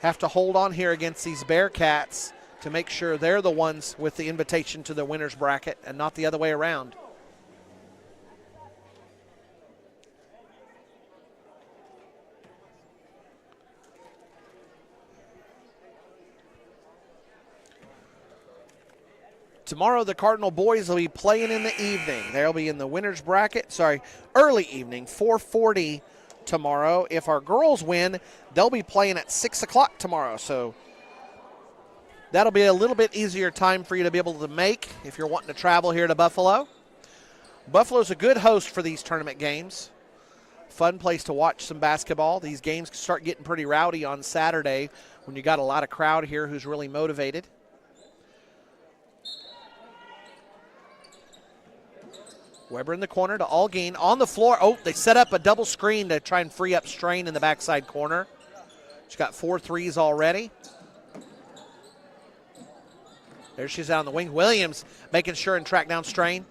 have to hold on here against these Bearcats to make sure they're the ones with the invitation to the winner's bracket and not the other way around. Tomorrow, the Cardinal boys will be playing in the evening. They'll be in the winner's bracket, early evening, 4:40 tomorrow. If our girls win, they'll be playing at 6 o'clock tomorrow. So that'll be a little bit easier time for you to be able to make if you're wanting to travel here to Buffalo. Buffalo's a good host for these tournament games. Fun place to watch some basketball. These games start getting pretty rowdy on Saturday when you got a lot of crowd here who's really motivated. Weber in the corner to Algeen on the floor. Oh, they set up a double screen to try and free up Strain in the backside corner. She's got 4 threes already. There she's out on the wing. Williams making sure and track down Strain.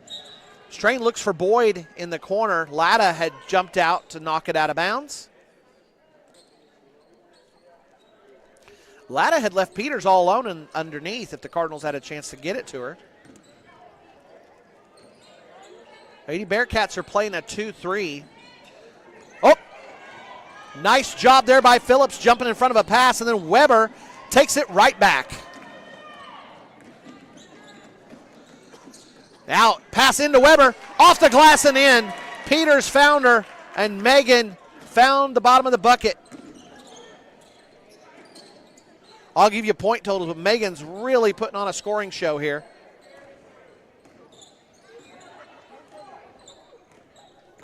Strain looks for Boyd in the corner. Latta had jumped out to knock it out of bounds. Latta had left Peters all alone underneath if the Cardinals had a chance to get it to her. Lady Bearcats are playing a 2-3. Oh, nice job there by Phillips jumping in front of a pass, and then Weber takes it right back. Now, pass into Weber, off the glass and in. Peters found her, and Megan found the bottom of the bucket. I'll give you point totals, but Megan's really putting on a scoring show here.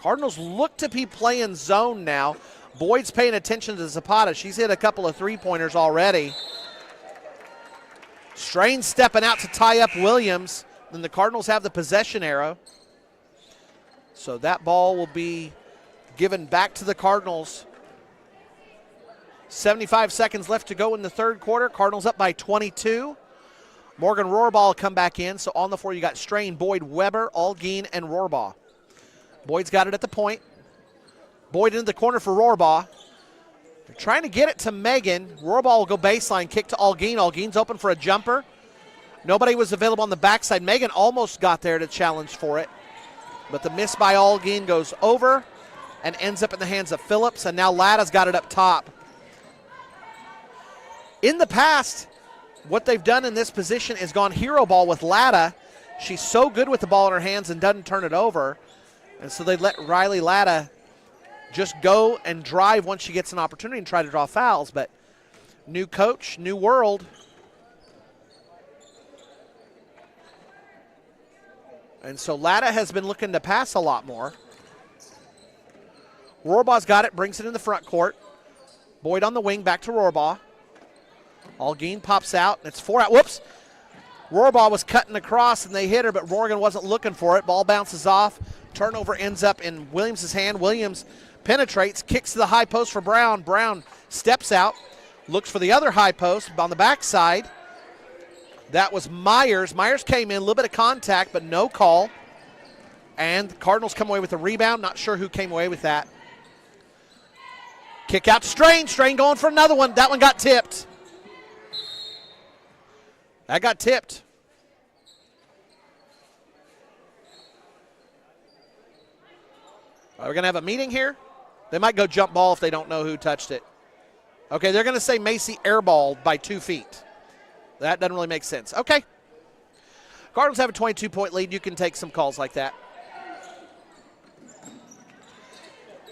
Cardinals look to be playing zone now. Boyd's paying attention to Zapata. She's hit a couple of three-pointers already. Strain stepping out to tie up Williams. Then the Cardinals have the possession arrow. So that ball will be given back to the Cardinals. 75 seconds left to go in the third quarter. Cardinals up by 22. Morgan Rohrbaugh will come back in. So on the floor you got Strain, Boyd, Weber, Algeen, and Rohrbaugh. Boyd's got it at the point. Boyd into the corner for Rohrbaugh. They're trying to get it to Megan. Rohrbaugh will go baseline, kick to Algeen. Algeen's open for a jumper. Nobody was available on the backside. Megan almost got there to challenge for it. But the miss by Algeen goes over and ends up in the hands of Phillips. And now Latta's got it up top. In the past, what they've done in this position is gone hero ball with Latta. She's so good with the ball in her hands and doesn't turn it over. And so they let Riley Latta just go and drive once she gets an opportunity and try to draw fouls. But new coach, new world. And so Latta has been looking to pass a lot more. Rohrbaugh's got it, brings it in the front court. Boyd on the wing, back to Rohrbaugh. Algeen pops out, and it's 4 out. Whoops. Rohrbaugh was cutting across, and they hit her, but Morgan wasn't looking for it. Ball bounces off. Turnover ends up in Williams' hand. Williams penetrates, kicks to the high post for Brown. Brown steps out, looks for the other high post on the backside. That was Myers. Myers came in, a little bit of contact, but no call. And the Cardinals come away with a rebound. Not sure who came away with that. Kick out to Strain. Strain going for another one. That one got tipped. That got tipped. Are we going to have a meeting here? They might go jump ball if they don't know who touched it. Okay, they're going to say Macy airballed by 2 feet. That doesn't really make sense. Okay. Cardinals have a 22-point lead. You can take some calls like that.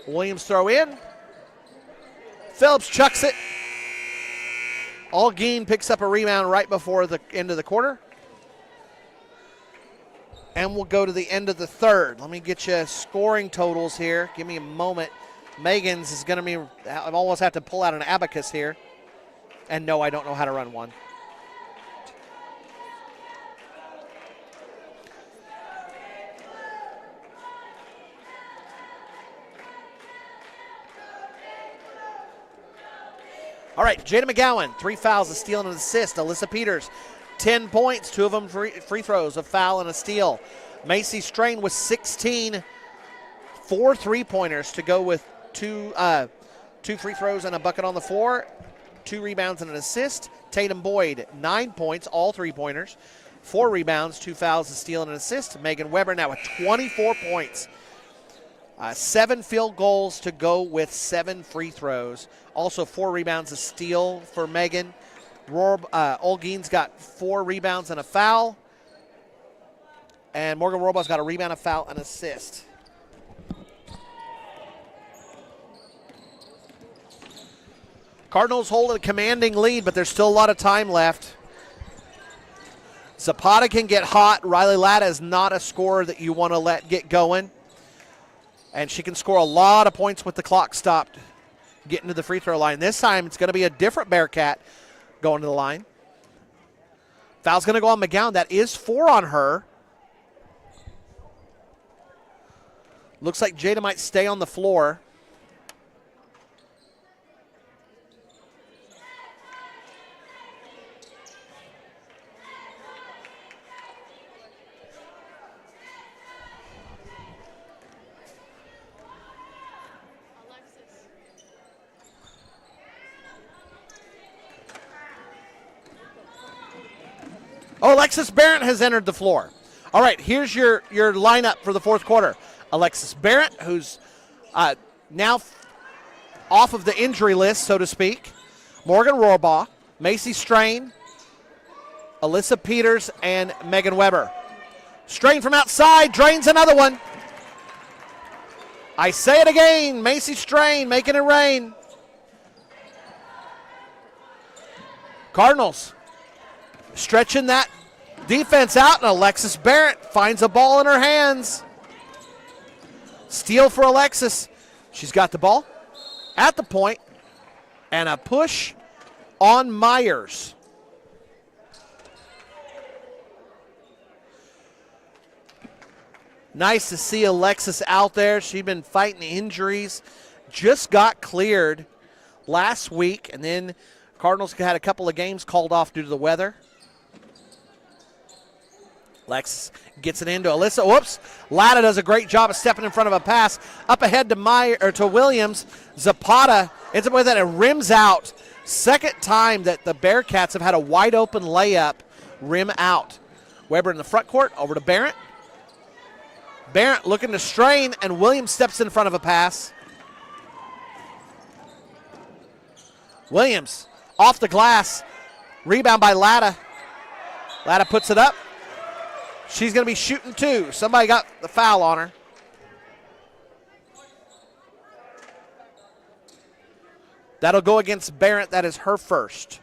Williams throw in. Phillips chucks it. Algeen picks up a rebound right before the end of the quarter. And we'll go to the end of the third. Let me get you scoring totals here. Give me a moment. Megan's is going to be, I almost have to pull out an abacus here. And no, I don't know how to run one. All right, Jada McGowan, 3 fouls, a steal and an assist. Alyssa Peters, 10 points, 2 of them free throws, a foul and a steal. Macy Strain with 16, 4 3-pointers to go with 2 free throws and a bucket on the floor, 2 rebounds and an assist. Tatum Boyd, 9 points, all 3-pointers, 4 rebounds, 2 fouls, a steal and an assist. Megan Weber now with 24 points. 7 field goals to go with 7 free throws. Also 4 rebounds, a steal for Megan. Olgeen's got 4 rebounds and a foul. And Morgan Rohrbaugh's got a rebound, a foul, and assist. Cardinals hold a commanding lead, but there's still a lot of time left. Zapata can get hot. Riley Latta is not a scorer that you want to let get going. And she can score a lot of points with the clock stopped getting to the free throw line. This time it's going to be a different Bearcat going to the line. Foul's going to go on McGowan. That is 4 on her. Looks like Jada might stay on the floor. Oh, Alexis Barrett has entered the floor. All right, here's your lineup for the fourth quarter. Alexis Barrett, who's now off of the injury list, so to speak. Morgan Rohrbaugh, Macy Strain, Alyssa Peters, and Megan Weber. Strain from outside, drains another one. I say it again, Macy Strain making it rain. Cardinals stretching that defense out, and Alexis Barrett finds a ball in her hands. Steal for Alexis. She's got the ball at the point, and a push on Myers. Nice to see Alexis out there. She's been fighting injuries. Just got cleared last week, and then Cardinals had a couple of games called off due to the weather. Alexis gets it into Alyssa. Whoops. Latta does a great job of stepping in front of a pass. Up ahead to Williams. Zapata ends up with it and rims out. Second time that the Bearcats have had a wide open layup rim out. Weber in the front court. Over to Barrett. Barrett looking to strain, and Williams steps in front of a pass. Williams off the glass. Rebound by Latta. Latta puts it up. She's going to be shooting too. Somebody got the foul on her. That'll go against Barrett. That is her first.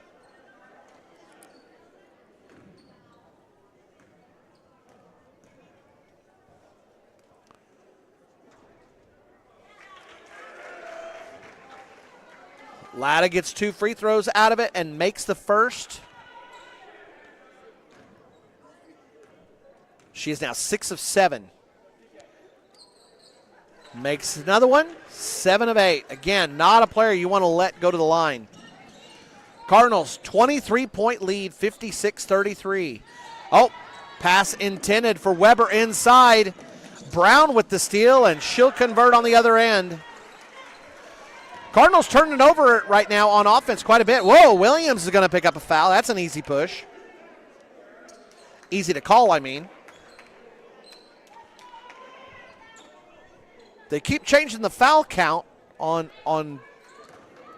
Latta gets 2 free throws out of it and makes the first. She is now 6 of 7. Makes another one, 7 of 8. Again, not a player you want to let go to the line. Cardinals, 23-point lead, 56-33. Oh, pass intended for Weber inside. Brown with the steal, and she'll convert on the other end. Cardinals turning it over right now on offense quite a bit. Whoa, Williams is going to pick up a foul. That's an easy push. Easy to call, I mean. They keep changing the foul count on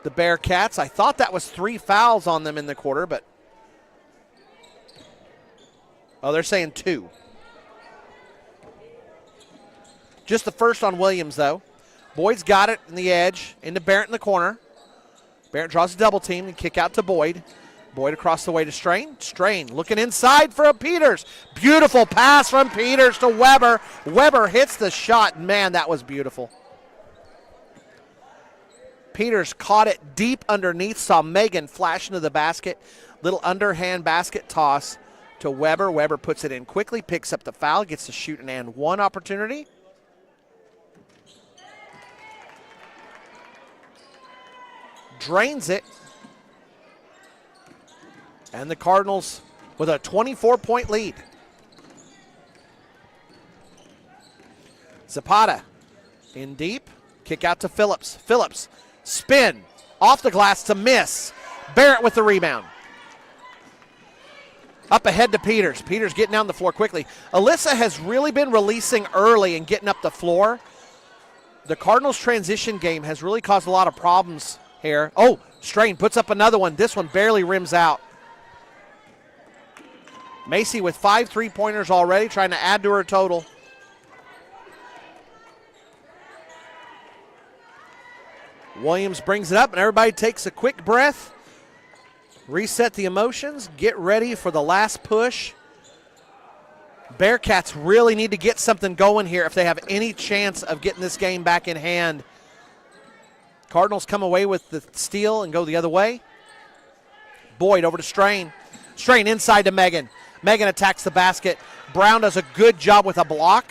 the Bearcats. I thought that was 3 fouls on them in the quarter, but they're saying 2. Just the first on Williams, though. Boyd's got it in the edge, into Barrett in the corner. Barrett draws a double team and kick out to Boyd. Boyd across the way to Strain. Strain looking inside for a Peters. Beautiful pass from Peters to Weber. Weber hits the shot. Man, that was beautiful. Peters caught it deep underneath, saw Megan flash into the basket. Little underhand basket toss to Weber. Weber puts it in quickly, picks up the foul, gets to shoot an and one opportunity. Drains it. And the Cardinals with a 24-point lead. Zapata in deep. Kick out to Phillips. Phillips, spin. Off the glass to miss. Barrett with the rebound. Up ahead to Peters. Peters getting down the floor quickly. Alyssa has really been releasing early and getting up the floor. The Cardinals' transition game has really caused a lot of problems here. Oh, Strain puts up another one. This one barely rims out. Macy with 5 3-pointers already, trying to add to her total. Williams brings it up, and everybody takes a quick breath. Reset the emotions. Get ready for the last push. Bearcats really need to get something going here if they have any chance of getting this game back in hand. Cardinals come away with the steal and go the other way. Boyd over to Strain. Strain inside to Megan. Megan attacks the basket. Brown does a good job with a block.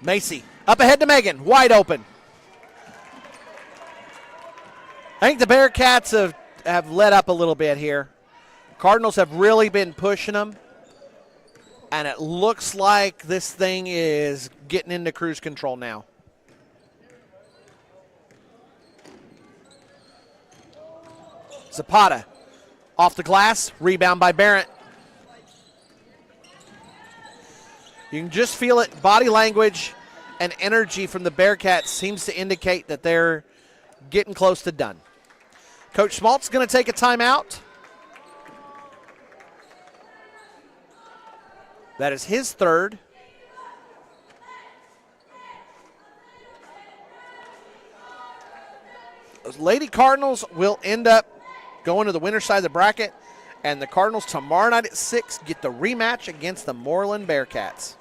Macy up ahead to Megan, wide open. I think the Bearcats have let up a little bit here. Cardinals have really been pushing them, and it looks like this thing is getting into cruise control now. Zapata off the glass, rebound by Barrett. You can just feel it. Body language and energy from the Bearcats seems to indicate that they're getting close to done. Coach Schmaltz going to take a timeout. That is his third. Those Lady Cardinals will end up going to the winner's side of the bracket, and the Cardinals tomorrow night at 6 get the rematch against the Moreland Bearcats.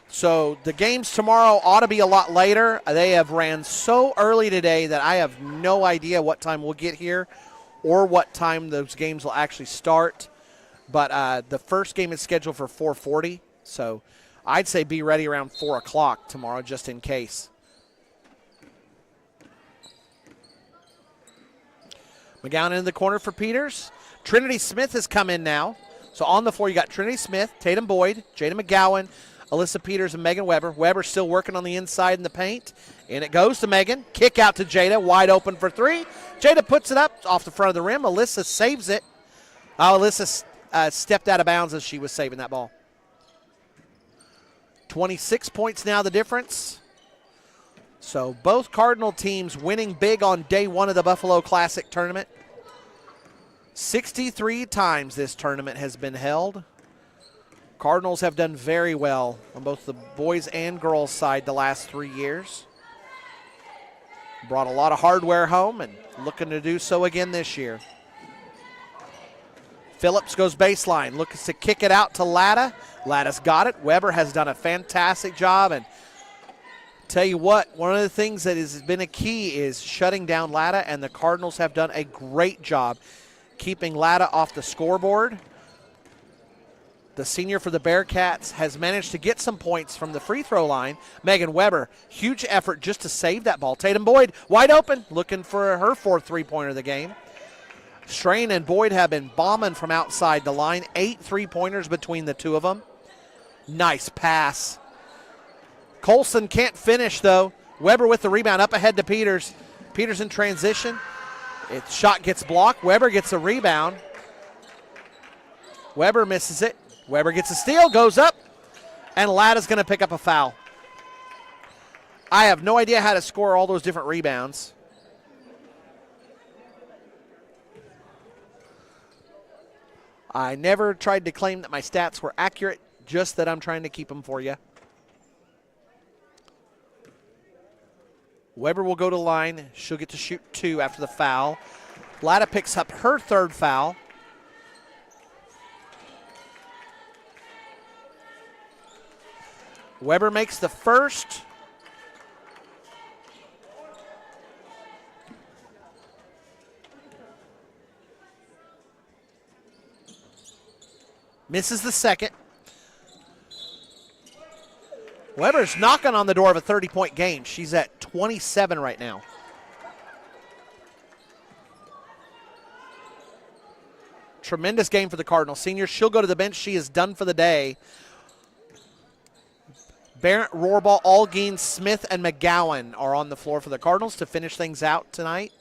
So the games tomorrow ought to be a lot later. They have ran so early today that I have no idea what time we'll get here or what time those games will actually start. But the first game is scheduled for 4:40, so I'd say be ready around 4 o'clock tomorrow just in case. McGowan in the corner for Peters. Trinity Smith has come in now. So on the floor you got Trinity Smith, Tatum Boyd, Jada McGowan, Alyssa Peters, and Megan Weber. Weber still working on the inside in the paint. And it goes to Megan. Kick out to Jada, wide open for three. Jada puts it up off the front of the rim. Alyssa saves it. Alyssa stepped out of bounds as she was saving that ball. 26 points now the difference. So both Cardinal teams winning big on day one of the Buffalo Classic tournament. 63 times this tournament has been held. Cardinals have done very well on both the boys and girls side the last 3 years. Brought a lot of hardware home and looking to do so again this year. Phillips goes baseline, looks to kick it out to Latta. Latta's got it. Weber has done a fantastic job, and tell you what, one of the things that has been a key is shutting down Latta, and the Cardinals have done a great job keeping Latta off the scoreboard. The senior for the Bearcats has managed to get some points from the free throw line. Megan Weber, huge effort just to save that ball. Tatum Boyd, wide open, looking for her fourth three-pointer of the game. Strain and Boyd have been bombing from outside the line. 8 three-pointers between the two of them. Nice pass. Colson can't finish, though. Weber with the rebound, up ahead to Peters. Peters in transition. Its shot gets blocked. Weber gets a rebound. Weber misses it. Weber gets a steal, goes up, and Latta's going to pick up a foul. I have no idea how to score all those different rebounds. I never tried to claim that my stats were accurate, just that I'm trying to keep them for you. Weber will go to line. She'll get to shoot 2 after the foul. Latta picks up her third foul. Weber makes the first. Misses the second. Weber's knocking on the door of a 30-point game. She's at 27 right now. Tremendous game for the Cardinals. Senior, she'll go to the bench. She is done for the day. Barrett, Rohrball, Algeen, Smith, and McGowan are on the floor for the Cardinals to finish things out tonight.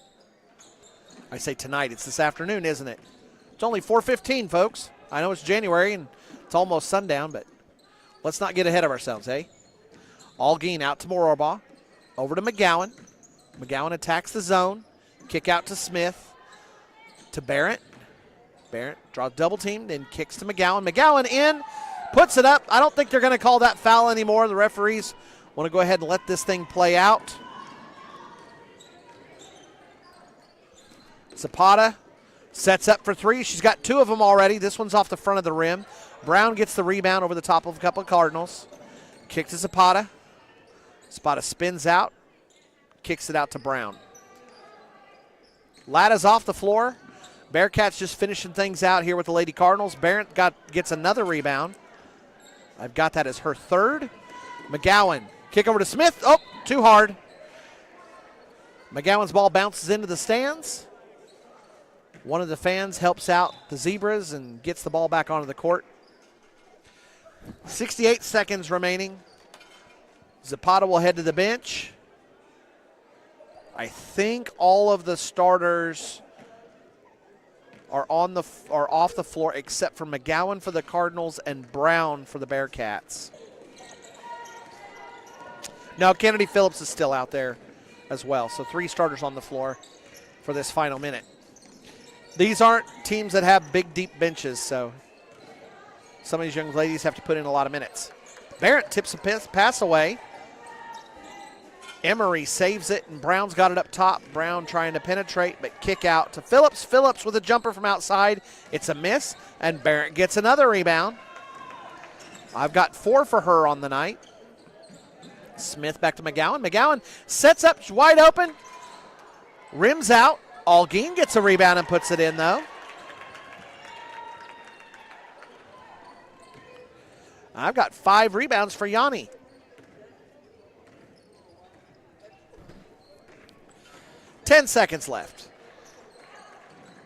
I say tonight. It's this afternoon, isn't it? It's only 4:15, folks. I know it's January and it's almost sundown, but let's not get ahead of ourselves, eh? Algeen out to Rohrball. Over to McGowan. McGowan attacks the zone. Kick out to Smith. To Barrett. Barrett draws double team, then kicks to McGowan. McGowan in. Puts it up. I don't think they're going to call that foul anymore. The referees want to go ahead and let this thing play out. Zapata sets up for 3. She's got 2 of them already. This one's off the front of the rim. Brown gets the rebound over the top of a couple of Cardinals. Kick to Zapata. Zapata spins out. Kicks it out to Brown. Latta's off the floor. Bearcats just finishing things out here with the Lady Cardinals. Barrett gets another rebound. I've got that as her third. McGowan, kick over to Smith. Oh, too hard. McGowan's ball bounces into the stands. One of the fans helps out the Zebras and gets the ball back onto the court. 68 seconds remaining. Zapata will head to the bench. I think all of the starters are off the floor except for McGowan for the Cardinals and Brown for the Bearcats. No, Kennedy Phillips is still out there as well. So 3 starters on the floor. for this final minute. These aren't teams that have big, deep benches, so some of these young ladies have to put in a lot of minutes. Barrett tips a pass away. Emery saves it, and Brown's got it up top. Brown trying to penetrate, but kick out to Phillips. Phillips with a jumper from outside. It's a miss, and Barrett gets another rebound. I've got 4 for her on the night. Smith back to McGowan. McGowan sets up wide open. Rims out. Algeen gets a rebound and puts it in, though. I've got 5 rebounds for Yanni. Ten seconds left.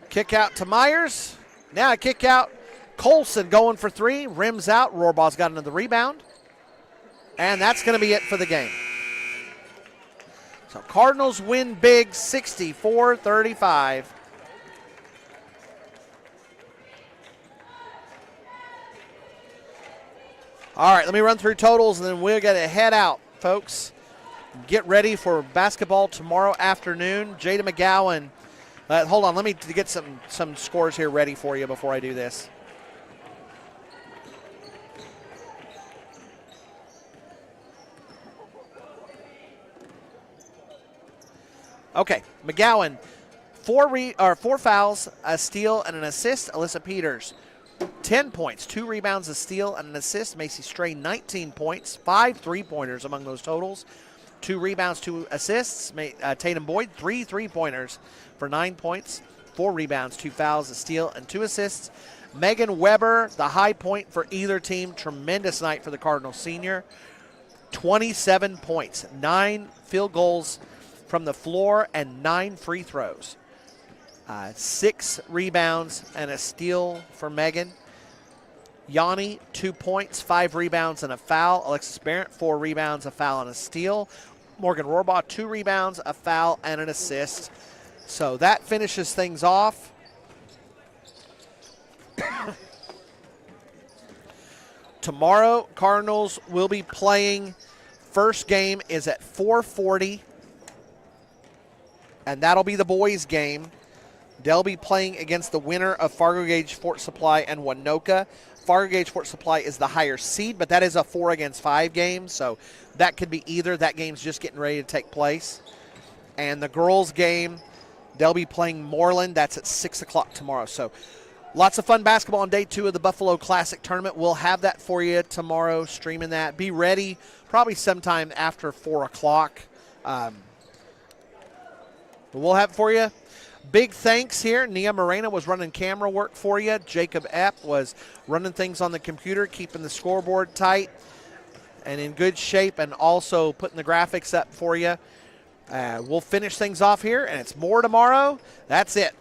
Kick out to Myers. Now a kick out. Colson going for 3. Rims out. Rohrbaugh's got another rebound. And that's going to be it for the game. So Cardinals win big, 64-35. All right, let me run through totals, and then we're going to head out, folks. Get ready for basketball tomorrow afternoon. Jada McGowan. Hold on, let me get some scores here ready for you before I do this. Okay, McGowan, 4 fouls, a steal, and an assist. Alyssa Peters, 10 points, 2 rebounds, a steal, and an assist. Macy Strain, 19 points, 5 3-pointers among those totals. 2 rebounds, 2 assists. Tatum Boyd, 3 3-pointers for 9 points, 4 rebounds, 2 fouls, a steal, and 2 assists. Megan Weber, the high point for either team. Tremendous night for the Cardinals senior. 27 points, 9 field goals from the floor, and 9 free throws. 6 rebounds and a steal for Megan. Yanni, 2 points, 5 rebounds, and a foul. Alexis Barrett, 4 rebounds, a foul, and a steal. Morgan Rohrbaugh, 2 rebounds, a foul, and an assist. So that finishes things off. Tomorrow, Cardinals will be playing. First game is at 4:40, and that'll be the boys' game. They'll be playing against the winner of Fargo Gage, Fort Supply, and Winoka. Fargo Gage, Fort Supply is the higher seed, but that is a 4-against-5 game, so that could be either. That game's just getting ready to take place. And the girls' game, they'll be playing Moreland. That's at 6 o'clock tomorrow. So lots of fun basketball on day 2 of the Buffalo Classic Tournament. We'll have that for you tomorrow, streaming that. Be ready probably sometime after 4 o'clock. We'll have it for you. Big thanks here. Nia Morena was running camera work for you. Jacob Epp was running things on the computer, keeping the scoreboard tight and in good shape, and also putting the graphics up for you. We'll finish things off here, and it's more tomorrow. That's it.